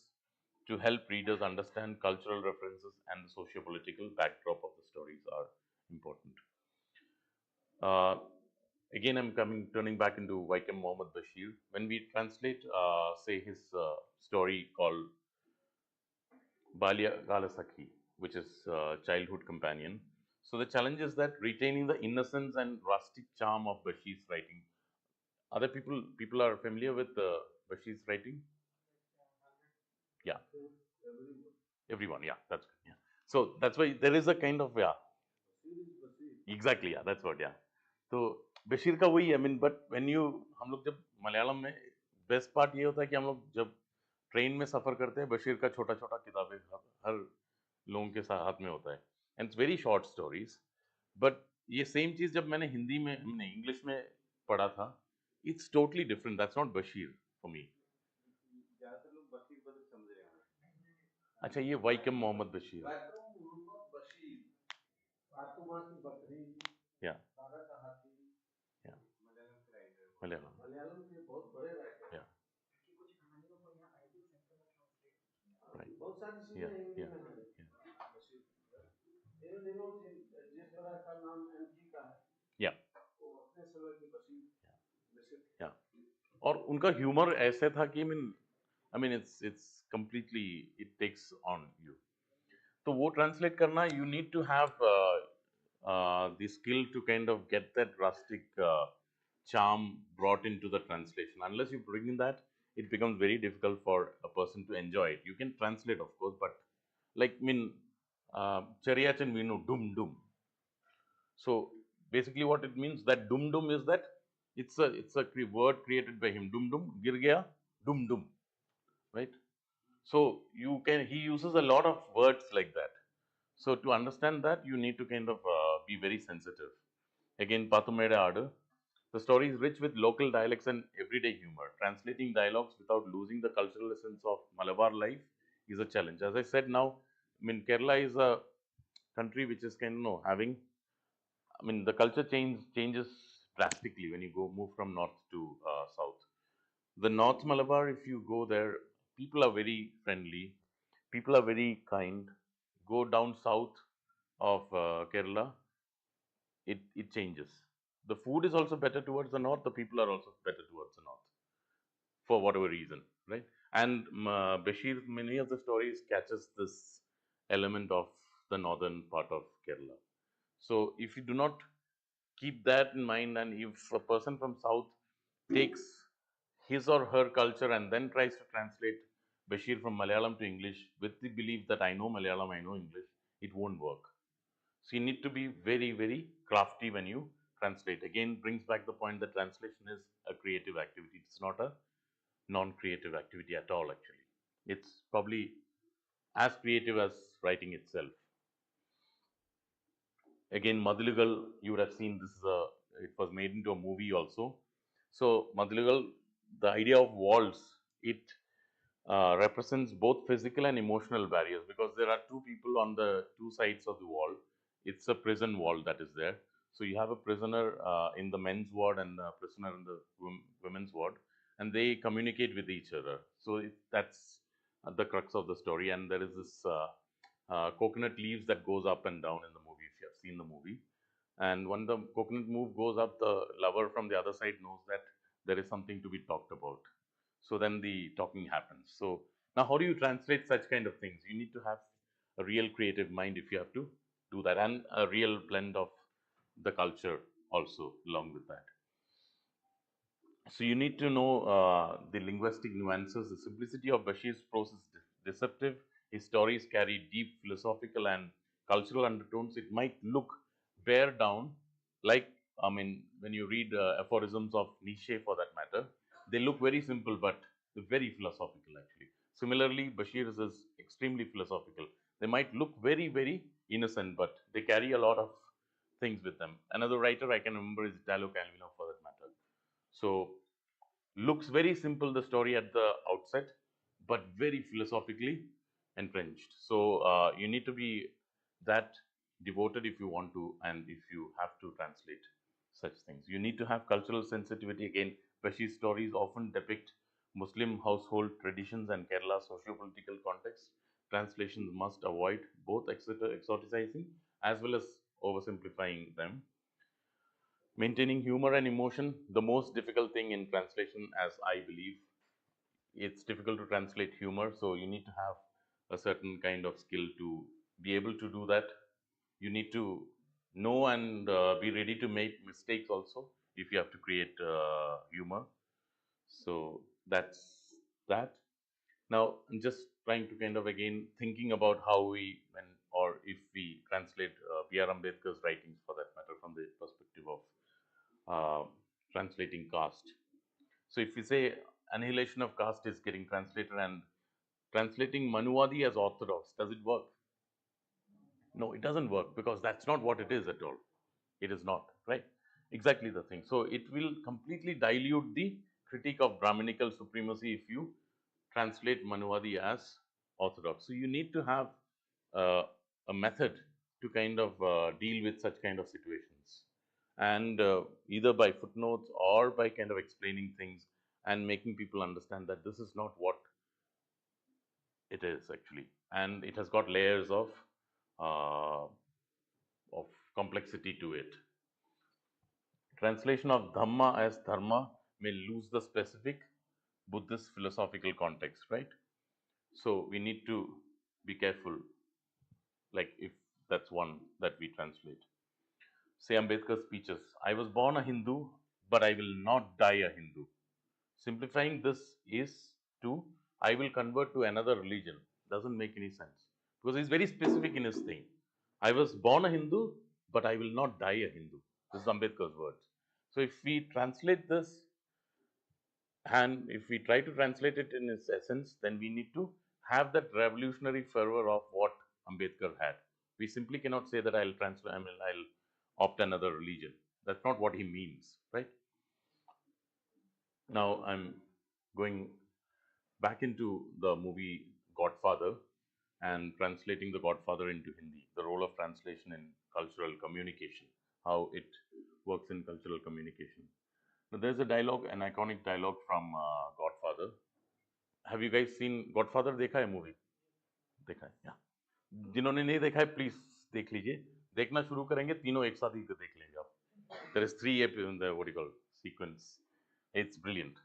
to help readers understand cultural references and the socio-political backdrop of the stories are important. Uh, Again, I'm turning back into Vaikam Mohammed Bashir. When we translate, say, his story called Balya Kala Sakhi, which is childhood companion. So the challenge is that retaining the innocence and rustic charm of Bashir's writing. Other people are familiar with Bashir's writing? Yeah. Everyone, yeah, that's good. Yeah. So that's why there is a kind of, yeah. Exactly, yeah, that's what, yeah. तो बशीर का वही है, but when you हम लोग जब मलयालम में best part ये होता है कि हम लोग जब ट्रेन में सफर करते हैं, बशीर का छोटा छोटा किताबें हर लोगों के हाथ में होता है, and it's very short stories. But ये सेम चीज जब मैंने हिंदी में इंग्लिश में पढ़ा था, it's totally different. That's not Bashir for me. ज्यादातर लोग बशीर बदल समझ रहे हैं. अच्छा, ये वाइकम मोहम्मद बशीर. खातुमा की बकरी, Yeah. बारह का हाथी, Yeah. मलयालम के बहुत बड़े राइटर। Yeah. कुछ कहानियों को यहाँ आईटी सेक्टर में ट्रांसलेट Right. बहुत सारी चीजें हिंदी में हैं। इन दिनों जिस तरह का नाम एमजी का है, Yeah. वो अपने समय की बशीर। Yeah. और उनका ह्यूमर ऐसे था कि I mean it's completely it takes on you. तो वो translate करना you need to have the skill to kind of get that rustic charm brought into the translation. Unless you bring in that, it becomes very difficult for a person to enjoy it. You can translate, of course, but like Chariachan we know dum dum. So basically, what it means that dum dum is that it's a word created by him. Dum dum gir gaya dum dum, right? So he uses a lot of words like that. So to understand that, you need to kind of be very sensitive. Again, Pathumeda Adu, the story is rich with local dialects and everyday humor. Translating dialogues without losing the cultural essence of Malabar life is a challenge. As I said now, Kerala is a country which is kind of having, the culture changes drastically when you move from north to south. The North Malabar, if you go there, people are very friendly, people are very kind. Go down south of Kerala, it changes. The food is also better towards the north, the people are also better towards the north for whatever reason, right? And Bashir, many of the stories catches this element of the northern part of Kerala. So if you do not keep that in mind, and if a person from south takes his or her culture and then tries to translate Bashir from Malayalam to English with the belief that I know Malayalam, I know English, it won't work. So you need to be very, very crafty when you translate. Again, brings back the point that translation is a creative activity. It's not a non-creative activity at all, actually. It's probably as creative as writing itself. Again, Madhuligal, you would have seen this is it was made into a movie also. So Madhuligal, the idea of walls, it represents both physical and emotional barriers, because there are two people on the two sides of the wall. It's a prison wall that is there. So you have a prisoner in the men's ward and a prisoner in the women's ward, and they communicate with each other. So that's the crux of the story. And there is this coconut leaves that goes up and down in the movie, if you have seen the movie. And when the coconut move goes up, the lover from the other side knows that there is something to be talked about. So then the talking happens. So now, how do you translate such kind of things? You need to have a real creative mind if you have to do that, and a real blend of the culture also along with that. So you need to know the linguistic nuances. The simplicity of Bashir's prose is deceptive. His stories carry deep philosophical and cultural undertones. It might look bare down, like, when you read aphorisms of Nietzsche for that matter, they look very simple, but they're very philosophical actually. Similarly, Bashir's is extremely philosophical. They might look very, very innocent, but they carry a lot of things with them. Another writer I can remember is Italo Calvino for that matter. So looks very simple, the story at the outset, but very philosophically entrenched. So you need to be that devoted if you want to, and if you have to translate such things. You need to have cultural sensitivity. Again, Bashir's stories often depict Muslim household traditions and Kerala socio-political context. Translations must avoid both exoticizing as well as oversimplifying them. Maintaining humor and emotion, the most difficult thing in translation, as I believe. It's difficult to translate humor, so you need to have a certain kind of skill to be able to do that. You need to know and be ready to make mistakes also if you have to create humor. So that's that. Now, I'm just trying to kind of again thinking about how we, when or if we translate B.R. Ambedkar's writings for that matter from the perspective of translating caste. So if we say annihilation of caste is getting translated, and translating Manuwadi as orthodox, does it work? No, it doesn't work, because that's not what it is at all. It is not, right? Exactly the thing. So it will completely dilute the critique of Brahminical supremacy if you translate Manuwadi as orthodox. So you need to have uh, a method to kind of deal with such kind of situations, and either by footnotes or by kind of explaining things and making people understand that this is not what it is actually, and it has got layers uh, of complexity to it. Translation of Dhamma as Dharma may lose the specific Buddhist philosophical context, right? So we need to be careful, like if that's one that we translate. Say Ambedkar's speeches, I was born a Hindu, but I will not die a Hindu. Simplifying this is to, I will convert to another religion. Doesn't make any sense because he's very specific in his thing. I was born a Hindu, but I will not die a Hindu. This is Ambedkar's words. So if we translate this, and if we try to translate it in its essence, then we need to have that revolutionary fervor of what Ambedkar had. We simply cannot say that I'll translate, I'll opt another religion. That's not what he means, right? Now I'm going back into the movie Godfather and translating the Godfather into Hindi, the role of translation in cultural communication, how it works in cultural communication. Now, there's a dialogue, an iconic dialogue from Godfather. Have you guys seen Godfather? देखा है movie? देखा है, yeah. जिन्होंने नहीं देखा है, please देख लीजिए. देखना शुरू करेंगे, तीनों एक साथ ही देख लेंगे आप. There is 3 in the what do you call sequence. It's brilliant.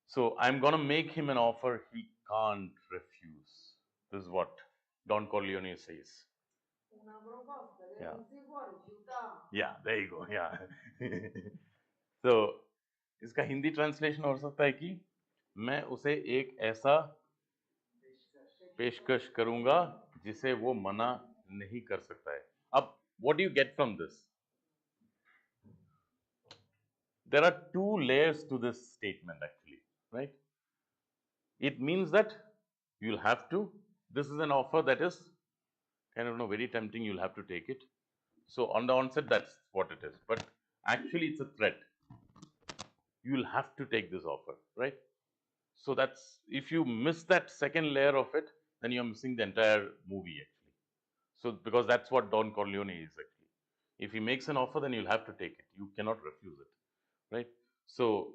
So I'm gonna make him an offer he can't refuse. This is what Don Corleone says. Yeah. Yeah, there you go. Yeah. So इसका Hindi translation हो सकता है कि मैं उसे एक ऐसा पेशकश करूंगा जिसे वो मना नहीं कर सकता है. अब what do you get from this? There are 2 layers to this statement actually, right? It means that you'll have to, this is an offer that is kind of very tempting, you'll have to take it. So on the onset, that's what it is. But actually, it's a threat. You'll have to take this offer, right? So that's, if you miss that second layer of it, then you're missing the entire movie actually. So because that's what Don Corleone is actually. If he makes an offer, then you'll have to take it. You cannot refuse it, right? So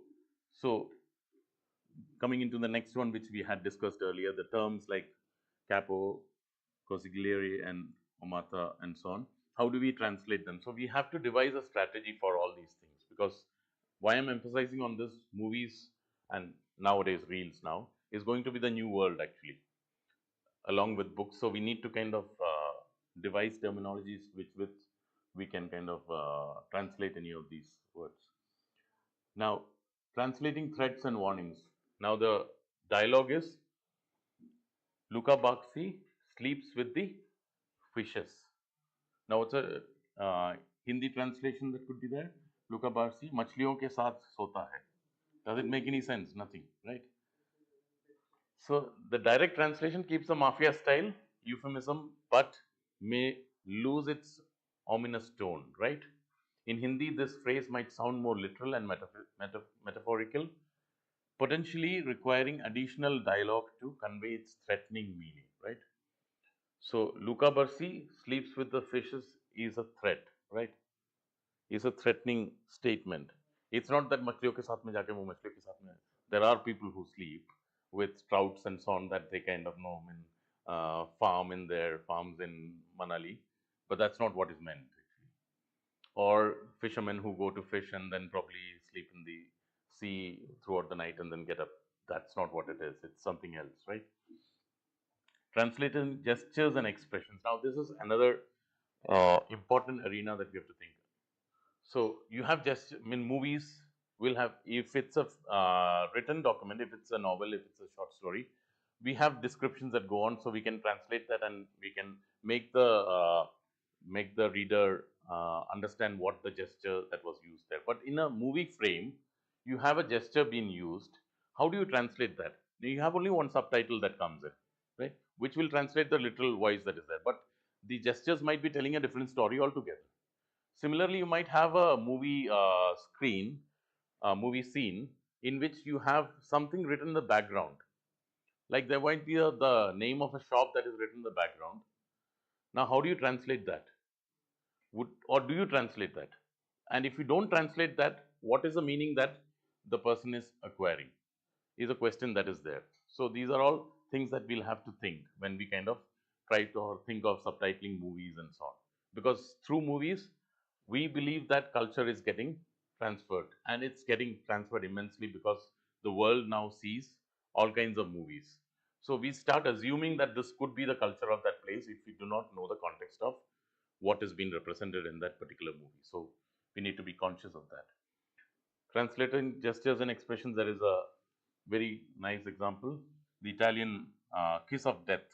coming into the next one, which we had discussed earlier, the terms like capo, consigliere, and omata, and so on. How do we translate them? So we have to devise a strategy for all these things, because why I'm emphasizing on this, movies and nowadays reels now is going to be the new world actually, along with books. So we need to kind of devise terminologies with we can kind of translate any of these words. Now, translating threats and warnings. Now the dialogue is, Luca Baxi sleeps with the fishes. Now it's a Hindi translation that could be there. Luca Baxi मछलियों के साथ सोता है. Does it make any sense? Nothing, right? So the direct translation keeps the mafia style euphemism, but may lose its ominous tone, right? In Hindi, this phrase might sound more literal and metaphorical, potentially requiring additional dialogue to convey its threatening meaning, right? So Luca Barsi sleeps with the fishes is a threat, right? Is a threatening statement. It's not that मछलियों के साथ में जाके वो मछलियों के साथ में. There are people who sleep with trouts and so on that they kind of know in farm in their farms in Manali, but that's not what is meant. Or fishermen who go to fish and then probably sleep in the sea throughout the night and then get up. That's not what it is. It's something else, right? Translated gestures and expressions. Now, this is another important arena that we have to think. So, you have gestures, I mean, movies will have, if it's a written document, if it's a novel, if it's a short story, we have descriptions that go on, so we can translate that and we can make the reader understand what the gesture that was used there. But in a movie frame, you have a gesture being used. How do you translate that? You have only one subtitle that comes in, right? Which will translate the literal voice that is there. But the gestures might be telling a different story altogether. Similarly, you might have a movie movie scene in which you have something written in the background. Like there might be the name of a shop that is written in the background. Now, how do you translate that? Or do you translate that? And if you don't translate that, what is the meaning that the person is acquiring? Is a question that is there. So these are all things that we'll have to think when we kind of try to or think of subtitling movies and so on. Because through movies, we believe that culture is getting transferred, and it's getting transferred immensely because the world now sees all kinds of movies. So we start assuming that this could be the culture of that place if we do not know the context of what is being represented in that particular movie. So we need to be conscious of that. Translating gestures and expressions, there is a very nice example. The Italian kiss of death.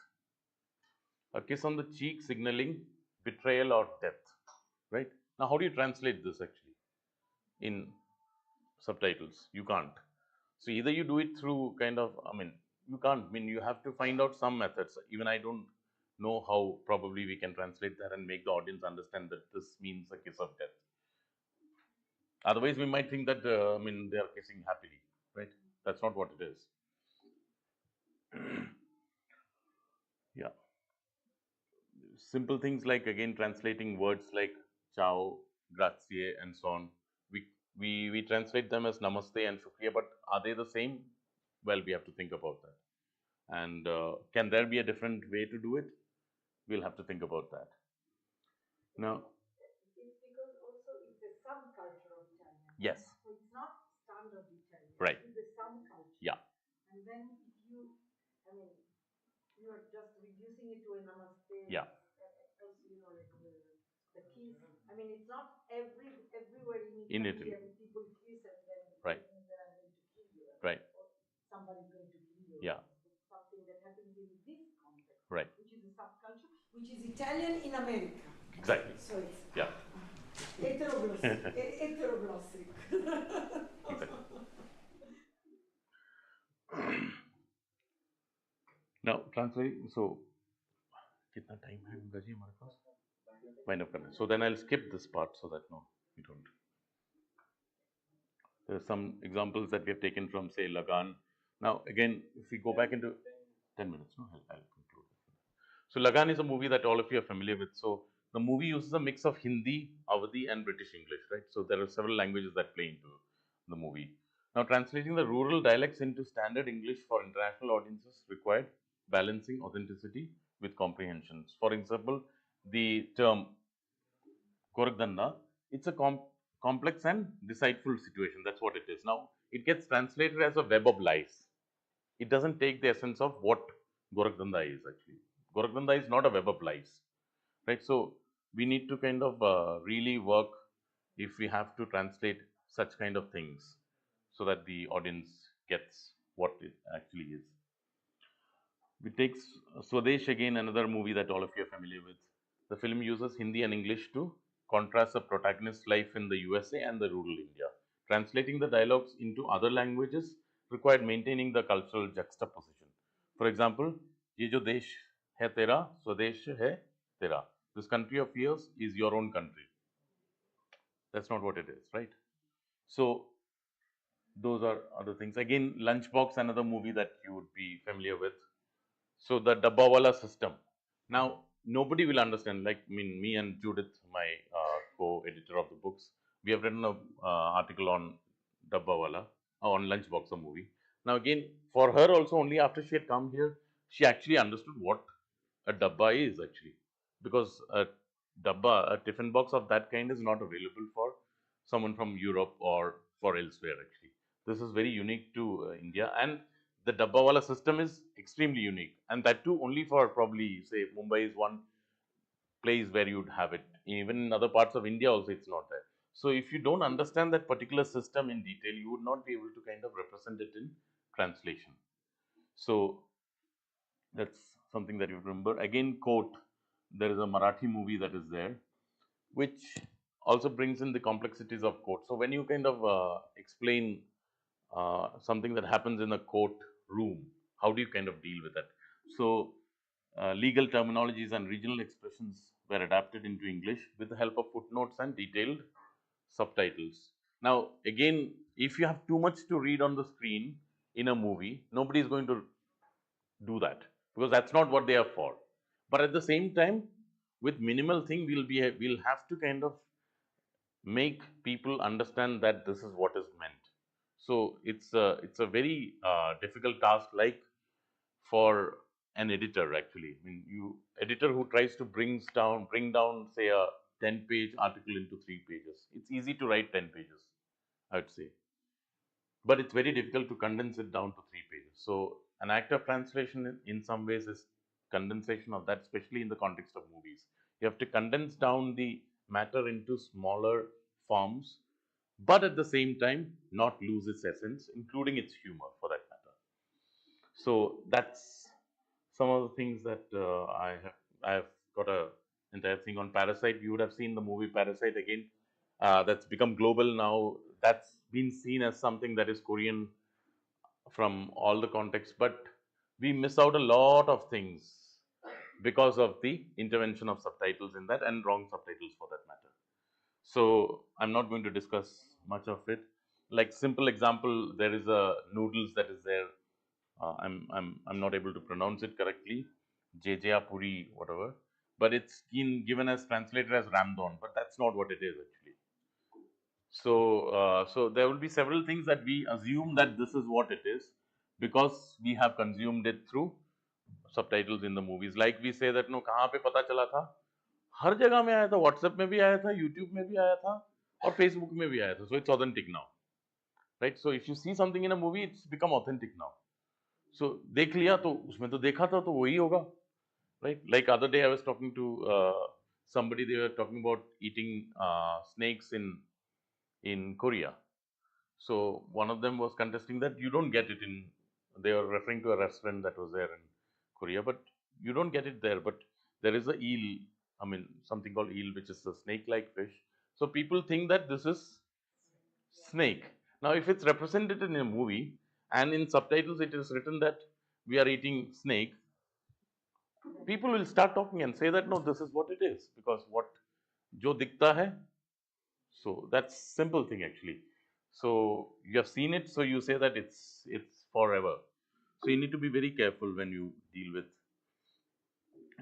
A kiss on the cheek signaling betrayal or death. Right? Now, how do you translate this actually in subtitles? You can't. So either you do it through kind of, you can't. You have to find out some methods. Even I don't know how probably we can translate that and make the audience understand that this means a kiss of death. Otherwise, we might think that, they are kissing happily, right? That's not what it is. Yeah. Simple things like, again, translating words like ciao, grazie, and so on. We translate them as namaste and shukriya, but are they the same? Well, we have to think about that. And can there be a different way to do it? We'll have to think about that. Now, it's because also it's a subculture of Italian. Yes. So it's not standard Italian. Right. It's a subculture. Yeah. And then if you, you are just reducing it to a namaste. Yeah. Also, like the kiss. It's not everywhere In Italy Italy. people kiss and then Right. that I'm going to kill you. Right. Or somebody's going to kill you. Yeah. It's something that happens in this context. Right. Which is a subculture, which is Italian in America. Exactly. So it's yeah. Heteroglossic. Now, translate. So, kitna time hai Ganga ji hamare paas? Wind up karna. So then I'll skip this part so that no, we don't. There are some examples that we have taken from, say, Lagan. Now, again, if we go back into 10 minutes, no, I'll conclude. So, Lagan is a movie that all of you are familiar with. So, the movie uses a mix of Hindi, Awadhi, and British English, right? So, there are several languages that play into the movie. Now, translating the rural dialects into standard English for international audiences required balancing authenticity with comprehensions. For example, the term Gorakdanda, it's a complex and deceitful situation. That's what it is. Now, it gets translated as a web of lies. It doesn't take the essence of what Gorakdanda is actually. Gorakdanda is not a web of lies, right? So, we need to kind of really work if we have to translate such kind of things so that the audience gets what it actually is. We take Swadesh again, another movie that all of you are familiar with. The film uses Hindi and English to contrast the protagonist's life in the USA and the rural India. Translating the dialogues into other languages required maintaining the cultural juxtaposition. For example, ये जो देश है तेरा, स्वदेश है तेरा. This country of yours is your own country. That's not what it is, right? So, those are other things. Again, Lunchbox, another movie that you would be familiar with. So, the Dabbawala system. Now, nobody will understand, like me and Judith, my co-editor of the books, we have written an article on Dabbawala, on Lunchbox, a movie. Now, again, for her also, only after she had come here, she actually understood what a dabba is actually. Because a dabba, a tiffin box of that kind is not available for someone from Europe or for elsewhere actually. This is very unique to India, and the dabbawala system is extremely unique, and that too only for probably, say, Mumbai is one place where you'd have it. Even in other parts of India also it's not there. So if you don't understand that particular system in detail, you would not be able to kind of represent it in translation. So that's something that you remember. Again, quote, there is a Marathi movie that is there, which also brings in the complexities of court. So when you kind of explain something that happens in a court room, how do you kind of deal with that? So legal terminologies and regional expressions were adapted into English with the help of footnotes and detailed subtitles. Now, again, if you have too much to read on the screen in a movie, nobody is going to do that because that's not what they are for. But at the same time, with minimal thing, we'll have to kind of make people understand that this is what is meant. So it's a very difficult task, like for an editor actually. I mean, editor who tries to bring down say a 10-page article into 3 pages. It's easy to write 10 pages, I would say, but it's very difficult to condense it down to 3 pages. So an act of translation in some ways is condensation of that, especially in the context of movies. You have to condense down the matter into smaller forms, but at the same time not lose its essence, including its humor for that matter. So that's some of the things that I have got a entire thing on Parasite. You would have seen the movie Parasite again. That's become global now. That's been seen as something that is Korean from all the contexts, but we miss out a lot of things because of the intervention of subtitles in that, and wrong subtitles for that matter. So I'm not going to discuss much of it. Like simple example, there is a noodles that is there. I'm not able to pronounce it correctly, Jeja Puri, whatever. But it's been given as translated as Ramdon, but that's not what it is actually. So there will be several things that we assume that this is what it is because we have consumed it through subtitles in the movies. Like we say that no, कहाँ पे पता चला था? हर जगह में आया था, WhatsApp में भी आया था, YouTube में भी आया था, और Facebook में भी आया था. So it's authentic now, right? So if you see something in a movie, it's become authentic now. So देख लिया तो उसमें तो देखा था तो वही होगा, right? Like other day I was talking to somebody. They were talking about eating snakes in Korea. So one of them was contesting that you don't get it in. They were referring to a restaurant that was there in Korea, but you don't get it there. But there is a eel. I mean, something called eel, which is a snake-like fish. So people think that this is snake. Now, if it's represented in a movie and in subtitles it is written that we are eating snake, people will start talking and say that no, this is what it is, because what jo dikhta hai. So that's simple thing actually. So you have seen it, so you say that it's forever. So you need to be very careful when you deal with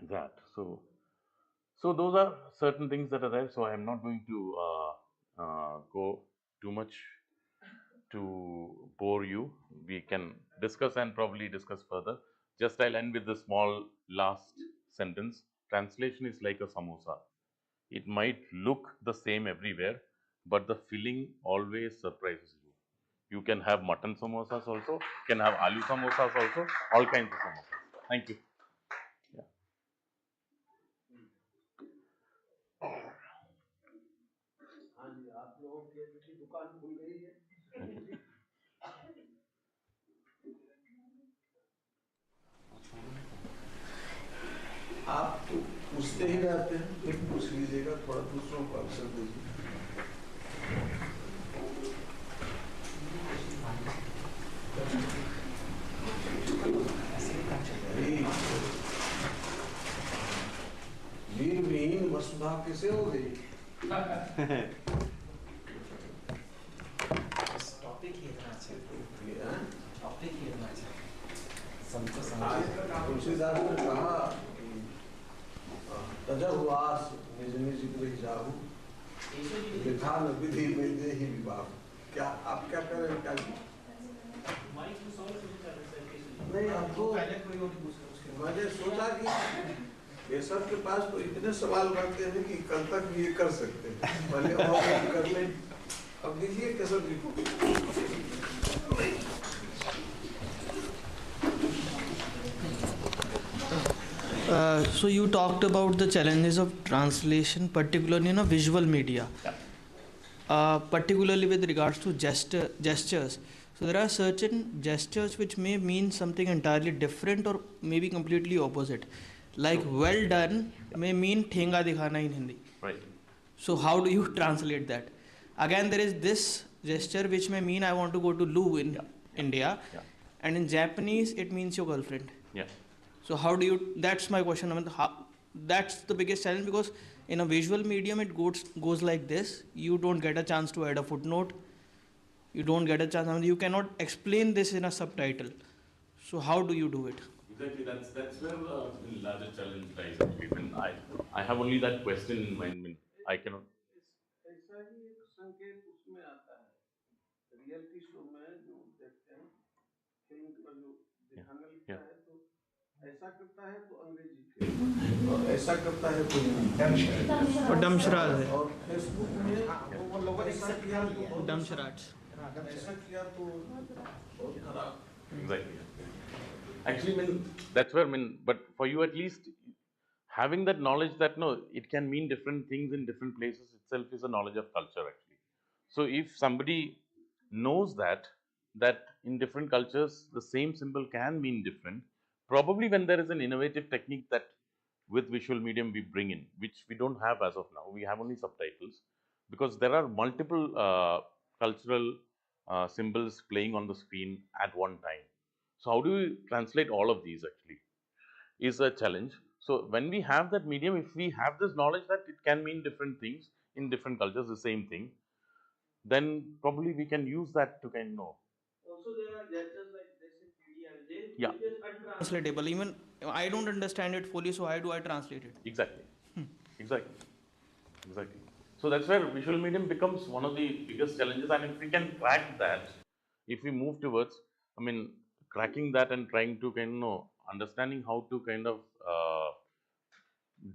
that. So those are certain things that are there. So I am not going to go too much to bore you. We can discuss and probably discuss further. Just I'll end with the small last sentence. Translation is like a samosa. It might look the same everywhere, but the filling always surprises you. You can have mutton samosas also, you can have aloo samosas also, all kinds of samosas. Thank you. Yeah. हाँ जी, आप लोगों की दुकान खुल गई है। आप तो पूछते ही रहते हैं, फिर पूछ लीजिएगा, थोड़ा दूसरों को अवसर दीजिए। वीर विहीन वसुधा किसे हो गई? टॉपिक ही इतना अच्छा है, टॉपिक ही इतना अच्छा है, सबको समझ। तुलसीदास ने कहा तजहुआस निज निज गृह जाहु, विधान विधि में देहि विवाह। क्या आप क्या कर रहे हैं? नहीं, आपको मैंने सोचा कि ये सब के पास तो इतने सवाल रहते हैं कि कल तक भी ये कर सकते हैं, पहले और कर लें। अब देखिए कैसे So you talked about the challenges of translation, particularly in a visual media, particularly with regards to gestures. So there are certain gestures which may mean something entirely different or maybe completely opposite. Like well done may mean thenga dikhana in Hindi. Right. So how do you translate that? Again, there is this gesture which may mean I want to go to loo in India, and in Japanese it means your girlfriend. Yeah. So how do you? That's my question. I mean, that's the biggest challenge, because in a visual medium it goes like this. You don't get a chance to add a footnote. You don't get a chance. I mean, you cannot explain this in a subtitle. So how do you do it? Exactly, that's where the larger challenge lies. Actually, when I have only that question in mind. When I cannot. ऐसा ही एक संकेत उसमें आता है reality show में जो देखते हैं फिल्म पर जो दिखाने लगता है तो ऐसा करता है तो अंग्रेजी फिल्म और ऐसा करता है तो और डमशराज है और फेसबुक में वो लोग ऐसा किया तो डमशराज ऐसा किया तो बहुत खराब. Exactly. Actually, that's where but for you at least, having that knowledge that no, it can mean different things in different places itself is a knowledge of culture actually. So if somebody knows that in different cultures the same symbol can mean different, probably when there is an innovative technique that with visual medium we bring in, which we don't have as of now, we have only subtitles, because there are multiple cultural symbols playing on the screen at one time. So how do we translate all of these actually is a challenge. So when we have that medium, if we have this knowledge that it can mean different things in different cultures, the same thing, then probably we can use that to kind of know. Also, there are judges like this in PDL. They Yeah. just untranslatable. translatable. Even I don't understand it fully, so how do I translate it? Exactly. Exactly. So that's where visual medium becomes one of the biggest challenges, and if we can crack that, if we move towards, cracking that and trying to kind of understanding how to kind of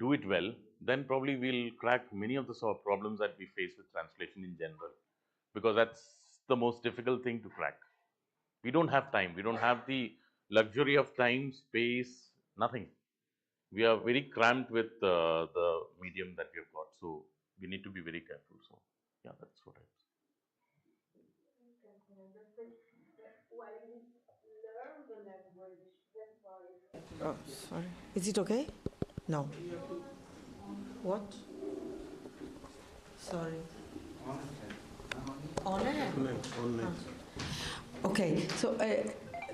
do it well, then probably we'll crack many of the sort of problems that we face with translation in general, because that's the most difficult thing to crack. We don't have time. We don't have the luxury of time, space, nothing. We are very cramped with the medium that we have got, so we need to be very careful. So, yeah, that's what I. Oh, sorry. Is it okay? No. What? Sorry. On air? Okay, so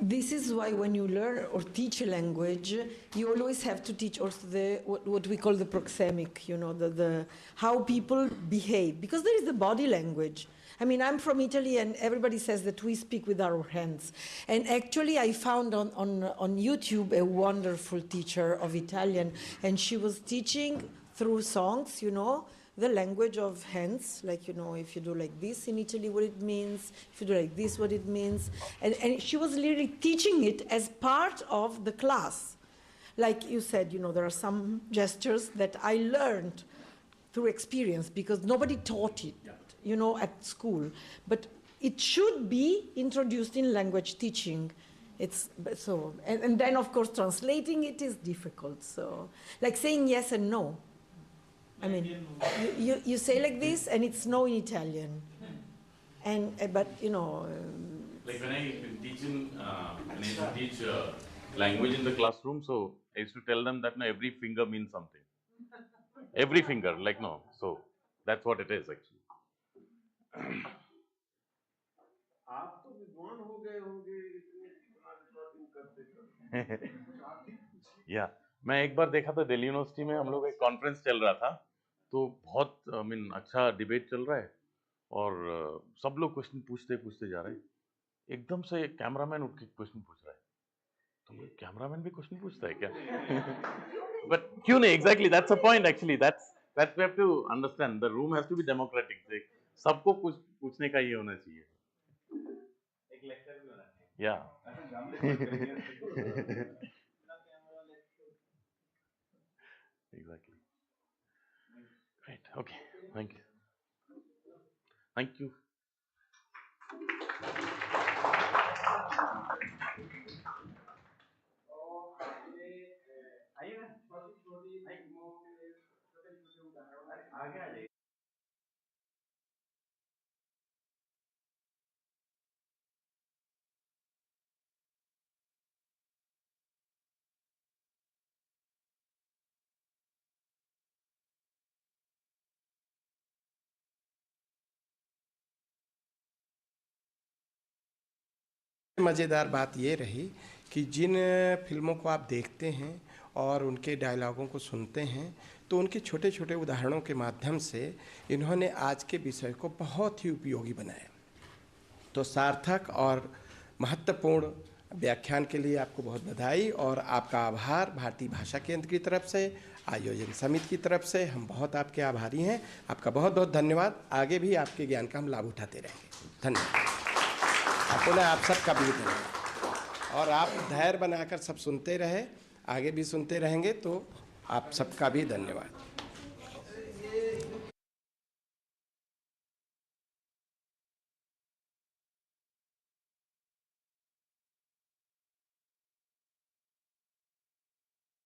this is why when you learn or teach a language, you always have to teach also the what we call the proxemic, you know, the how people behave, because there is the body language. I mean, I'm from Italy, and everybody says that we speak with our hands. And actually, I found on YouTube a wonderful teacher of Italian, and she was teaching through songs, you know, the language of hands, like, you know, if you do like this in Italy, what it means, if you do like this, what it means. And she was literally teaching it as part of the class. Like you said, you know, there are some gestures that I learned through experience because nobody taught it, you know, at school. But it should be introduced in language teaching. It's so, and then of course translating it is difficult. So, like saying yes and no. I mean, you say like this, and it's no in Italian, and but you know. Like when I teach language in the classroom, so I used to tell them that no, every finger means something. Every finger, like no, so that's what it is actually. आप तो विद्वान हो गए होंगे इतने इतना recording करते या मैं एक बार देखा था दिल्ली यूनिवर्सिटी में, हम लोग एक कॉन्फ्रेंस चल रहा था, तो बहुत अच्छा डिबेट चल रहा है और सब लोग क्वेश्चन पूछते जा रहे हैं, एकदम से कैमरामैन उठ के क्वेश्चन पूछ रहा है, तो कैमरामैन भी क्वेश्चन पूछता है क्या? बट क्यों नहीं? Exactly that's a point actually, that's we have to understand, the room has to be democratic, सबको कुछ पूछने का ये होना चाहिए, एक लेक्चर भी होना चाहिए, या exactly. Great. Okay. Thank you. Thank you. मज़ेदार बात ये रही कि जिन फिल्मों को आप देखते हैं और उनके डायलॉगों को सुनते हैं, तो उनके छोटे छोटे उदाहरणों के माध्यम से इन्होंने आज के विषय को बहुत ही उपयोगी बनाया। तो सार्थक और महत्वपूर्ण व्याख्यान के लिए आपको बहुत बधाई और आपका आभार भारतीय भाषा केंद्र की तरफ से, आयोजन समिति की तरफ से। हम बहुत आपके आभारी हैं। आपका बहुत बहुत धन्यवाद। आगे भी आपके ज्ञान का हम लाभ उठाते रहेंगे। धन्यवाद। पुनः आप सबका भी धन्यवाद। और आप धैर्य बनाकर सब सुनते रहे, आगे भी सुनते रहेंगे, तो आप सबका भी धन्यवाद।